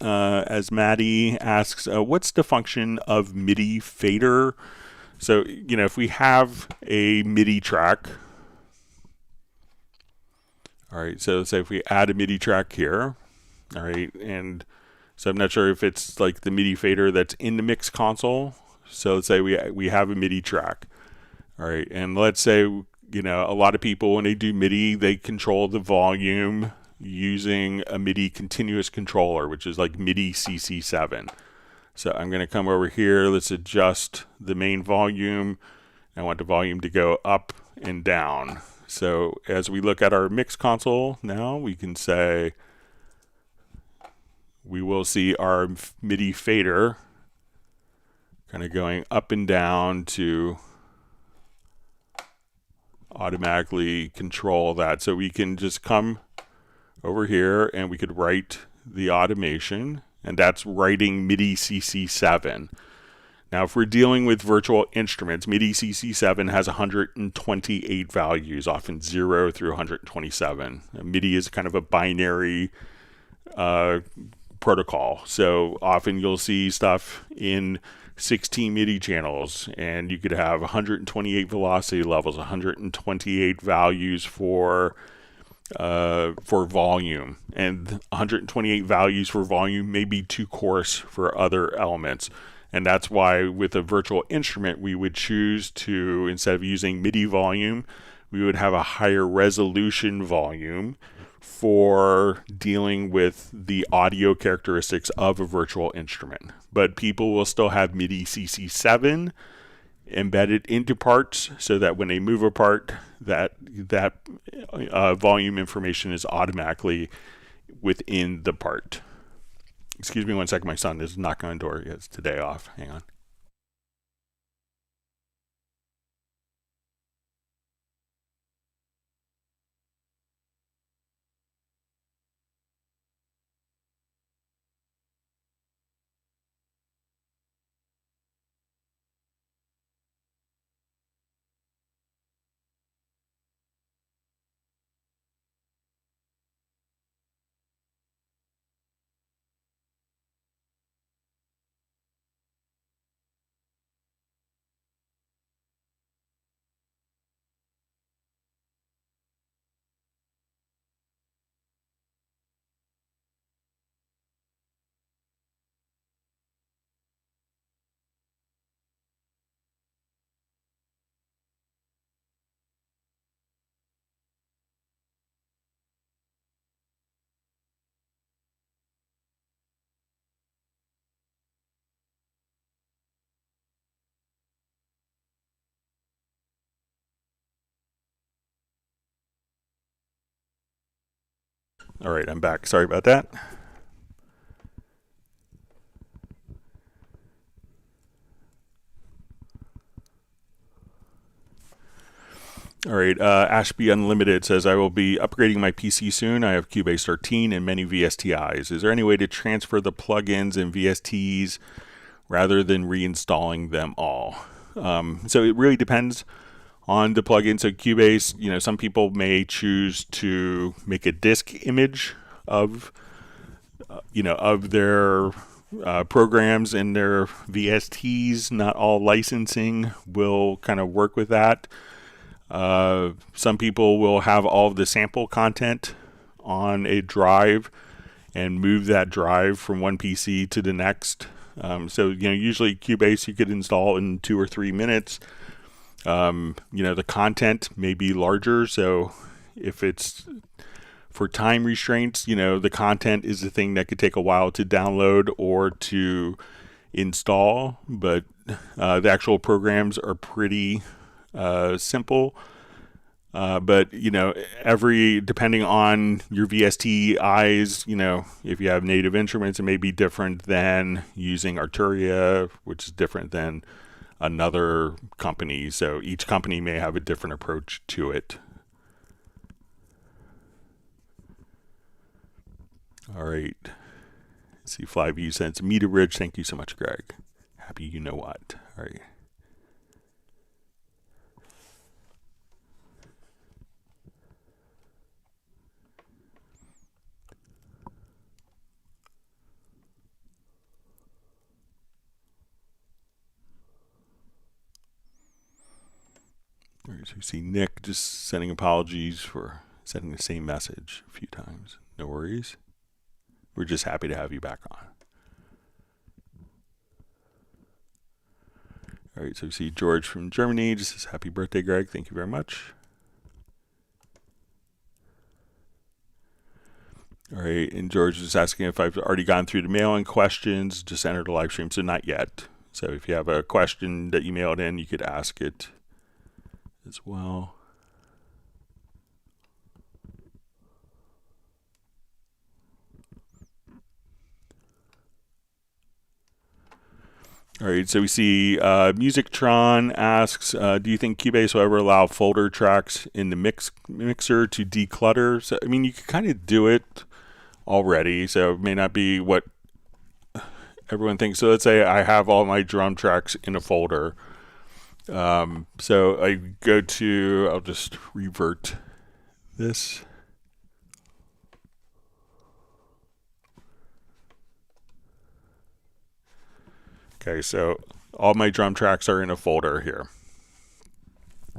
[SPEAKER 1] as Maddie asks, what's the function of MIDI fader? So, if we have a MIDI track, all right, so let's say if we add a MIDI track here, all right, and so I'm not sure if it's like the MIDI fader that's in the mix console. So let's say we have a MIDI track, all right, and let's say, a lot of people, when they do MIDI, they control the volume using a MIDI continuous controller, which is like MIDI CC7. So I'm going to come over here. Let's adjust the main volume. I want the volume to go up and down. So as we look at our mix console now, we can say, we will see our MIDI fader kind of going up and down to automatically control that. So we can just come over here and we could write the automation, and that's writing MIDI CC7. Now, if we're dealing with virtual instruments, MIDI CC7 has 128 values, often 0 through 127. MIDI is kind of a binary protocol. So often you'll see stuff in 16 MIDI channels, and you could have 128 velocity levels, 128 values for volume, and 128 values for volume may be too coarse for other elements. And that's why with a virtual instrument, we would choose to, instead of using MIDI volume, we would have a higher resolution volume for dealing with the audio characteristics of a virtual instrument. But people will still have MIDI CC7 embedded into parts, so that when they move a part, that volume information is automatically within the part. Excuse me one second, my son is knocking on the door. It's today off. Hang on. All right, I'm back. Sorry about that. All right, Ashby Unlimited says, I will be upgrading my PC soon. I have Cubase 13 and many VSTIs. Is there any way to transfer the plugins and VSTs rather than reinstalling them all? So it really depends on the plugin. So Cubase, some people may choose to make a disk image of, of their programs and their VSTs. Not all licensing will kind of work with that. Some people will have all of the sample content on a drive and move that drive from one PC to the next. So usually Cubase you could install in 2 or 3 minutes. The content may be larger, so if it's for time restraints, the content is the thing that could take a while to download or to install, but the actual programs are pretty simple. But depending on your VSTIs, if you have native instruments, it may be different than using Arturia, which is different than another company. So each company may have a different approach to it. All right. Let's see, Flyview sends Meter Bridge. Thank you so much, Greg. Happy you know what. All right. All right, so we see Nick just sending apologies for sending the same message a few times. No worries. We're just happy to have you back on. All right, so we see George from Germany just says, happy birthday, Greg. Thank you very much. All right, and George is asking if I've already gone through the mail-in questions, just entered a live stream, so not yet. So if you have a question that you mailed in, you could ask it as well. All right, so we see Musictron asks, do you think Cubase will ever allow folder tracks in the mixer to declutter? So, you can kind of do it already, so it may not be what everyone thinks. So let's say I have all my drum tracks in a folder. So I go to, I'll just revert this. Okay, so all my drum tracks are in a folder here.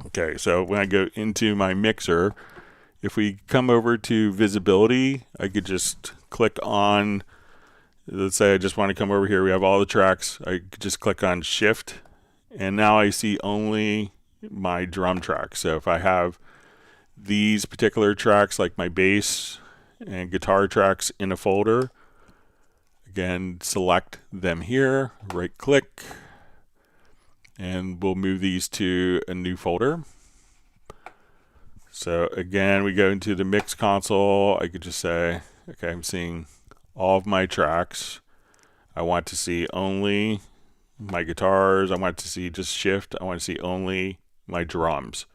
[SPEAKER 1] Okay, so when I go into my mixer, if we come over to visibility, I could just click on, let's say I just want to come over here. We have all the tracks. I could just click on shift, and now I see only my drum tracks. So if I have these particular tracks, like my bass and guitar tracks in a folder, again, select them here, right click, and we'll move these to a new folder. So again, we go into the mix console. I could just say, okay, I'm seeing all of my tracks. I want to see only my guitars. I want to see just shift. I want to see only my drums.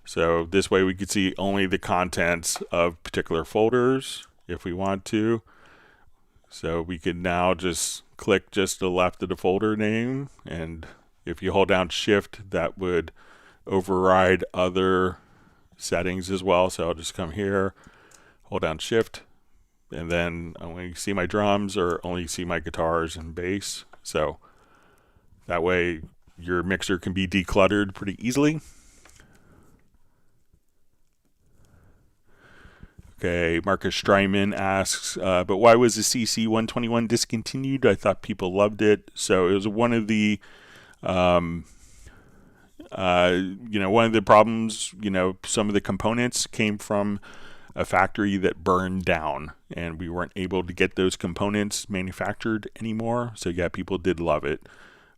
[SPEAKER 1] So this way we could see only the contents of particular folders if we want to. So we could now just click just to the left of the folder name, and if you hold down shift, that would override other settings as well. So I'll just come here, hold down shift, and then I only see my drums or only see my guitars and bass. So that way your mixer can be decluttered pretty easily. Okay, Marcus Strymon asks, but why was the CC121 discontinued? I thought people loved it. So it was one of the, one of the problems, some of the components came from a factory that burned down, and we weren't able to get those components manufactured anymore. So yeah, people did love it.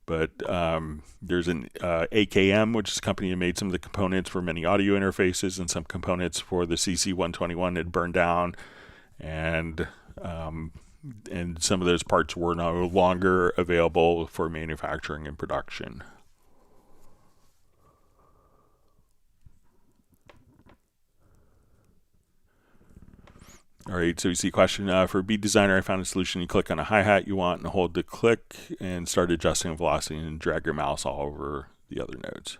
[SPEAKER 1] But there's an AKM, which is a company that made some of the components for many audio interfaces, and some components for the CC121 had burned down, and some of those parts were no longer available for manufacturing and production. All right, so you see question, for Beat Designer, I found a solution. You click on a hi-hat you want and hold the click and start adjusting velocity and drag your mouse all over the other nodes.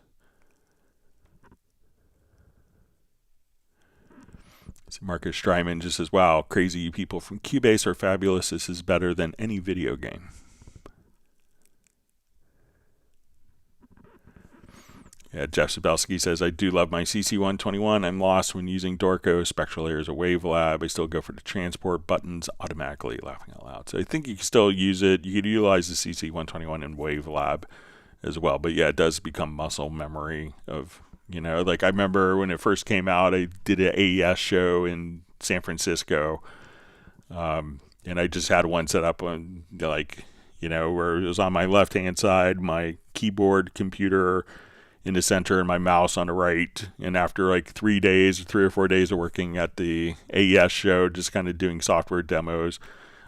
[SPEAKER 1] So Marcus Strymon just says, wow, crazy, you people from Cubase are fabulous. This is better than any video game. Yeah, Jeff Sabelski says, I do love my CC121. I'm lost when using Dorco. Spectral Layer is a Wave Lab. I still go for the transport buttons automatically, laughing out loud. So I think you can still use it. You could utilize the CC121 in Wave Lab as well. But yeah, it does become muscle memory of, you know, like I remember when it first came out, I did an AES show in San Francisco. And I just had one set up on, like, you know, where it was on my left-hand side, my keyboard, computer in the center, and my mouse on the right. And after like 3 or 4 days of working at the AES show, just kind of doing software demos,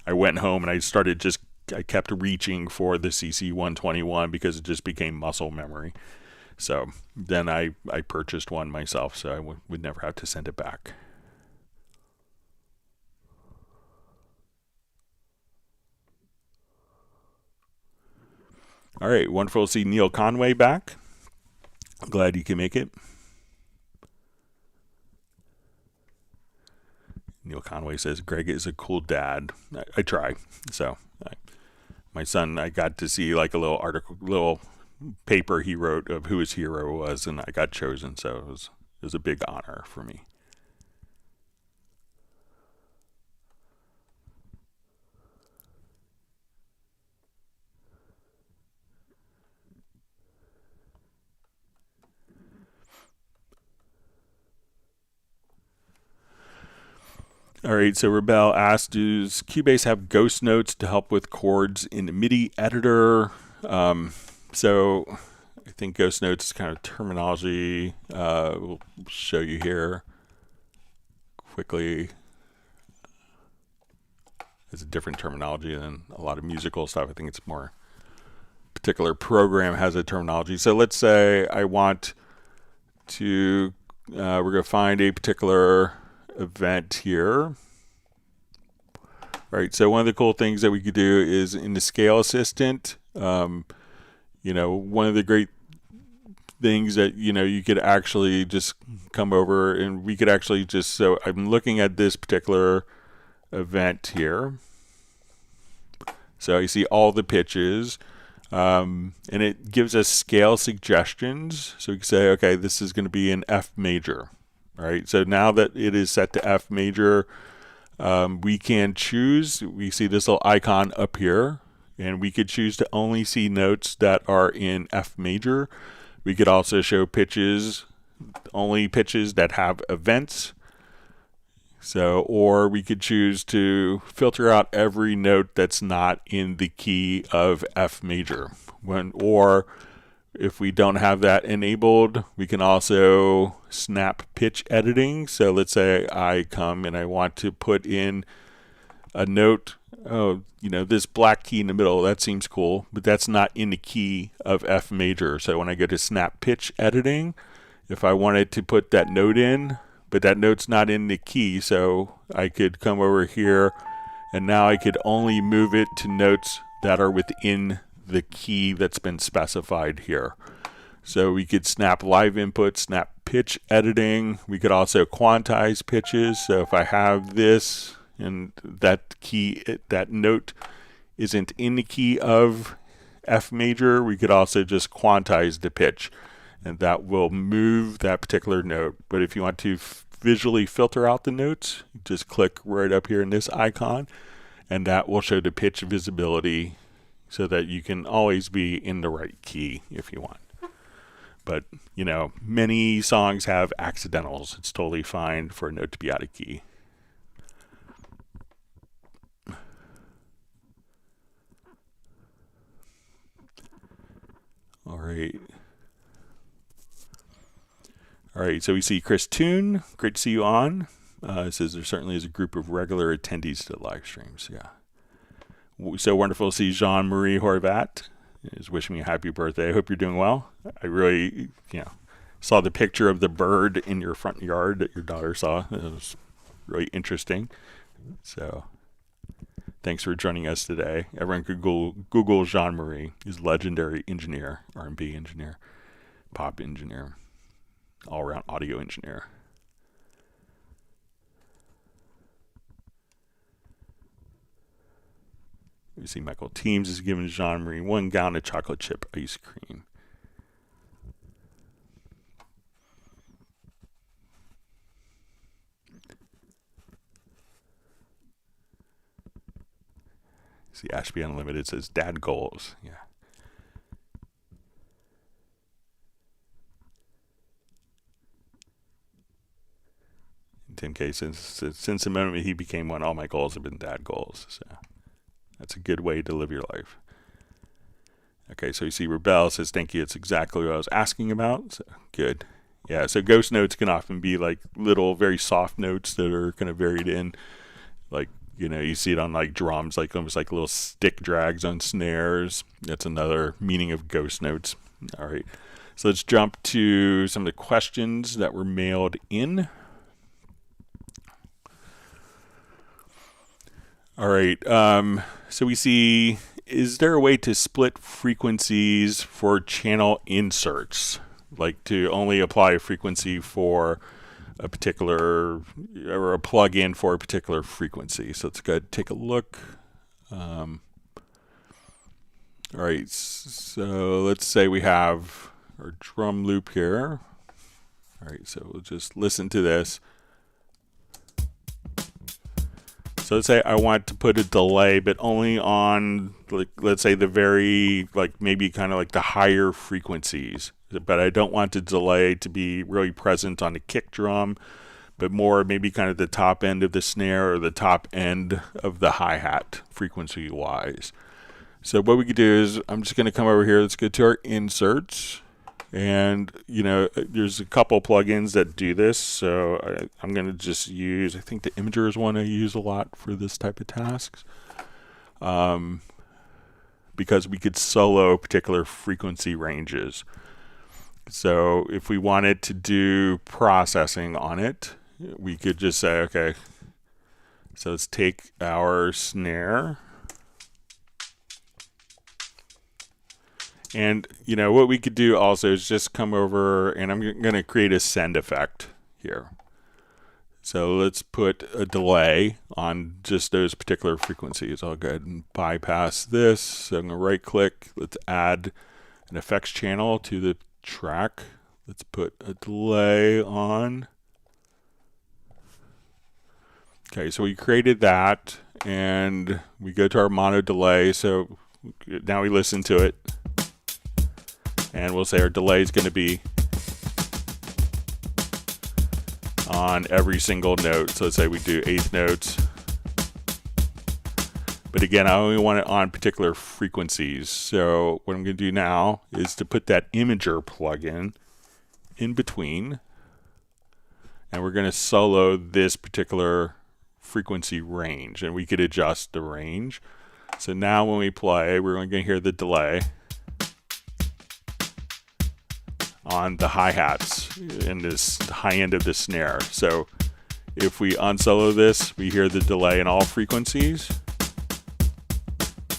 [SPEAKER 1] I went home and I kept reaching for the CC121 because it just became muscle memory. So then I purchased one myself, so I would never have to send it back. All right, wonderful to see Neil Conway back. Glad you can make it. Neil Conway says, Greg is a cool dad. I try. So my son, I got to see like a little paper he wrote of who his hero was, and I got chosen. So it was a big honor for me. All right, so Rebel asked, does Cubase have ghost notes to help with chords in the MIDI editor? So I think ghost notes is kind of terminology. We'll show you here quickly. It's a different terminology than a lot of musical stuff. I think it's more particular program has a terminology. So let's say I want to, we're going to find a particular event here. Right, so one of the cool things that we could do is in the scale assistant, you know, one of the great things that, you know, you could actually just come over and we could actually just, so I'm looking at this particular event here. So you see all the pitches, and it gives us scale suggestions. So we can say, okay, this is going to be in F major. All right, so now that it is set to F major, we can choose, we see this little icon up here, and we could choose to only see notes that are in F major. We could also show pitches, only pitches that have events. So, or we could choose to filter out every note that's not in the key of F major. Or if we don't have that enabled, we can also snap pitch editing. So let's say I come and I want to put in a note, oh, you know, this black key in the middle, that seems cool, but that's not in the key of F major. So when I go to snap pitch editing, if I wanted to put that note in, but that note's not in the key, so I could come over here and now I could only move it to notes that are within the key that's been specified here. So we could snap live input, snap pitch editing. We could also quantize pitches. So if I have this and that key, that note isn't in the key of F major, we could also just quantize the pitch, and that will move that particular note. But if you want to visually filter out the notes, just click right up here in this icon, and that will show the pitch visibility so that you can always be in the right key if you want. But, you know, many songs have accidentals. It's totally fine for a note to be out of key. All right. All right, so we see Chris Toon. Great to see you on. It says there certainly is a group of regular attendees to the live streams. Yeah. So wonderful to see Jean-Marie Horvat is wishing me a happy birthday. I hope you're doing well. I really, saw the picture of the bird in your front yard that your daughter saw. It was really interesting. So thanks for joining us today. Everyone could Google Jean-Marie. He's a legendary engineer, R&B engineer, pop engineer, all-around audio engineer. We see Michael Teams is giving Jean-Marie 1 gallon of chocolate chip ice cream. See, Ashby Unlimited says dad goals. Yeah. Tim K since the moment he became one, all my goals have been dad goals. So that's a good way to live your life. Okay, so you see Rebel says, thank you, it's exactly what I was asking about. So good. Yeah, so ghost notes can often be like little, very soft notes that are kind of varied in. Like, you know, you see it on like drums, like almost like little stick drags on snares. That's another meaning of ghost notes. All right, so let's jump to some of the questions that were mailed in. All right, so we see, is there a way to split frequencies for channel inserts? Like to only apply a frequency for a particular, or a plug-in for a particular frequency. So let's go ahead and take a look. All right, so let's say we have our drum loop here. All right, so we'll just listen to this. So let's say I want to put a delay, but only on, like, let's say the very, like maybe kind of like the higher frequencies. But I don't want the delay to be really present on the kick drum, but more maybe kind of the top end of the snare or the top end of the hi-hat frequency-wise. So what we could do is, I'm just going to come over here. Let's go to our inserts. And, you know, there's a couple plugins that do this. So I'm going to just use, I think the Imager is one I use a lot for this type of tasks. Because we could solo particular frequency ranges. So if we wanted to do processing on it, we could just say, okay, so let's take our snare. And, you know, what we could do also is just come over, and I'm going to create a send effect here. So let's put a delay on just those particular frequencies. I'll go ahead and bypass this. So I'm going to right click. Let's add an effects channel to the track. Let's put a delay on. Okay, so we created that, and we go to our mono delay. So now we listen to it. And we'll say our delay is going to be on every single note. So let's say we do eighth notes. But again, I only want it on particular frequencies. So what I'm going to do now is to put that Imager plugin in between. And we're going to solo this particular frequency range. And we could adjust the range. So now when we play, we're going to hear the delay on the hi-hats in this high end of the snare. So if we unsolo this, we hear the delay in all frequencies.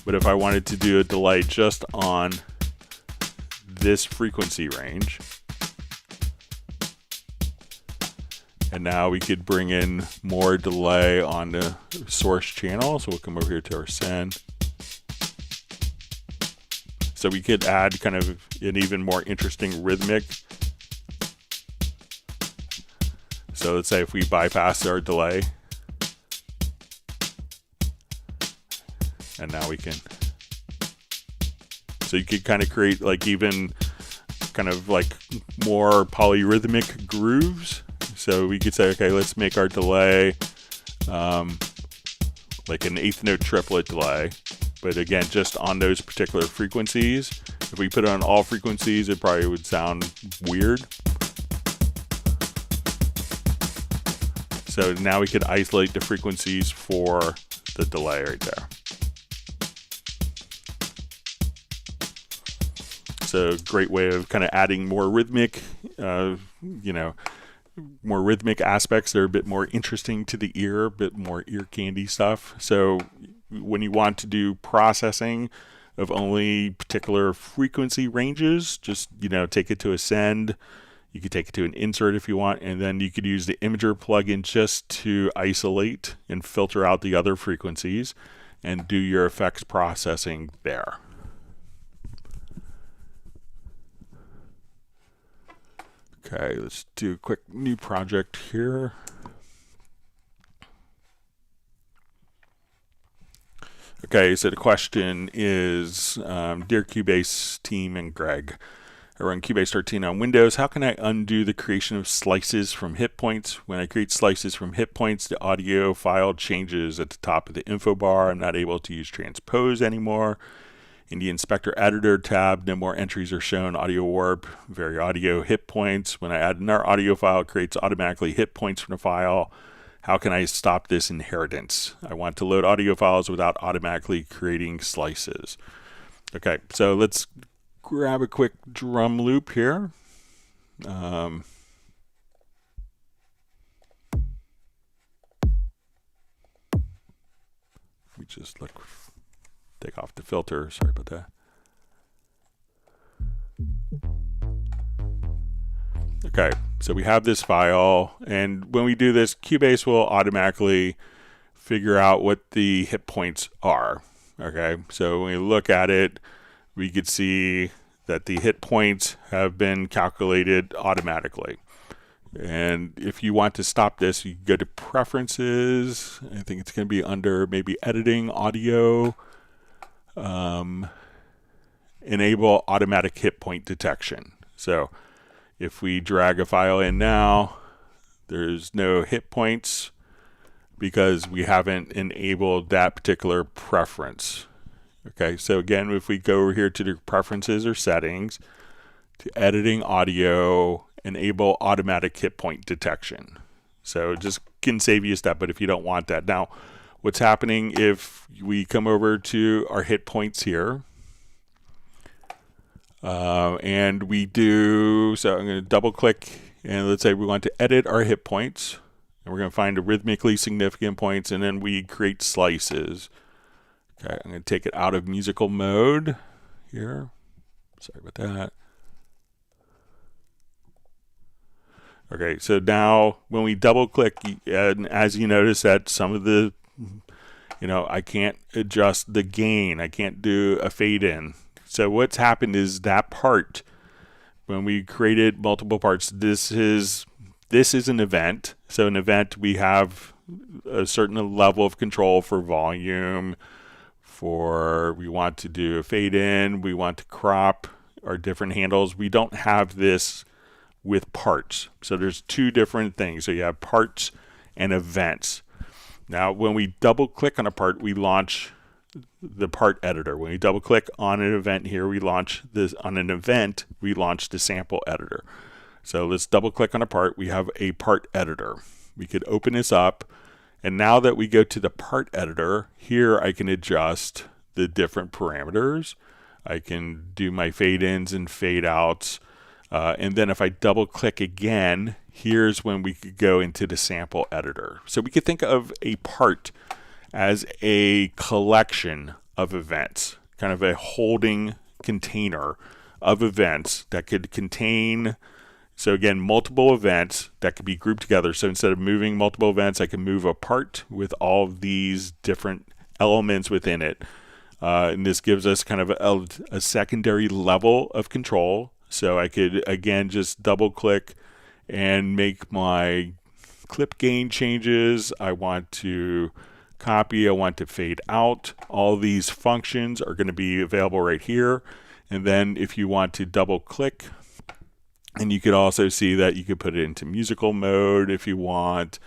[SPEAKER 1] But if I wanted to do a delay just on this frequency range, and now we could bring in more delay on the source channel. So we'll come over here to our send. So we could add kind of an even more interesting rhythmic. So let's say if we bypass our delay, and now we can, so you could kind of create like even kind of like more polyrhythmic grooves. So we could say, okay, let's make our delay like an eighth note triplet delay. But again, just on those particular frequencies. If we put it on all frequencies, it probably would sound weird. So now we could isolate the frequencies for the delay right there. So great way of kind of adding more rhythmic, you know, more rhythmic aspects that are a bit more interesting to the ear, a bit more ear candy stuff. So when you want to do processing of only particular frequency ranges, just, take it to a send. You could take it to an insert if you want, and then you could use the Imager plugin just to isolate and filter out the other frequencies and do your effects processing there. Okay, let's do a quick new project here. Okay, so the question is, Dear Cubase team and Greg, I run Cubase 13 on Windows. How can I undo the creation of slices from hit points? When I create slices from hit points, the audio file changes at the top of the info bar. I'm not able to use transpose anymore. In the inspector editor tab, no more entries are shown. Audio warp, vary audio, hit points. When I add another audio file, it creates automatically hit points from the file. How can I stop this inheritance? I want to load audio files without automatically creating slices. Okay, so let's grab a quick drum loop here. We just take off the filter. Sorry about that. Okay, so we have this file, and when we do this, Cubase will automatically figure out what the hit points are. Okay, so when we look at it, we could see that the hit points have been calculated automatically. And if you want to stop this, you go to Preferences. I think it's going to be under maybe Editing, Audio, Enable Automatic Hit Point Detection. So if we drag a file in now, there's no hit points because we haven't enabled that particular preference. Okay, so again, if we go over here to the Preferences or Settings, to Editing Audio, Enable Automatic Hit Point Detection. So just can save you a step, but if you don't want that. Now, what's happening if we come over to our hit points here, and we do, so I'm going to double click, and let's say we want to edit our hit points, and we're going to find the rhythmically significant points, and then we create slices. Okay, I'm going to take it out of musical mode here. Sorry about that. Okay, so now when we double click, and as you notice that some of the, I can't adjust the gain. I can't do a fade in. So what's happened is that part, when we created multiple parts, this is an event. So an event, we have a certain level of control for volume, we want to do a fade in, we want to crop our different handles. We don't have this with parts. So there's two different things. So you have parts and events. Now, when we double click on a part, we launch the part editor. When we double click on an event here, we launch this on an event, we launch the sample editor. So let's double click on a part. We have a part editor. We could open this up. And now that we go to the part editor, here I can adjust the different parameters. I can do my fade ins and fade outs. And then if I double click again, here's when we could go into the sample editor. So we could think of a part as a collection of events, kind of a holding container of events that could contain, so again, multiple events that could be grouped together. So instead of moving multiple events, I can move a part with all of these different elements within it. And this gives us kind of a secondary level of control. So I could, again, just double click and make my clip gain changes. I want to copy, I want to fade out. All these functions are going to be available right here. And then if you want to double click, and you could also see that you could put it into musical mode if you want.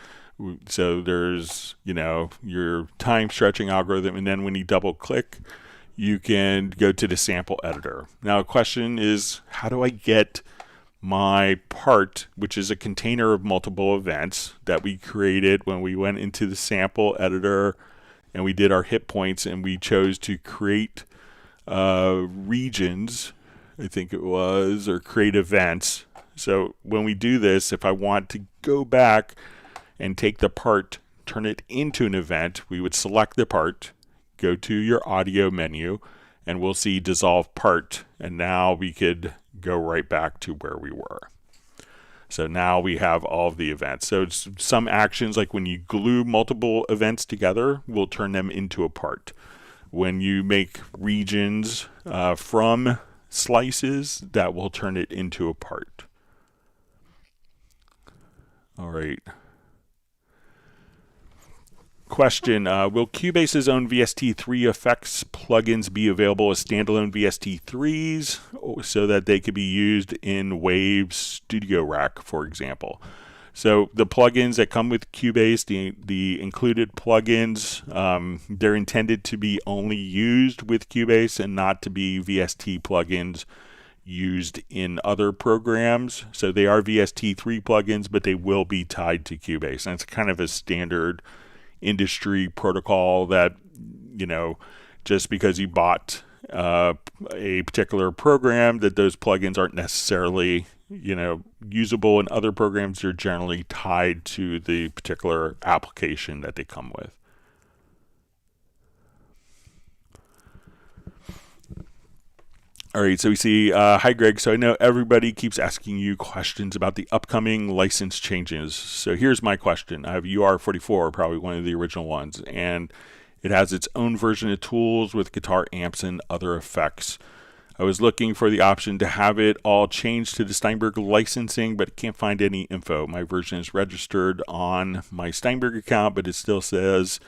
[SPEAKER 1] So there's, your time stretching algorithm. And then when you double click, you can go to the sample editor. Now, the question is, how do I get my part, which is a container of multiple events that we created when we went into the sample editor and we did our hit points and we chose to create regions, I think it was, or create events. So when we do this, if I want to go back and take the part, turn it into an event, we would select the part, go to your audio menu, and we'll see dissolve part. And now we could go right back to where we were. So now we have all of the events. So it's some actions, like when you glue multiple events together, we'll turn them into a part. When you make regions from slices, that will turn it into a part. All right. Question, will Cubase's own VST3 effects plugins be available as standalone VST3s so that they could be used in Wave's Studio Rack, for example? So the plugins that come with Cubase, the included plugins, they're intended to be only used with Cubase and not to be VST plugins used in other programs. So they are VST3 plugins, but they will be tied to Cubase. And it's kind of a standard industry protocol that, just because you bought a particular program, that those plugins aren't necessarily usable in other programs. They're generally tied to the particular application that they come with. All right, so we see, hi Greg, so I know everybody keeps asking you questions about the upcoming license changes. So here's my question. I have UR44, probably one of the original ones, and it has its own version of tools with guitar amps and other effects. I was looking for the option to have it all changed to the Steinberg licensing, but can't find any info. My version is registered on my Steinberg account, but it still says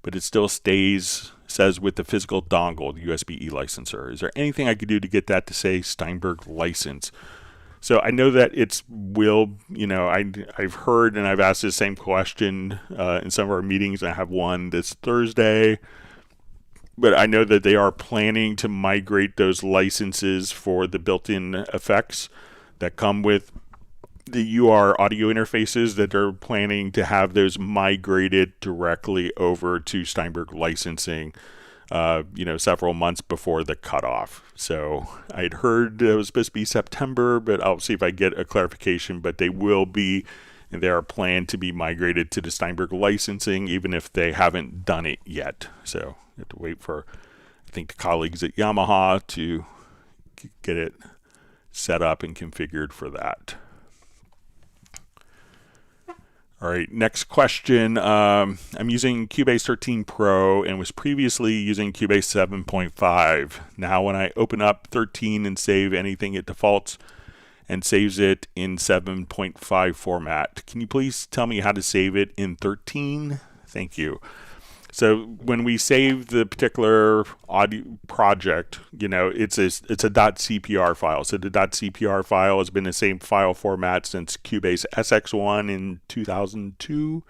[SPEAKER 1] with the physical dongle, the USB-E licenser. Is there anything I could do to get that to say Steinberg license? So I know that I've heard and I've asked the same question in some of our meetings. I have one this Thursday, but I know that they are planning to migrate those licenses for the built-in effects that come with the UR audio interfaces, that they're planning to have those migrated directly over to Steinberg licensing, several months before the cutoff. So I'd heard it was supposed to be September, but I'll see if I get a clarification. But they will be, and they are planned to be migrated to the Steinberg licensing, even if they haven't done it yet. So you have to wait for, I think, the colleagues at Yamaha to get it set up and configured for that. All right, next question. I'm using Cubase 13 Pro and was previously using Cubase 7.5. Now when I open up 13 and save anything, it defaults and saves it in 7.5 format. Can you please tell me how to save it in 13? Thank you. So when we save the particular audio project, it's a .cpr file. So the .cpr file has been the same file format since Cubase SX1 in 2002,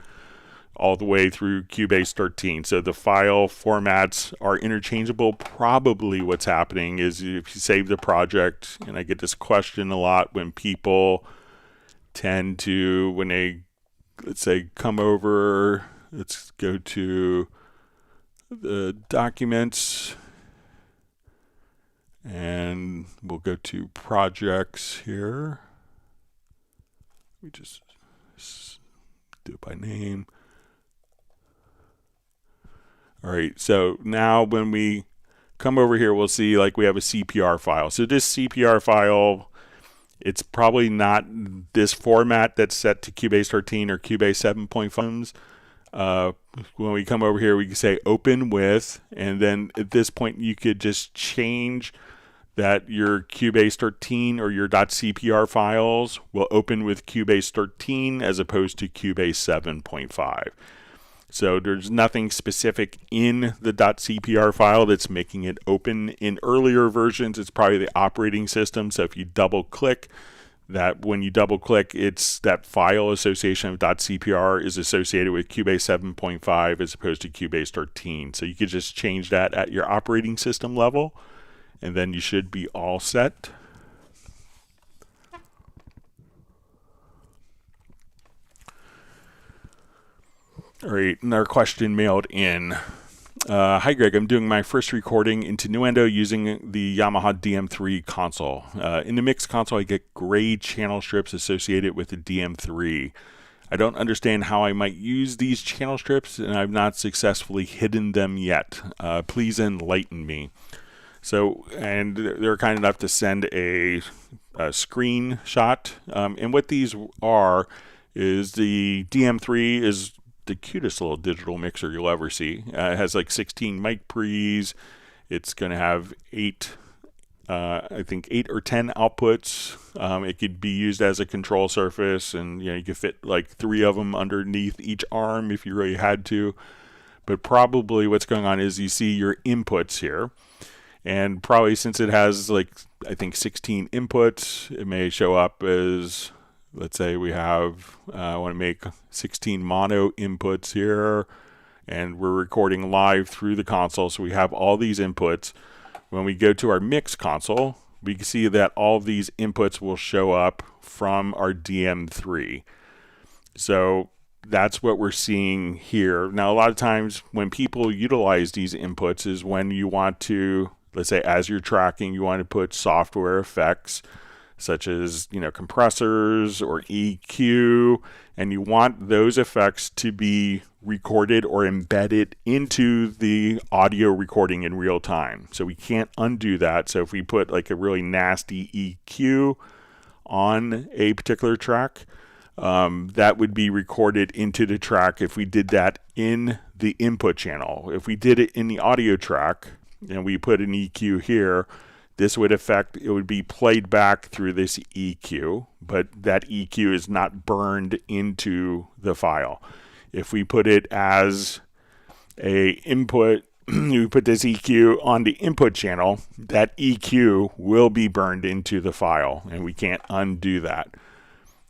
[SPEAKER 1] all the way through Cubase 13. So the file formats are interchangeable. Probably what's happening is if you save the project, and I get this question a lot when people tend to, when they, let's say, come over, let's go to the documents and we'll go to projects here. We just do it by name. All right, so now when we come over here, we'll see like we have a CPR file. So this CPR file, it's probably not this format that's set to Cubase 13 or Cubase 7.5. When we come over here, we can say open with, and then at this point you could just change that your Cubase 13 or your .cpr files will open with Cubase 13 as opposed to Cubase 7.5. So there's nothing specific in the .cpr file that's making it open. In earlier versions, it's probably the operating system. So if you double click, that when you double click, it's that file association of .cpr is associated with Cubase 7.5 as opposed to Cubase 13. So you could just change that at your operating system level, and then you should be all set. All right, another question mailed in. Hi Greg, I'm doing my first recording into Nuendo using the Yamaha DM3 console. In the mix console I get gray channel strips associated with the DM3. I don't understand how I might use these channel strips and I've not successfully hidden them yet. Please enlighten me. So, and they're kind enough to send a screenshot. And what these are is the DM3 is the cutest little digital mixer you'll ever see. It has like 16 mic pre's. It's going to have eight or 10 outputs. It could be used as a control surface, and you could fit like 3 of them underneath each arm if you really had to. But probably what's going on is you see your inputs here, and probably since it has like I think 16 inputs, it may show up as, let's say we have, I want to make 16 mono inputs here, and we're recording live through the console, so we have all these inputs. When we go to our mix console, we can see that all of these inputs will show up from our DM3. So that's what we're seeing here. Now, a lot of times when people utilize these inputs is when you want to, let's say as you're tracking, you want to put software effects, such as compressors or EQ, and you want those effects to be recorded or embedded into the audio recording in real time. So we can't undo that. So if we put like a really nasty EQ on a particular track, that would be recorded into the track if we did that in the input channel. If we did it in the audio track and we put an EQ here, this would it would be played back through this EQ, but that EQ is not burned into the file. If we put it as a input, we put this EQ on the input channel, that EQ will be burned into the file, and we can't undo that.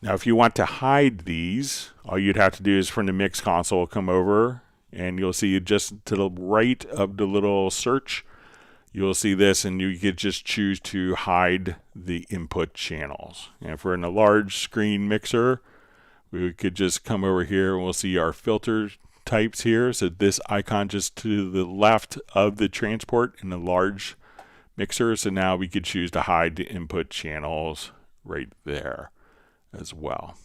[SPEAKER 1] Now, if you want to hide these, all you'd have to do is from the mix console, come over, and you'll see just to the right of the little search, you'll see this, and you could just choose to hide the input channels. And if we're in a large screen mixer, we could just come over here and we'll see our filter types here. So this icon just to the left of the transport in the large mixer. So now we could choose to hide the input channels right there as well.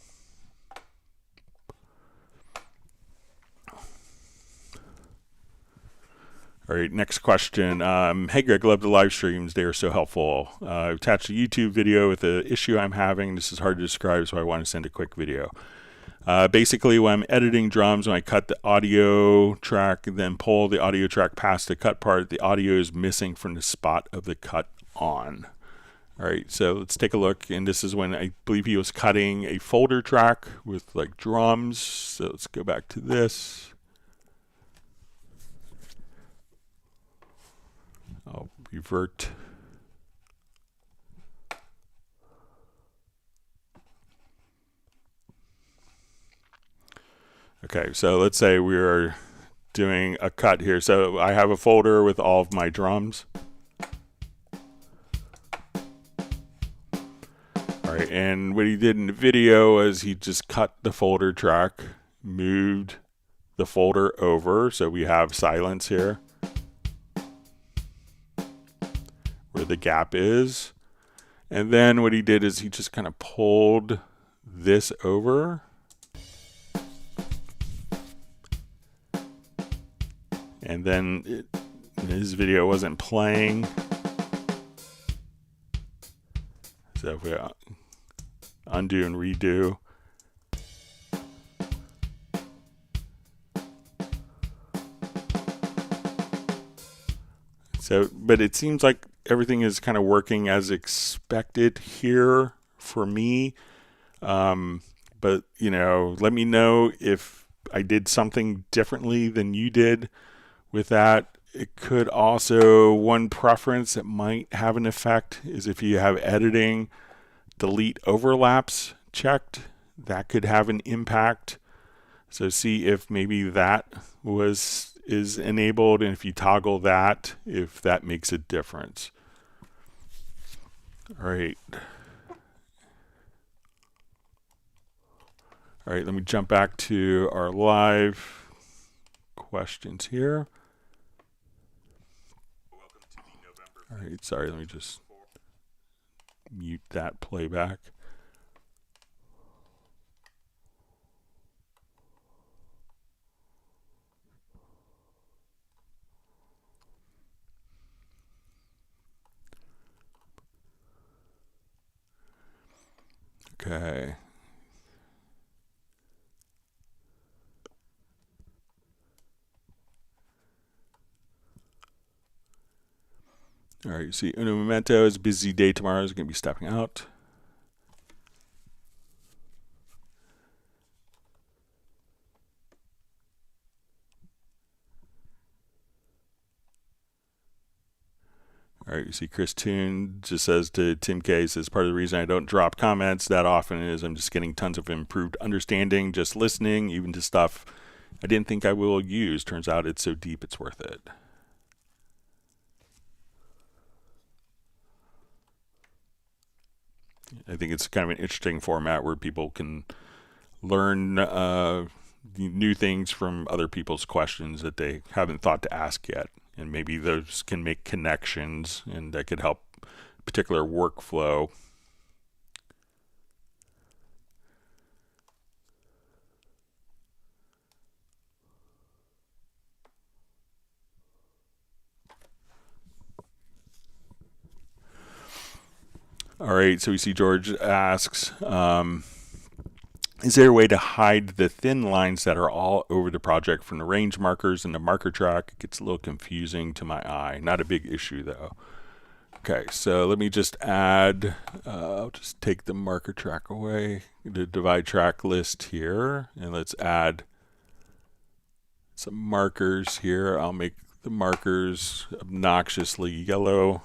[SPEAKER 1] All right, next question. Hey Greg, love the live streams. They are so helpful. I've attached a YouTube video with the issue I'm having. This is hard to describe, so I want to send a quick video. Basically, when I'm editing drums, when I cut the audio track and then pull the audio track past the cut part, the audio is missing from the spot of the cut on. All right, so let's take a look. And this is when I believe he was cutting a folder track with like drums. So let's go back to this. I'll revert. Okay, so let's say we're doing a cut here. So I have a folder with all of my drums. All right, and what he did in the video is he just cut the folder track, moved the folder over, so we have silence here where the gap is. And then what he did is he just kind of pulled this over. And then his video wasn't playing. So if we undo and redo. So, but it seems like everything is kind of working as expected here for me. But, let me know if I did something differently than you did with that. It could also, one preference that might have an effect is if you have editing, delete overlaps checked, that could have an impact. So see if maybe that is enabled, and if you toggle that, if that makes a difference. All right. All right, let me jump back to our live questions here. All right, sorry, let me just mute that playback. Okay. All right, you see Uno Momento is a busy day tomorrow. Is going to be stepping out. All right, you see Chris Toon just says to Tim K, says part of the reason I don't drop comments that often is I'm just getting tons of improved understanding, just listening, even to stuff I didn't think I will use. Turns out it's so deep, it's worth it. I think it's kind of an interesting format where people can learn new things from other people's questions that they haven't thought to ask yet. And maybe those can make connections, and that could help a particular workflow. All right, so we see George asks, is there a way to hide the thin lines that are all over the project from the range markers and the marker track? It gets a little confusing to my eye. Not a big issue, though. Okay, so let me just add, I'll just take the marker track away, the divide track list here, and let's add some markers here. I'll make the markers obnoxiously yellow.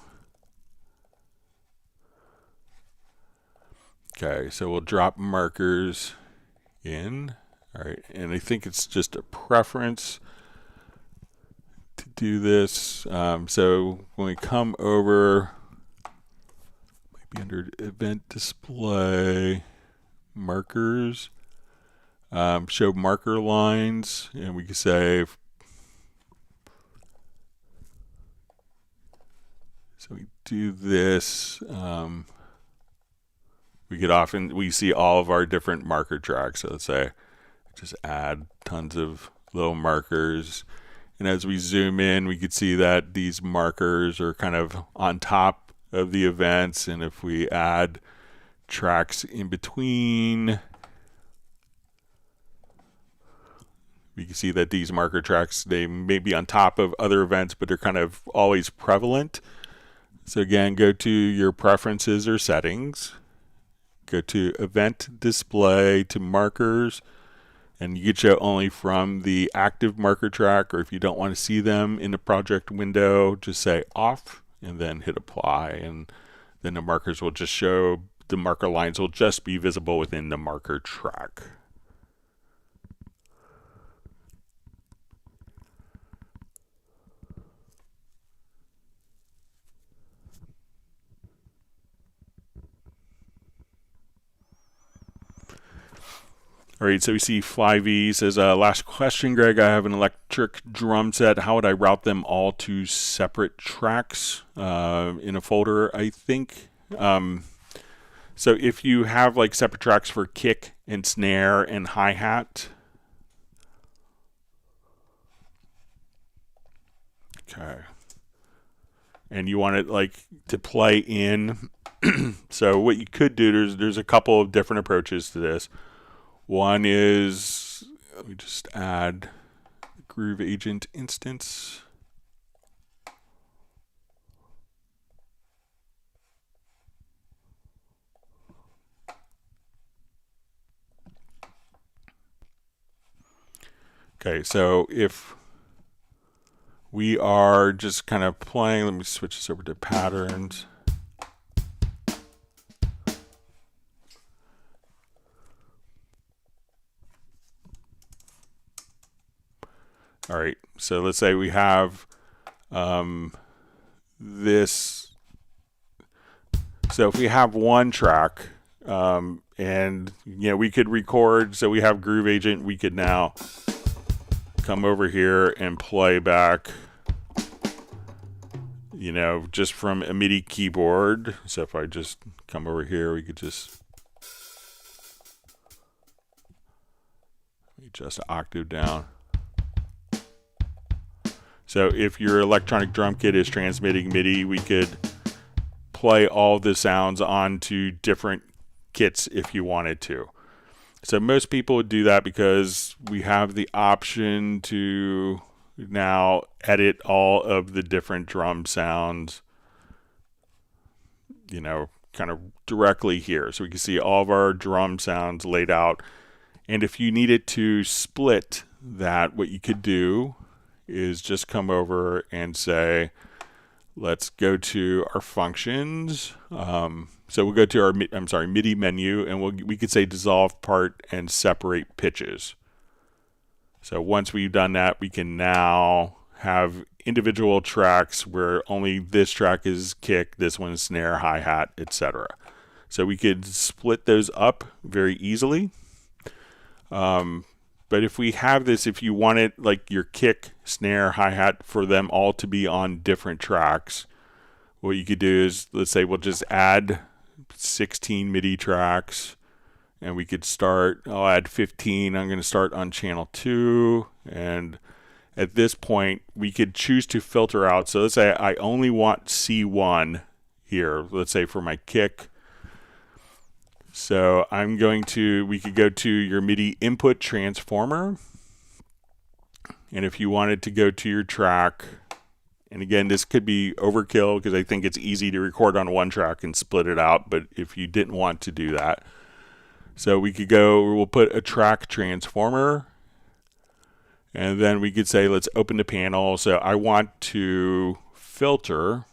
[SPEAKER 1] Okay, so we'll drop markers in. All right, and I think it's just a preference to do this. So when we come over, maybe under event display, markers, show marker lines, and we can say, so we do this, we see all of our different marker tracks. So let's say just add tons of little markers, and as we zoom in, we could see that these markers are kind of on top of the events, and if we add tracks in between, we can see that these marker tracks, they may be on top of other events, but they're kind of always prevalent. So again, go to your preferences or settings, go to event display, to markers, and you can show only from the active marker track, or if you don't want to see them in the project window, just say off and then hit apply, and then the markers will just show, the marker lines will just be visible within the marker track. All right, so we see Flyv says, last question, Greg. I have an electric drum set. How would I route them all to separate tracks in a folder, I think? So if you have like separate tracks for kick and snare and hi-hat. Okay. And you want it like to play in. So what you could do, there's a couple of different approaches to this. One is, let me just add the Groove Agent instance. Okay, so if we are just kind of playing, let me switch this over to patterns. All right, so let's say we have this. So if we have one track, and we could record. So we have Groove Agent. We could now come over here and play back. just from a MIDI keyboard. So if I just come over here, we could just adjust an octave down. So if your electronic drum kit is transmitting MIDI, we could play all the sounds onto different kits if you wanted to. So most people would do that because we have the option to now edit all of the different drum sounds, kind of directly here. So we can see all of our drum sounds laid out. And if you needed to split that, what you could do is just come over and say, let's go to our functions. So we'll go to our MIDI menu, and we could say dissolve part and separate pitches. So once we've done that, we can now have individual tracks where only this track is kick, this one's snare, hi-hat, etc. So we could split those up very easily. But if we have this, if you wanted like your kick, snare, hi-hat for them all to be on different tracks, what you could do is, let's say we'll just add 16 MIDI tracks, and we could start, I'll add 15. I'm going to start on channel 2, and at this point we could choose to filter out. So let's say I only want C1 here, let's say for my kick. So we could go to your MIDI input transformer, and if you wanted to go to your track, and again, this could be overkill because I think it's easy to record on one track and split it out, but if you didn't want to do that, so we'll put a track transformer, and then we could say, let's open the panel. So I want to filter,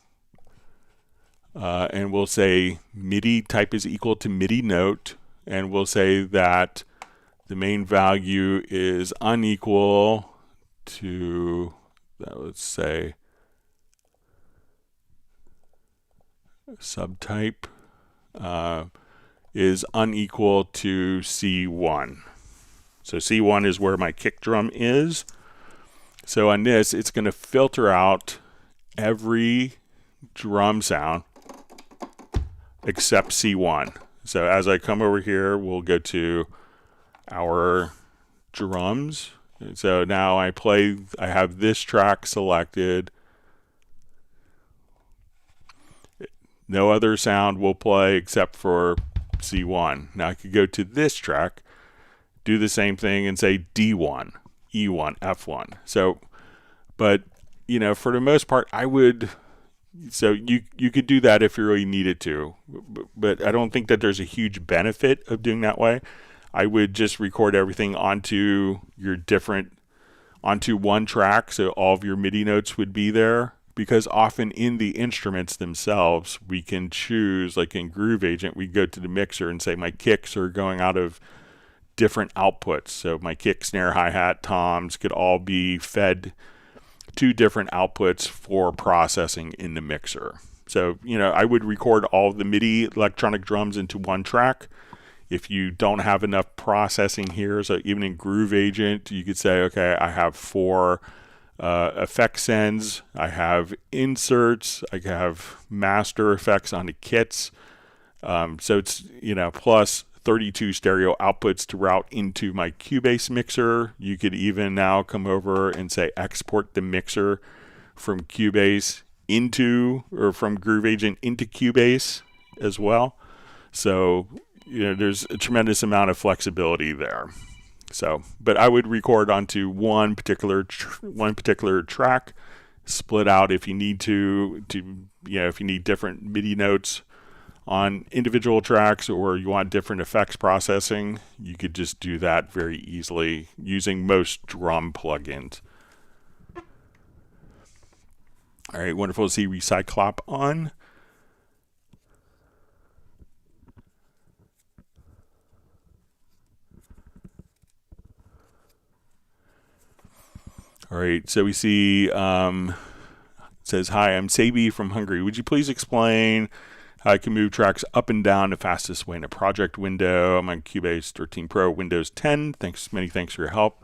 [SPEAKER 1] and we'll say MIDI type is equal to MIDI note, and we'll say that the main value is unequal to, let's say, subtype is unequal to C1. So C1 is where my kick drum is. So on this, it's going to filter out every drum sound except C1. So as I come over here, we'll go to our drums. And so now I have this track selected. No other sound will play except for C1. Now I could go to this track, do the same thing, and say D1, E1, F1. So, but, for the most part, so you could do that if you really needed to, but I don't think that there's a huge benefit of doing that way. I would just record everything onto one track, so all of your MIDI notes would be there, because often in the instruments themselves, we can choose, like in Groove Agent, we go to the mixer and say my kicks are going out of different outputs. So my kick, snare, hi-hat, toms could all be fed to different outputs for processing in the mixer. So, I would record all the MIDI electronic drums into one track. If you don't have enough processing here, so even in Groove Agent, you could say, okay, I have 4 effect sends, I have inserts, I have master effects on the kits. So it's, plus 32 stereo outputs to route into my Cubase mixer. You could even now come over and say export the mixer from Cubase from Groove Agent into Cubase as well. So, there's a tremendous amount of flexibility there. So, but I would record onto one particular track, split out if you need if you need different MIDI notes on individual tracks, or you want different effects processing, you could just do that very easily using most drum plugins. All right, wonderful to see Recyclop on. All right, so we see, it says, hi, I'm Sabi from Hungary. Would you please explain how I can move tracks up and down the fastest way in a project window? I'm on Cubase 13 Pro, Windows 10. Many thanks for your help.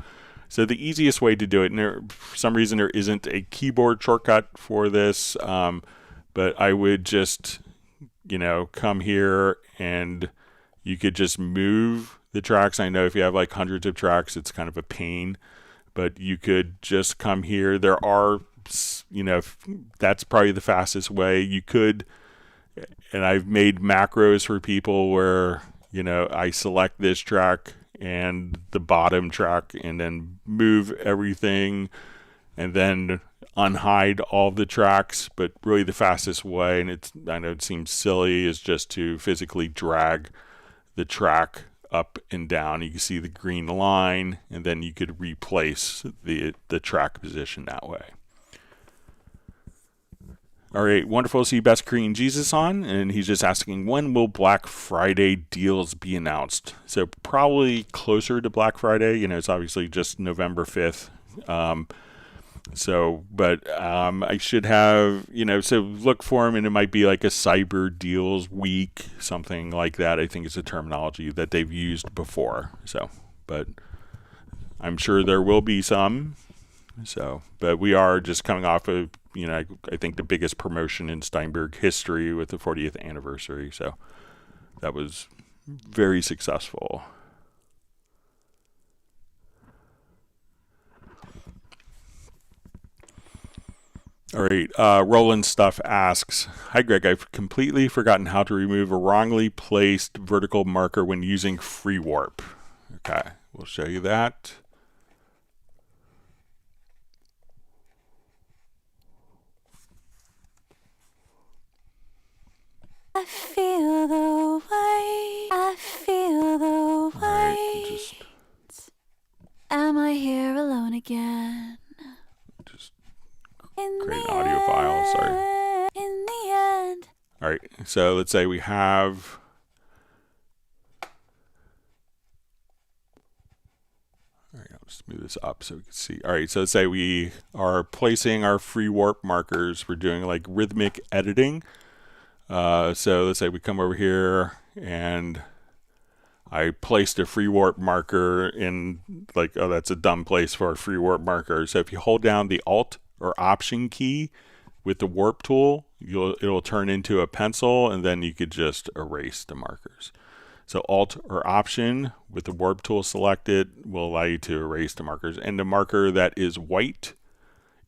[SPEAKER 1] So the easiest way to do it, and for some reason there isn't a keyboard shortcut for this, but I would just, come here and you could just move the tracks. I know if you have like hundreds of tracks, it's kind of a pain, but you could just come here. There are, that's probably the fastest way. You could, and I've made macros for people where, I select this track and the bottom track and then move everything and then unhide all the tracks. But really the fastest way, and I know it seems silly, is just to physically drag the track up and down. You can see the green line, and then you could replace the track position that way. All right, wonderful to see Best Korean Jesus on, and he's just asking, when will Black Friday deals be announced? So probably closer to Black Friday. It's obviously just November 5th. I should have, so look for them, and it might be like a cyber deals week, something like that. I think it's a terminology that they've used before. But I'm sure there will be some. But we are just coming off of, I think the biggest promotion in Steinberg history with the 40th anniversary. So that was very successful. All right, Roland Stuff asks, hi Greg, I've completely forgotten how to remove a wrongly placed vertical marker when using free warp. Okay, we'll show you that.
[SPEAKER 2] I feel the weight, I feel the weight. Am I here alone again?
[SPEAKER 1] Just create an audio file, sorry.
[SPEAKER 2] In the end.
[SPEAKER 1] All right, so let's say we have, all right, I'll just move this up so we can see. All right, so let's say we are placing our free warp markers. We're doing like rhythmic editing. So let's say we come over here and I placed a free warp marker in, like, oh, that's a dumb place for a free warp marker. So if you hold down the Alt or Option key with the warp tool, it'll turn into a pencil, and then you could just erase the markers. So Alt or Option with the warp tool selected will allow you to erase the markers. And the marker that is white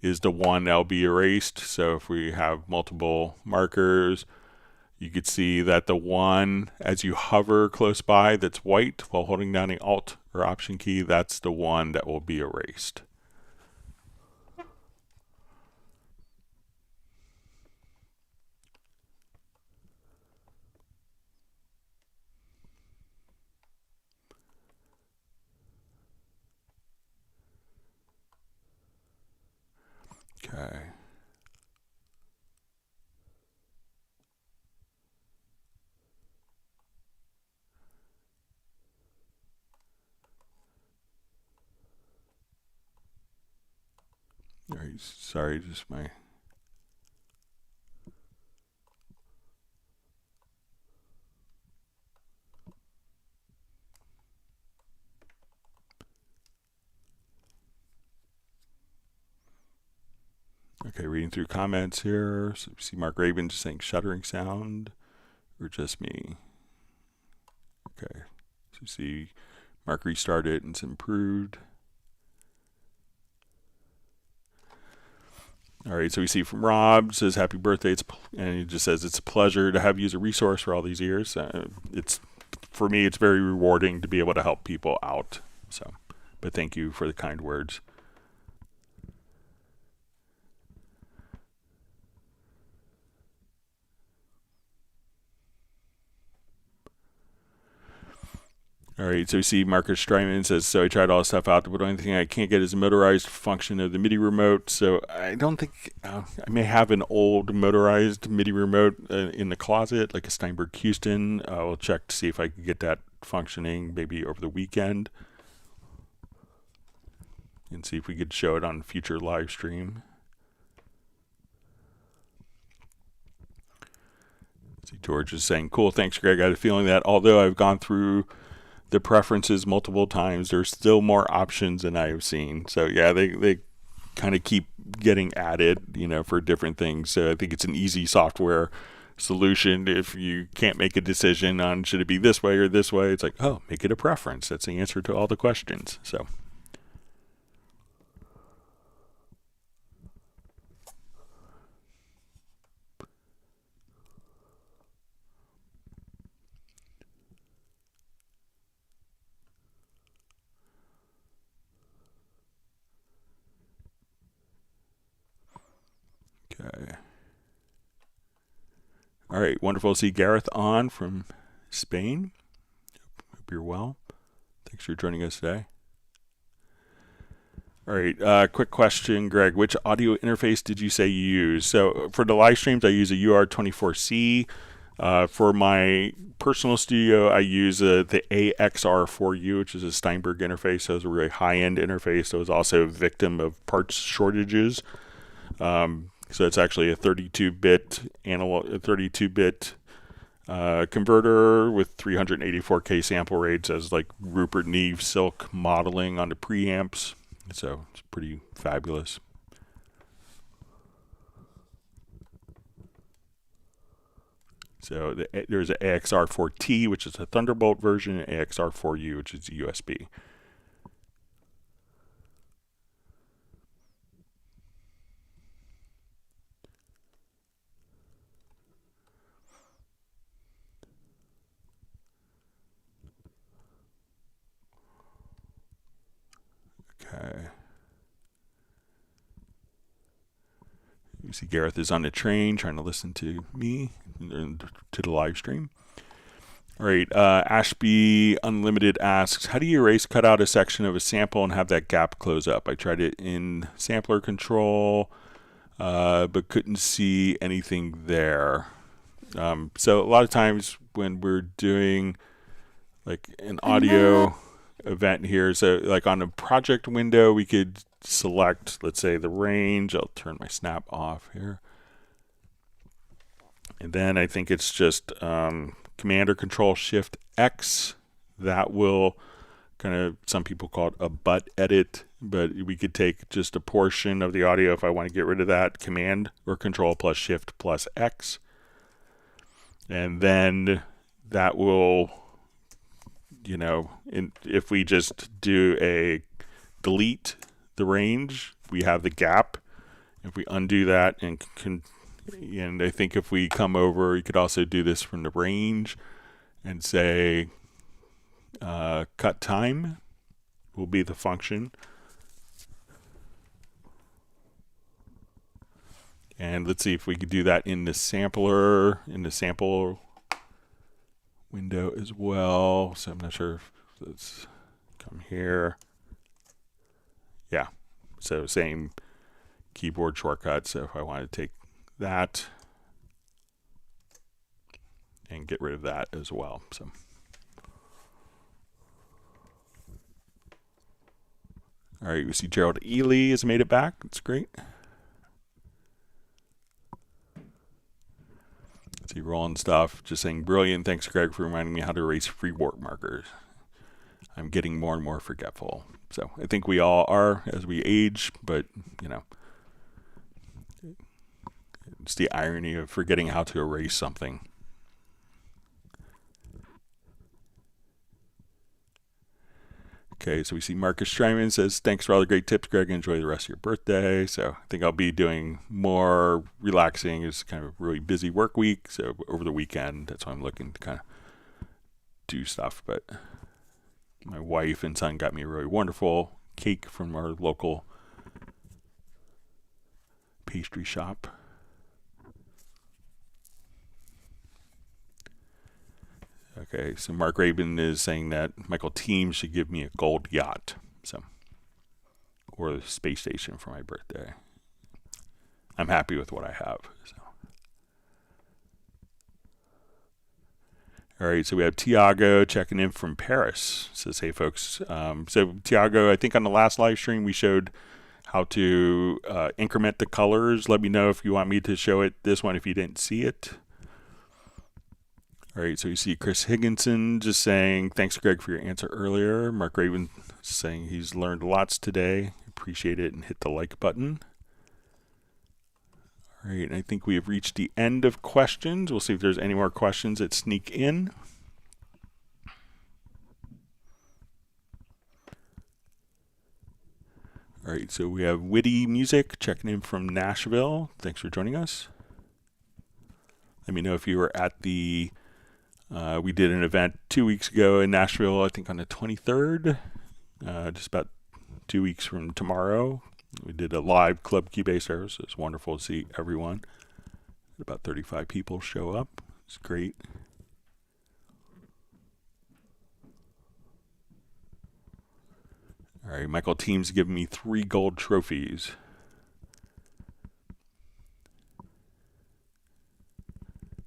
[SPEAKER 1] is the one that'll be erased. So if we have multiple markers, you could see that the one, as you hover close by, that's white while holding down the Alt or Option key, that's the one that will be erased. Okay. Sorry, just my... Okay, reading through comments here. So see Mark Raven just saying shuddering sound, or just me. Okay, so you see Mark restarted and it's improved. All right, so we see from Rob, says happy birthday, and he just says it's a pleasure to have you as a resource for all these years. For me, it's very rewarding to be able to help people out. But thank you for the kind words. All right, so we see Marcus Strymon says, so I tried all this stuff out, but the only thing I can't get is a motorized function of the MIDI remote. So I don't think, I may have an old motorized MIDI remote in the closet, like a Steinberg Houston. I'll check to see if I can get that functioning maybe over the weekend and see if we could show it on a future live stream. See, George is saying, cool, thanks, Greg. I had a feeling that although I've gone through the preferences multiple times. There's still more options than I have seen. So yeah, they kind of keep getting added, for different things. So I think it's an easy software solution. If you can't make a decision on should it be this way or this way, it's like, oh, make it a preference. That's the answer to all the questions. So. Okay. All right, wonderful to see Gareth on from Spain. Hope you're well. Thanks for joining us today. All right, quick question, Greg. Which audio interface did you say you use? So for the live streams, I use a UR24C. For my personal studio, I use the AXR4U, which is a Steinberg interface. So it's a really high-end interface. So it's also a victim of parts shortages. So it's actually a 32-bit analog, 32-bit converter with 384K sample rates as like Rupert Neve Silk modeling on the preamps. So it's pretty fabulous. So there's an AXR4T, which is a Thunderbolt version, and AXR4U, which is USB. Okay. You see Gareth is on the train trying to listen to me and to the live stream. All right, Ashby Unlimited asks, how do you erase, cut out a section of a sample and have that gap close up? I tried it in sampler control, but couldn't see anything there. So a lot of times when we're doing like an audio event here, so like on a project window, we could select, let's say, the range. I'll turn my snap off here. And then I think it's just Command or Control Shift X. That will kind of, some people call it a butt edit, but we could take just a portion of the audio. If I want to get rid of that, Command or Control plus Shift plus X. And then that will, if we just do a delete the range, we have the gap. If we undo that and I think if we come over, you could also do this from the range and say cut time will be the function. And let's see if we could do that in the sampler, in the sample window as well. So I'm not sure if let's come here. Yeah, so same keyboard shortcut. So if I want to take that and get rid of that as well. So all right, we see Gerald Ely has made it back. That's great. See Roland stuff just saying brilliant. Thanks, Greg, for reminding me how to erase free warp markers. I'm getting more and more forgetful. So I think we all are as we age, but it's the irony of forgetting how to erase something. Okay, so we see Marcus Stryman says, thanks for all the great tips, Greg. Enjoy the rest of your birthday. So I think I'll be doing more relaxing. It's kind of a really busy work week. So over the weekend, that's why I'm looking to kind of do stuff. But my wife and son got me a really wonderful cake from our local pastry shop. Okay, so Mark Rabin is saying that Michael Teams should give me a gold yacht, or a space station for my birthday. I'm happy with what I have. So. All right, so we have Tiago checking in from Paris. Says, hey folks. So Tiago, I think on the last live stream we showed how to increment the colors. Let me know if you want me to show it this one if you didn't see it. All right, so you see Chris Higginson just saying, thanks, Greg, for your answer earlier. Mark Raven saying he's learned lots today. Appreciate it, and hit the like button. All right, and I think we have reached the end of questions. We'll see if there's any more questions that sneak in. All right, so we have Witty Music checking in from Nashville. Thanks for joining us. Let me know if you were at the, we did an event 2 weeks ago in Nashville, I think on the 23rd, just about 2 weeks from tomorrow. We did a live Club Cubase there, so it's wonderful to see everyone. About 35 people show up. It's great. All right, Michael Team's giving me 3 gold trophies.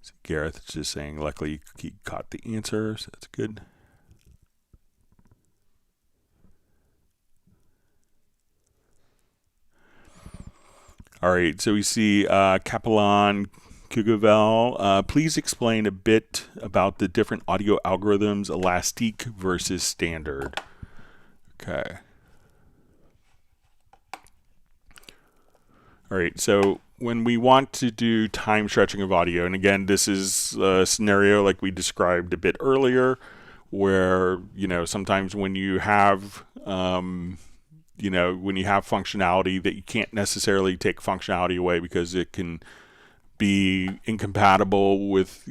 [SPEAKER 1] So Gareth is just saying, luckily he caught the answer, so that's good. All right, so we see Capellan Kugavel. Please explain a bit about the different audio algorithms, elastique versus standard. Okay. All right, so when we want to do time stretching of audio, and again, this is a scenario like we described a bit earlier, where, sometimes when you have, when you have functionality that you can't necessarily take functionality away because it can be incompatible with,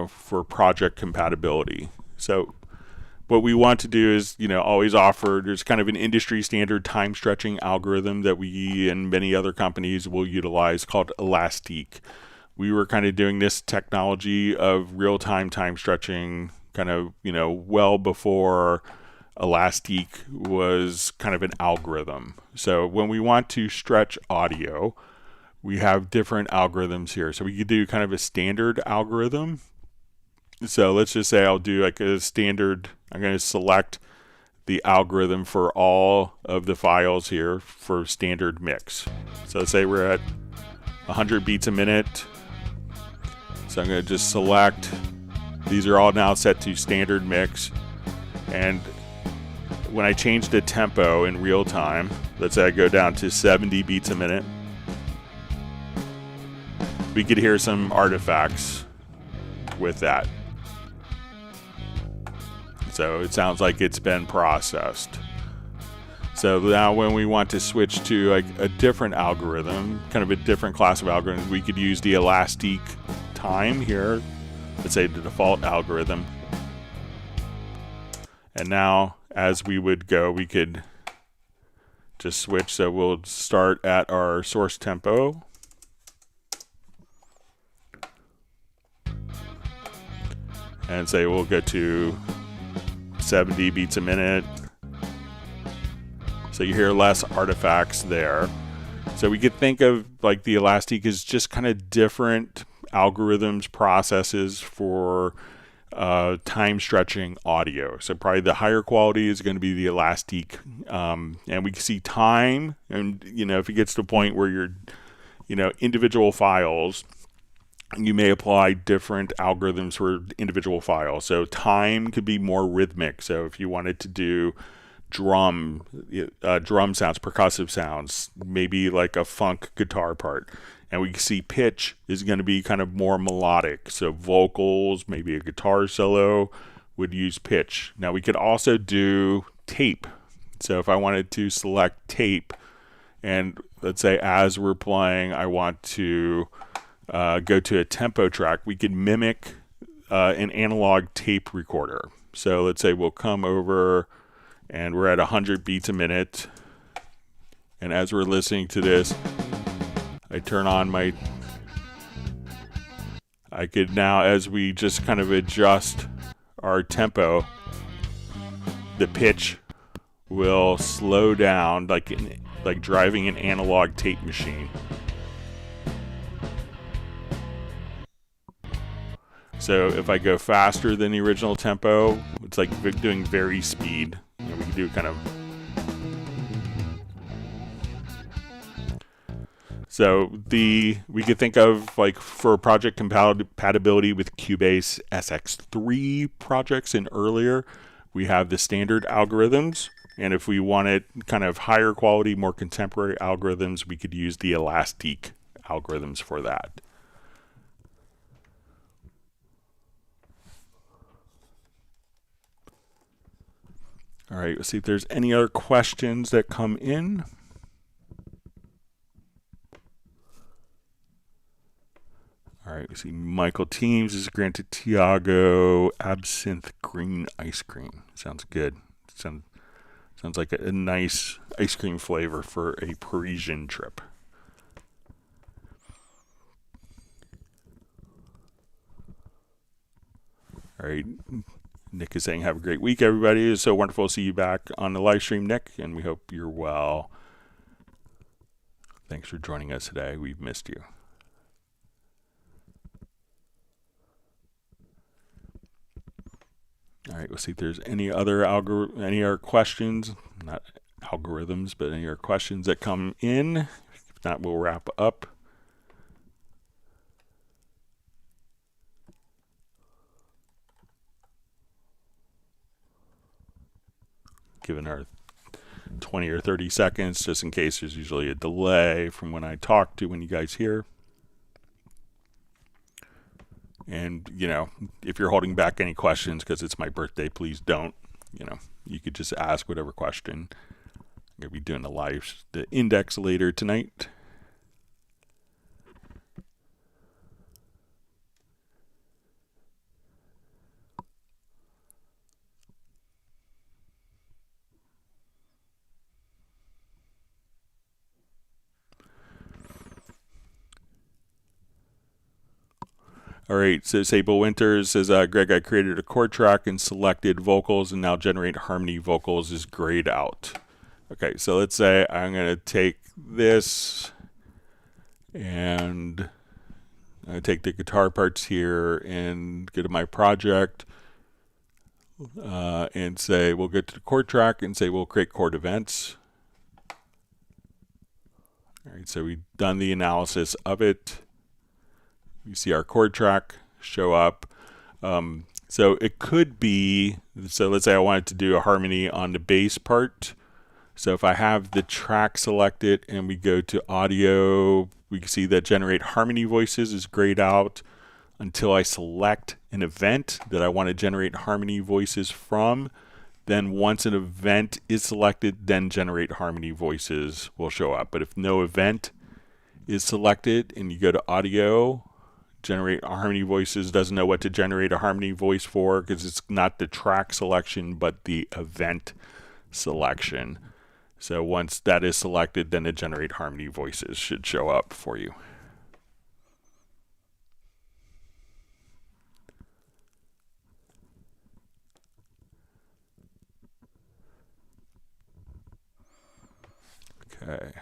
[SPEAKER 1] for project compatibility. So what we want to do is, always offer, there's kind of an industry standard time stretching algorithm that we and many other companies will utilize called elastique. We were kind of doing this technology of real-time time stretching kind of, well before elastique was kind of an algorithm. So when we want to stretch audio, we have different algorithms here. So we could do kind of a standard algorithm. So let's just say I'll do like a standard, I'm going to select the algorithm for all of the files here for standard mix. So let's say we're at 100 beats a minute. So I'm going to just select, these are all now set to standard mix. And when I change the tempo in real time, let's say I go down to 70 beats a minute, we could hear some artifacts with that. So it sounds like it's been processed. So now when we want to switch to like a different algorithm, kind of a different class of algorithm, we could use the elastique time here. Let's say the default algorithm. And now as we would go, we could just switch. So we'll start at our source tempo. And say we'll go to 70 beats a minute. So you hear less artifacts there. So we could think of like the elastique as just kind of different algorithms, processes for time stretching audio. So probably the higher quality is going to be the elastique. And we can see time, and if it gets to a point where you're, individual files, you may apply different algorithms for individual files. So time could be more rhythmic. So if you wanted to do drum sounds, percussive sounds, maybe like a funk guitar part. And we can see pitch is going to be kind of more melodic. So vocals, maybe a guitar solo would use pitch. Now we could also do tape. So if I wanted to select tape, and let's say as we're playing, I want to go to a tempo track, we could mimic an analog tape recorder. So let's say we'll come over and we're at 100 beats a minute. And as we're listening to this, I turn on I could now, as we just kind of adjust our tempo, the pitch will slow down like driving an analog tape machine. So if I go faster than the original tempo, it's like doing very speed. And we can do kind of. So we could think of like for project compatibility with Cubase SX3 projects and earlier, we have the standard algorithms. And if we wanted kind of higher quality, more contemporary algorithms, we could use the Elastic algorithms for that. All right, let's see if there's any other questions that come in. All right, we see Michael Teams is granted Tiago Absinthe Green Ice Cream. Sounds good. Sounds like a nice ice cream flavor for a Parisian trip. All right, Nick is saying, have a great week, everybody. It's so wonderful to see you back on the live stream, Nick, and we hope you're well. Thanks for joining us today. We've missed you. All right, let's see if there's any other questions, not algorithms, but any other questions that come in. If not, we'll wrap up. Given our 20 or 30 seconds, just in case there's usually a delay from when I talk to when you guys hear. And, you know, if you're holding back any questions because it's my birthday, please don't. You know, you could just ask whatever question. I'm going to be doing the index later tonight. All right, so Sable Winters says, Greg, I created a chord track and selected vocals and now generate harmony vocals is grayed out. Okay, so let's say I'm going to take this and I take the guitar parts here and go to my project and say, we'll get to the chord track and say, we'll create chord events. All right, so we've done the analysis of it. You see our chord track show up. So it could be, so let's say I wanted to do a harmony on the bass part. So if I have the track selected and we go to audio, we can see that generate harmony voices is grayed out until I select an event that I want to generate harmony voices from. Then once an event is selected, then generate harmony voices will show up. But if no event is selected and you go to audio, generate harmony voices doesn't know what to generate a harmony voice for because it's not the track selection but the event selection. So once that is selected, then the generate harmony voices should show up for you. Okay.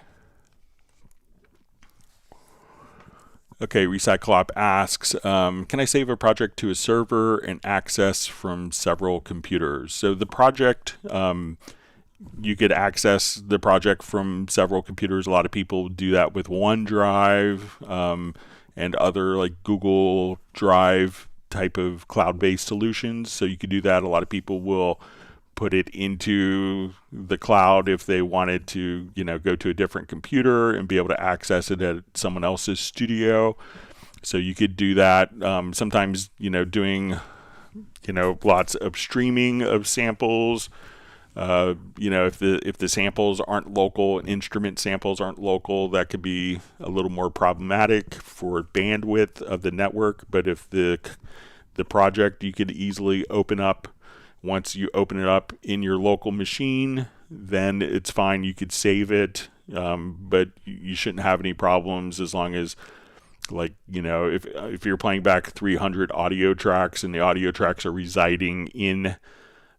[SPEAKER 1] Okay, Recyclop asks, can I save a project to a server and access from several computers? So the project, you could access the project from several computers. A lot of people do that with OneDrive and other like Google Drive type of cloud-based solutions. So you could do that. A lot of people will put it into the cloud if they wanted to, you know, go to a different computer and be able to access it at someone else's studio. So you could do that. Sometimes, you know, doing, you know, lots of streaming of samples. You know, if the samples aren't local and instrument samples aren't local, that could be a little more problematic for bandwidth of the network. But if the project, you could easily open up. Once you open it up in your local machine, then it's fine. You could save it, but you shouldn't have any problems as long as, like, you know, if you're playing back 300 audio tracks and the audio tracks are residing in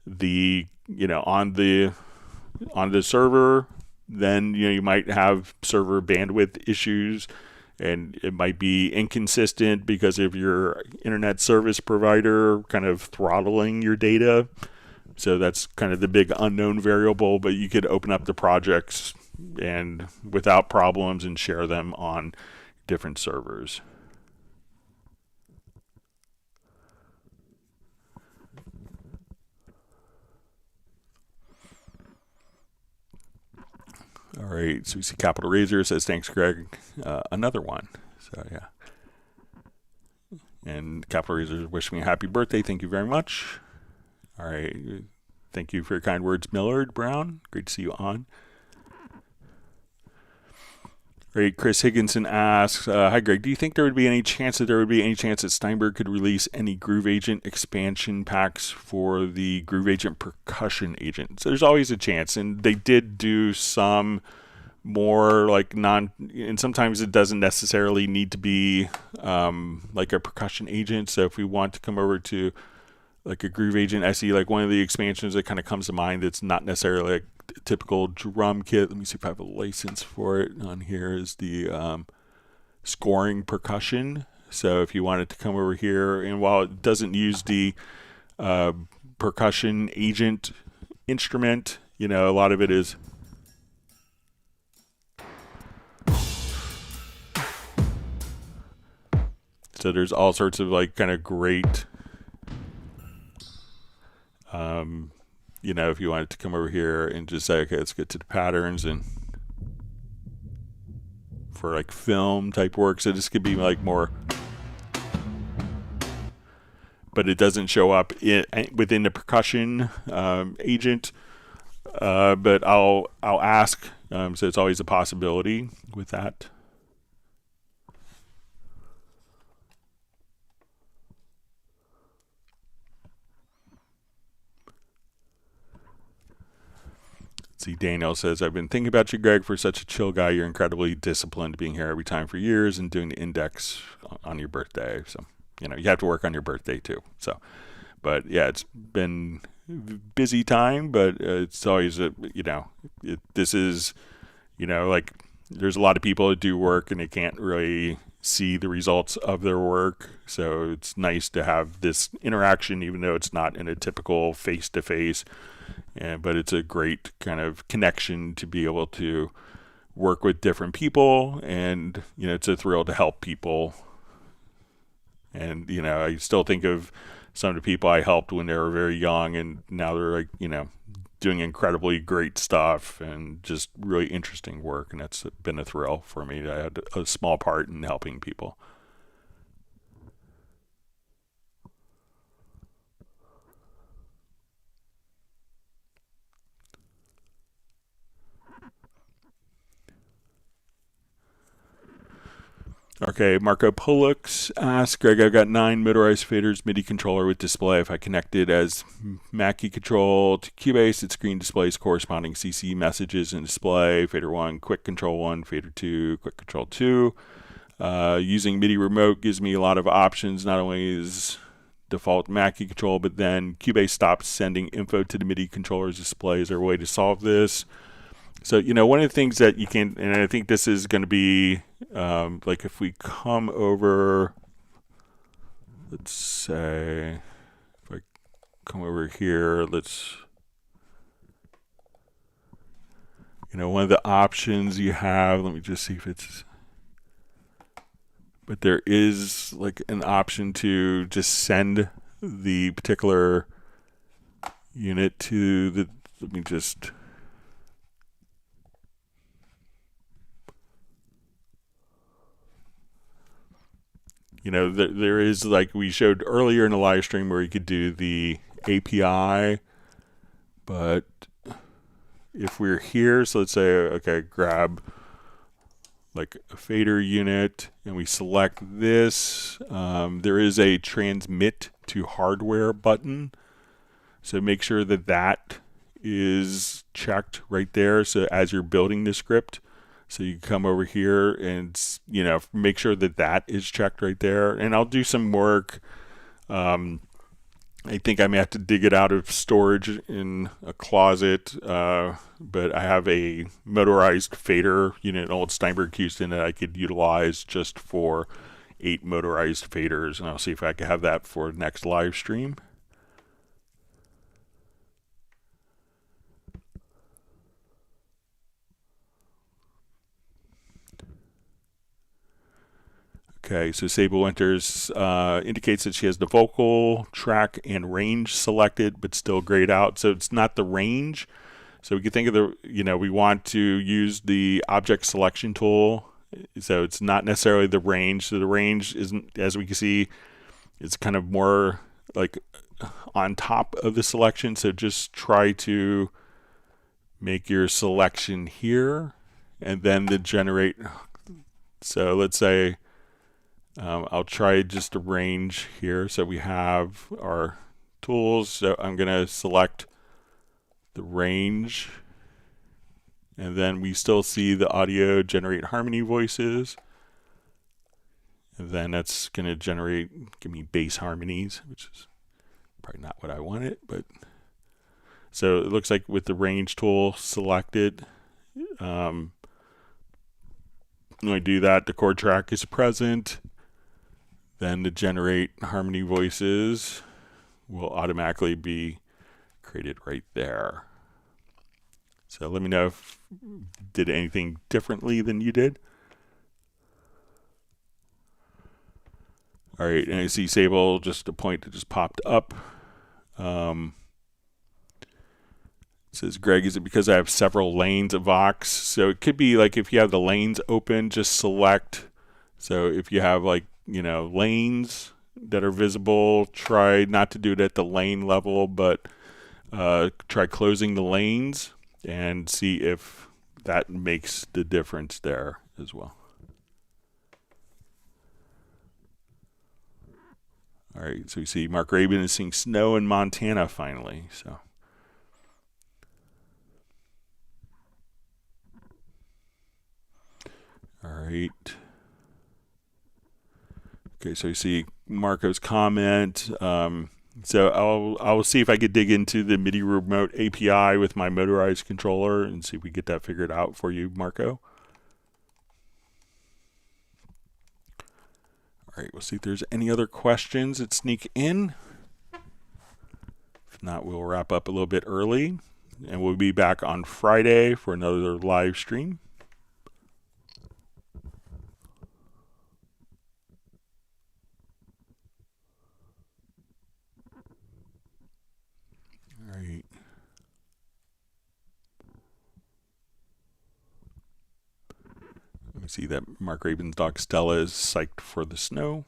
[SPEAKER 1] the, you know, on the server, then, you know, you might have server bandwidth issues. And it might be inconsistent because of your internet service provider kind of throttling your data. So that's kind of the big unknown variable, but you could open up the projects, and without problems and share them on different servers. All right, so we see Capital Razor says, thanks, Greg. Another one. So, yeah. And Capital Razor wish me a happy birthday. Thank you very much. All right. Thank you for your kind words, Millard Brown. Great to see you on. Right, Chris Higginson asks, hi Greg, do you think there would be any chance that Steinberg could release any Groove Agent expansion packs for the Groove Agent percussion agent? So there's always a chance, and they did do some more like and sometimes it doesn't necessarily need to be like a percussion agent. So if we want to come over to like a Groove Agent SE, like one of the expansions that kind of comes to mind that's not necessarily like typical drum kit. Let me see if I have a license for it on here. Is the scoring percussion. So if you wanted to come over here, and while it doesn't use the percussion agent instrument, you know, a lot of it is so there's all sorts of like kind of great you know, if you wanted to come over here and just say, okay, let's get to the patterns and for like film type work. So this could be like more, but it doesn't show up within the percussion agent. But I'll ask. So it's always a possibility with that. See, Daniel says, I've been thinking about you, Greg, for such a chill guy. You're incredibly disciplined, being here every time for years and doing the index on your birthday. So, you know, you have to work on your birthday too. So, but yeah, it's been busy time, but it's always, you know, this is, you know, like there's a lot of people that do work and they can't really see the results of their work. So it's nice to have this interaction, even though it's not in a typical face-to-face. Yeah, but it's a great kind of connection to be able to work with different people, and you know, it's a thrill to help people. And you know, I still think of some of the people I helped when they were very young, and now they're like, you know, doing incredibly great stuff and just really interesting work, and that's been a thrill for me. I had a small part in helping people. Okay, Marco Pollux asks, Greg, I've got 9 motorized faders, MIDI controller with display. If I connect it as Mackie control to Cubase, its screen displays corresponding CC messages and display. Fader 1, quick control 1, fader 2, quick control 2. Using MIDI remote gives me a lot of options. Not only is default Mackie control, but then Cubase stops sending info to the MIDI controller's display. Is there a way to solve this? So, you know, one of the things that you can, and I think this is going to be, like if we come over, let's say, if I come over here, let's, you know, one of the options you have, let me just see if it's, but there is like an option to just send the particular unit to the, let me just, you know, there is, like we showed earlier in the live stream, where you could do the API, but if we're here, so let's say, okay, grab like a fader unit and we select this, there is a transmit to hardware button. So make sure that that is checked right there. So as you're building the script, so you can come over here and, you know, make sure that that is checked right there. And I'll do some work. I think I may have to dig it out of storage in a closet. But I have a motorized fader unit, an old Steinberg Houston, that I could utilize just for 8 motorized faders. And I'll see if I can have that for next live stream. Okay, so Sable Winters indicates that she has the vocal track and range selected, but still grayed out. So it's not the range. So we can think of we want to use the object selection tool. So it's not necessarily the range. So the range isn't, as we can see, it's kind of more like on top of the selection. So just try to make your selection here and then the generate. So let's say I'll try just a range here. So we have our tools. So I'm going to select the range, and then we still see the audio generate harmony voices, and then that's going to give me bass harmonies, which is probably not what I wanted, but so it looks like with the range tool selected, when I do that, the chord track is present, then the generate harmony voices will automatically be created right there. So let me know if you did anything differently than you did. All right, and I see Sable, just a point that just popped up. It says, Greg, is it because I have several lanes of Vox? So it could be like if you have the lanes open, just select. So if you have lanes that are visible, try not to do it at the lane level, but try closing the lanes and see if that makes the difference there as well. All right, so you see Mark Rabin is seeing snow in Montana finally. So, all right. Okay, so you see Marco's comment. So I'll see if I could dig into the MIDI remote API with my motorized controller and see if we get that figured out for you, Marco. All right, we'll see if there's any other questions that sneak in. If not, we'll wrap up a little bit early, and we'll be back on Friday for another live stream. All right. We see that Mark Rabin's dog Stella is psyched for the snow.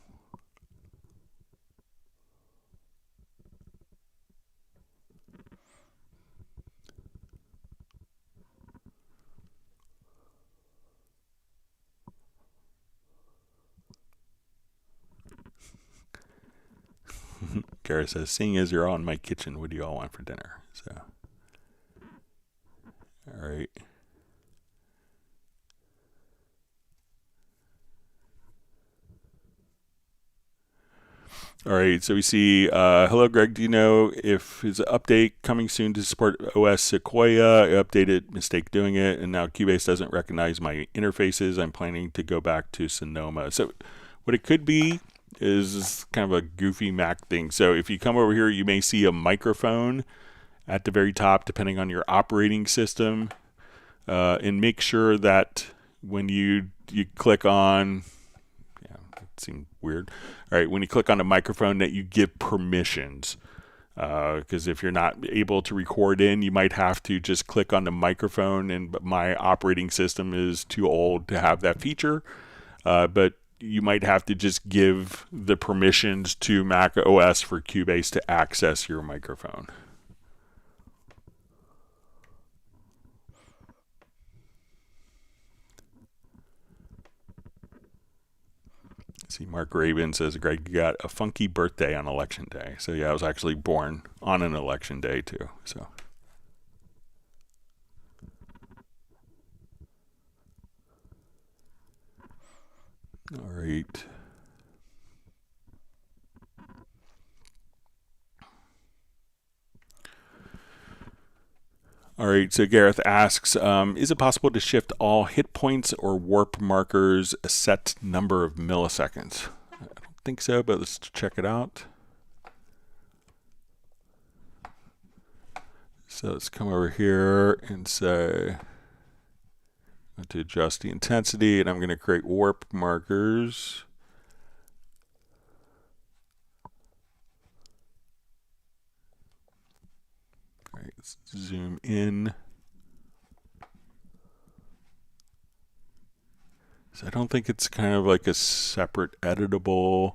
[SPEAKER 1] Gareth says, seeing as you're all in my kitchen, what do you all want for dinner? So, all right. All right, so we see, hello, Greg, do you know if is an update coming soon to support OS Sequoia? I updated, mistake doing it, and now Cubase doesn't recognize my interfaces. I'm planning to go back to Sonoma. So what it could be is kind of a goofy Mac thing. So if you come over here, you may see a microphone at the very top, depending on your operating system, and make sure that when you click on, it seemed weird. All right, when you click on a microphone, that you give permissions. Because if you're not able to record in, you might have to just click on the microphone. But my operating system is too old to have that feature. But you might have to just give the permissions to Mac OS for Cubase to access your microphone. See, Mark Rabin says, Greg, you got a funky birthday on election day. So yeah, I was actually born on an election day too. So. All right. All right, so Gareth asks, is it possible to shift all hit points or warp markers a set number of milliseconds? I don't think so, but let's check it out. So let's come over here and say, I'm going to adjust the intensity, and I'm going to create warp markers. Let's zoom in. So I don't think it's kind of like a separate editable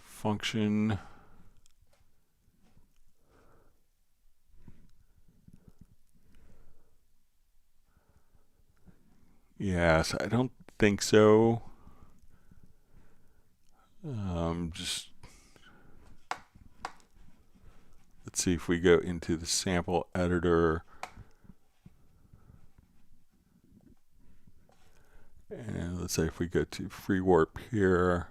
[SPEAKER 1] function. Yes, I don't think so. Just let's see if we go into the sample editor. And let's say if we go to free warp here.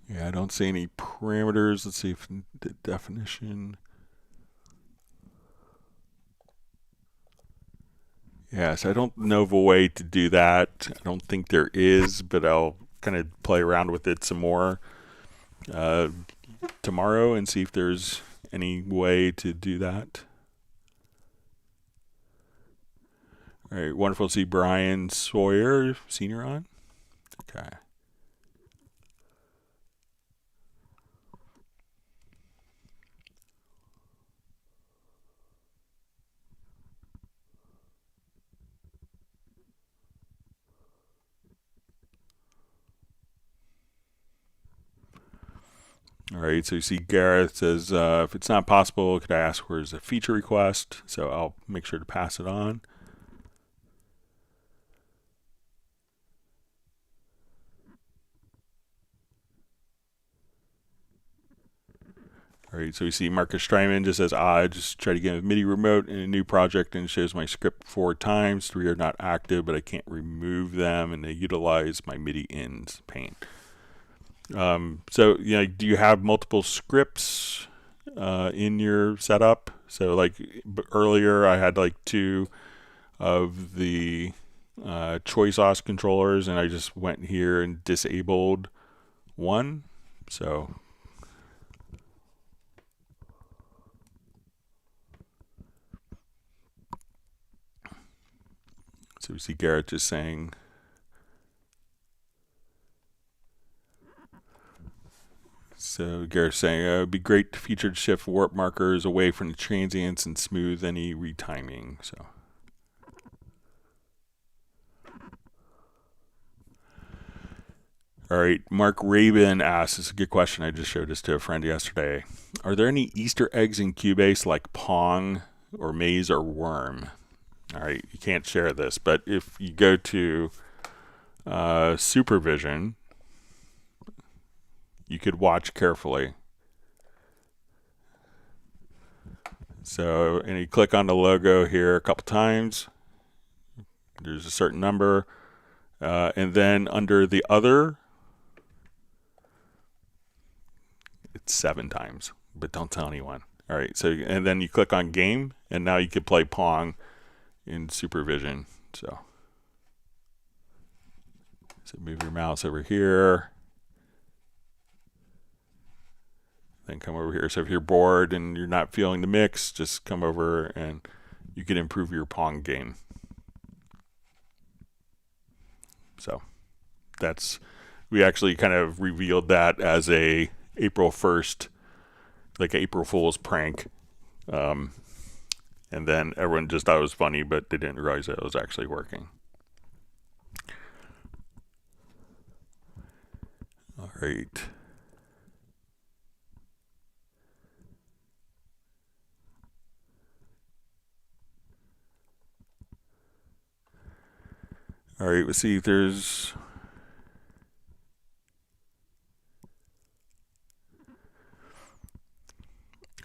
[SPEAKER 1] Yeah, I don't see any parameters. Let's see if the definition. Yes, I don't know of a way to do that. I don't think there is, but I'll kind of play around with it some more tomorrow and see if there's any way to do that. All right, wonderful to see Brian Sawyer, Senior on. Okay. All right, so you see Gareth says, if it's not possible, could I ask where's a feature request? So I'll make sure to pass it on. All right, so we see Marcus Strymon just says, I just tried to get a MIDI remote in a new project and it shows my script 4 times. 3 are not active, but I can't remove them, and they utilize my MIDI ins pane. So, you know, do you have multiple scripts in your setup? So, like earlier, I had like 2 of the choice OS controllers, and I just went here and disabled one. So we see Garrett just saying, so Garrett's saying, it would be great to feature shift warp markers away from the transients and smooth any retiming. So, all right, Mark Rabin asks, it's a good question. I just showed this to a friend yesterday. Are there any Easter eggs in Cubase like Pong or Maze or Worm? All right, you can't share this, but if you go to Supervision, you could watch carefully. So, and you click on the logo here a couple times. There's a certain number. And then under the other, it's 7 times, but don't tell anyone. All right, so, and then you click on game, and now you can play Pong in Supervision. So move your mouse over here, then come over here. So if you're bored and you're not feeling the mix, just come over and you can improve your Pong game. So that's, we actually kind of revealed that as a April 1st, like April Fool's prank. And then everyone just thought it was funny, but they didn't realize that it was actually working. All right. All right, let's see if there's...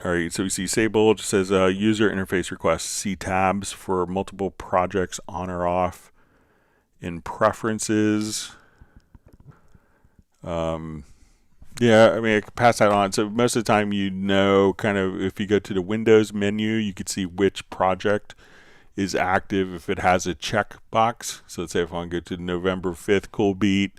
[SPEAKER 1] All right, so we see Sable just says user interface requests. See tabs for multiple projects on or off. In preferences. Yeah, I mean, I could pass that on. So most of the time, you know, kind of if you go to the Windows menu, you can see which project is active if it has a check box. So let's say if I want to go to November 5th Cool Beat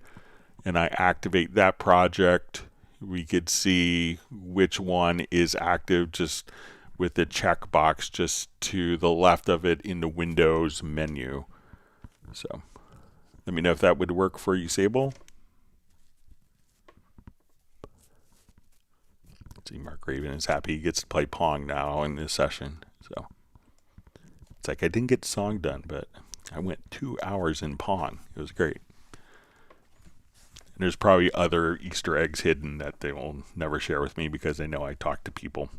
[SPEAKER 1] and I activate that project, we could see which one is active just with the check box just to the left of it in the Windows menu. So let me know if that would work for you, Sable. Raven is happy he gets to play Pong now in this session. So it's like I didn't get the song done, but I went 2 hours in Pong. It was great. And there's probably other Easter eggs hidden that they will never share with me because they know I talk to people.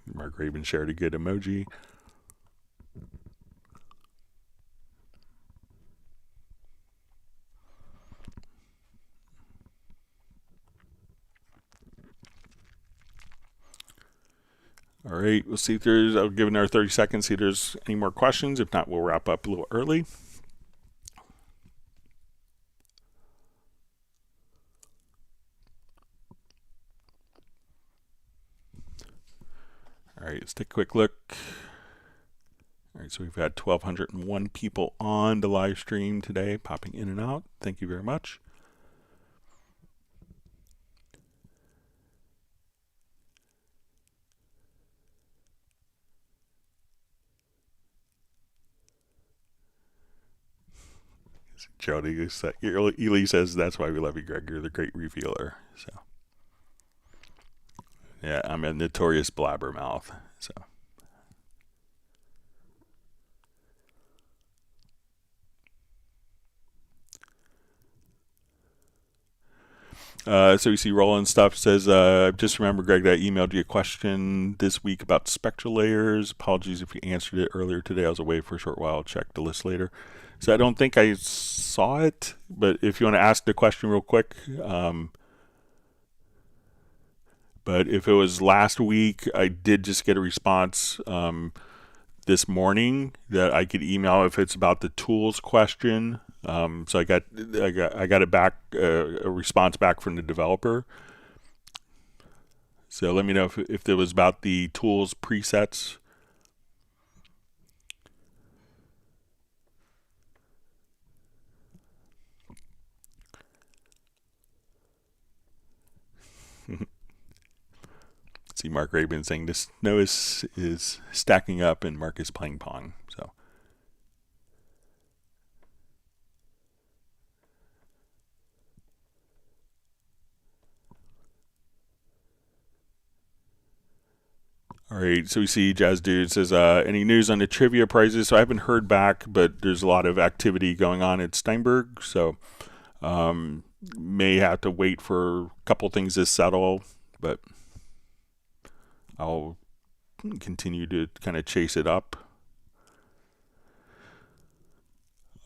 [SPEAKER 1] Mark Raven shared a good emoji. All right, we'll see if there's, I'll give another 30 seconds, see if there's any more questions. If not, we'll wrap up a little early. All right, let's take a quick look. All right, so we've had 1,201 people on the live stream today, popping in and out. Thank you very much. Jody, Ely says, that's why we love you, Greg. You're the great revealer. So, yeah, I'm a notorious blabbermouth. So, so you see Roland stuff says, just remember, Greg, that I emailed you a question this week about spectral layers. Apologies if you answered it earlier today. I was away for a short while. I'll check the list later. So I don't think I saw it, but if you want to ask the question real quick. But if it was last week, I did just get a response this morning that I could email if it's about the tools question. So I got it back, a response back from the developer. So let me know if it was about the tools presets. See Mark Raven saying the snow is stacking up and Mark is playing Pong. So. All right, so we see Jazz Dude says, any news on the trivia prizes? So I haven't heard back, but there's a lot of activity going on at Steinberg, so may have to wait for a couple things to settle, but I'll continue to kind of chase it up.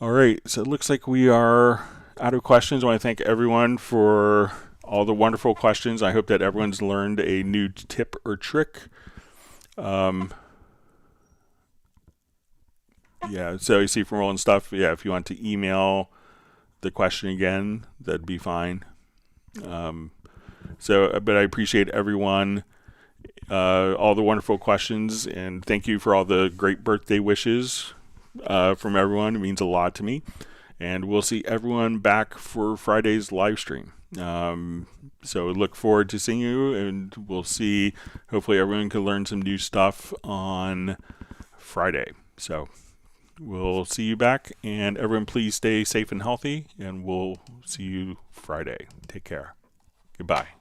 [SPEAKER 1] All right, so it looks like we are out of questions. I want to thank everyone for all the wonderful questions. I hope that everyone's learned a new tip or trick. Yeah, so you see from Roland stuff, yeah, if you want to email the question again, that'd be fine. But I appreciate everyone, all the wonderful questions, and thank you for all the great birthday wishes from everyone. It means a lot to me. And we'll see everyone back for Friday's live stream. So look forward to seeing you, and we'll see, hopefully everyone can learn some new stuff on Friday. So we'll see you back, and everyone please stay safe and healthy, and we'll see you Friday. Take care. Goodbye.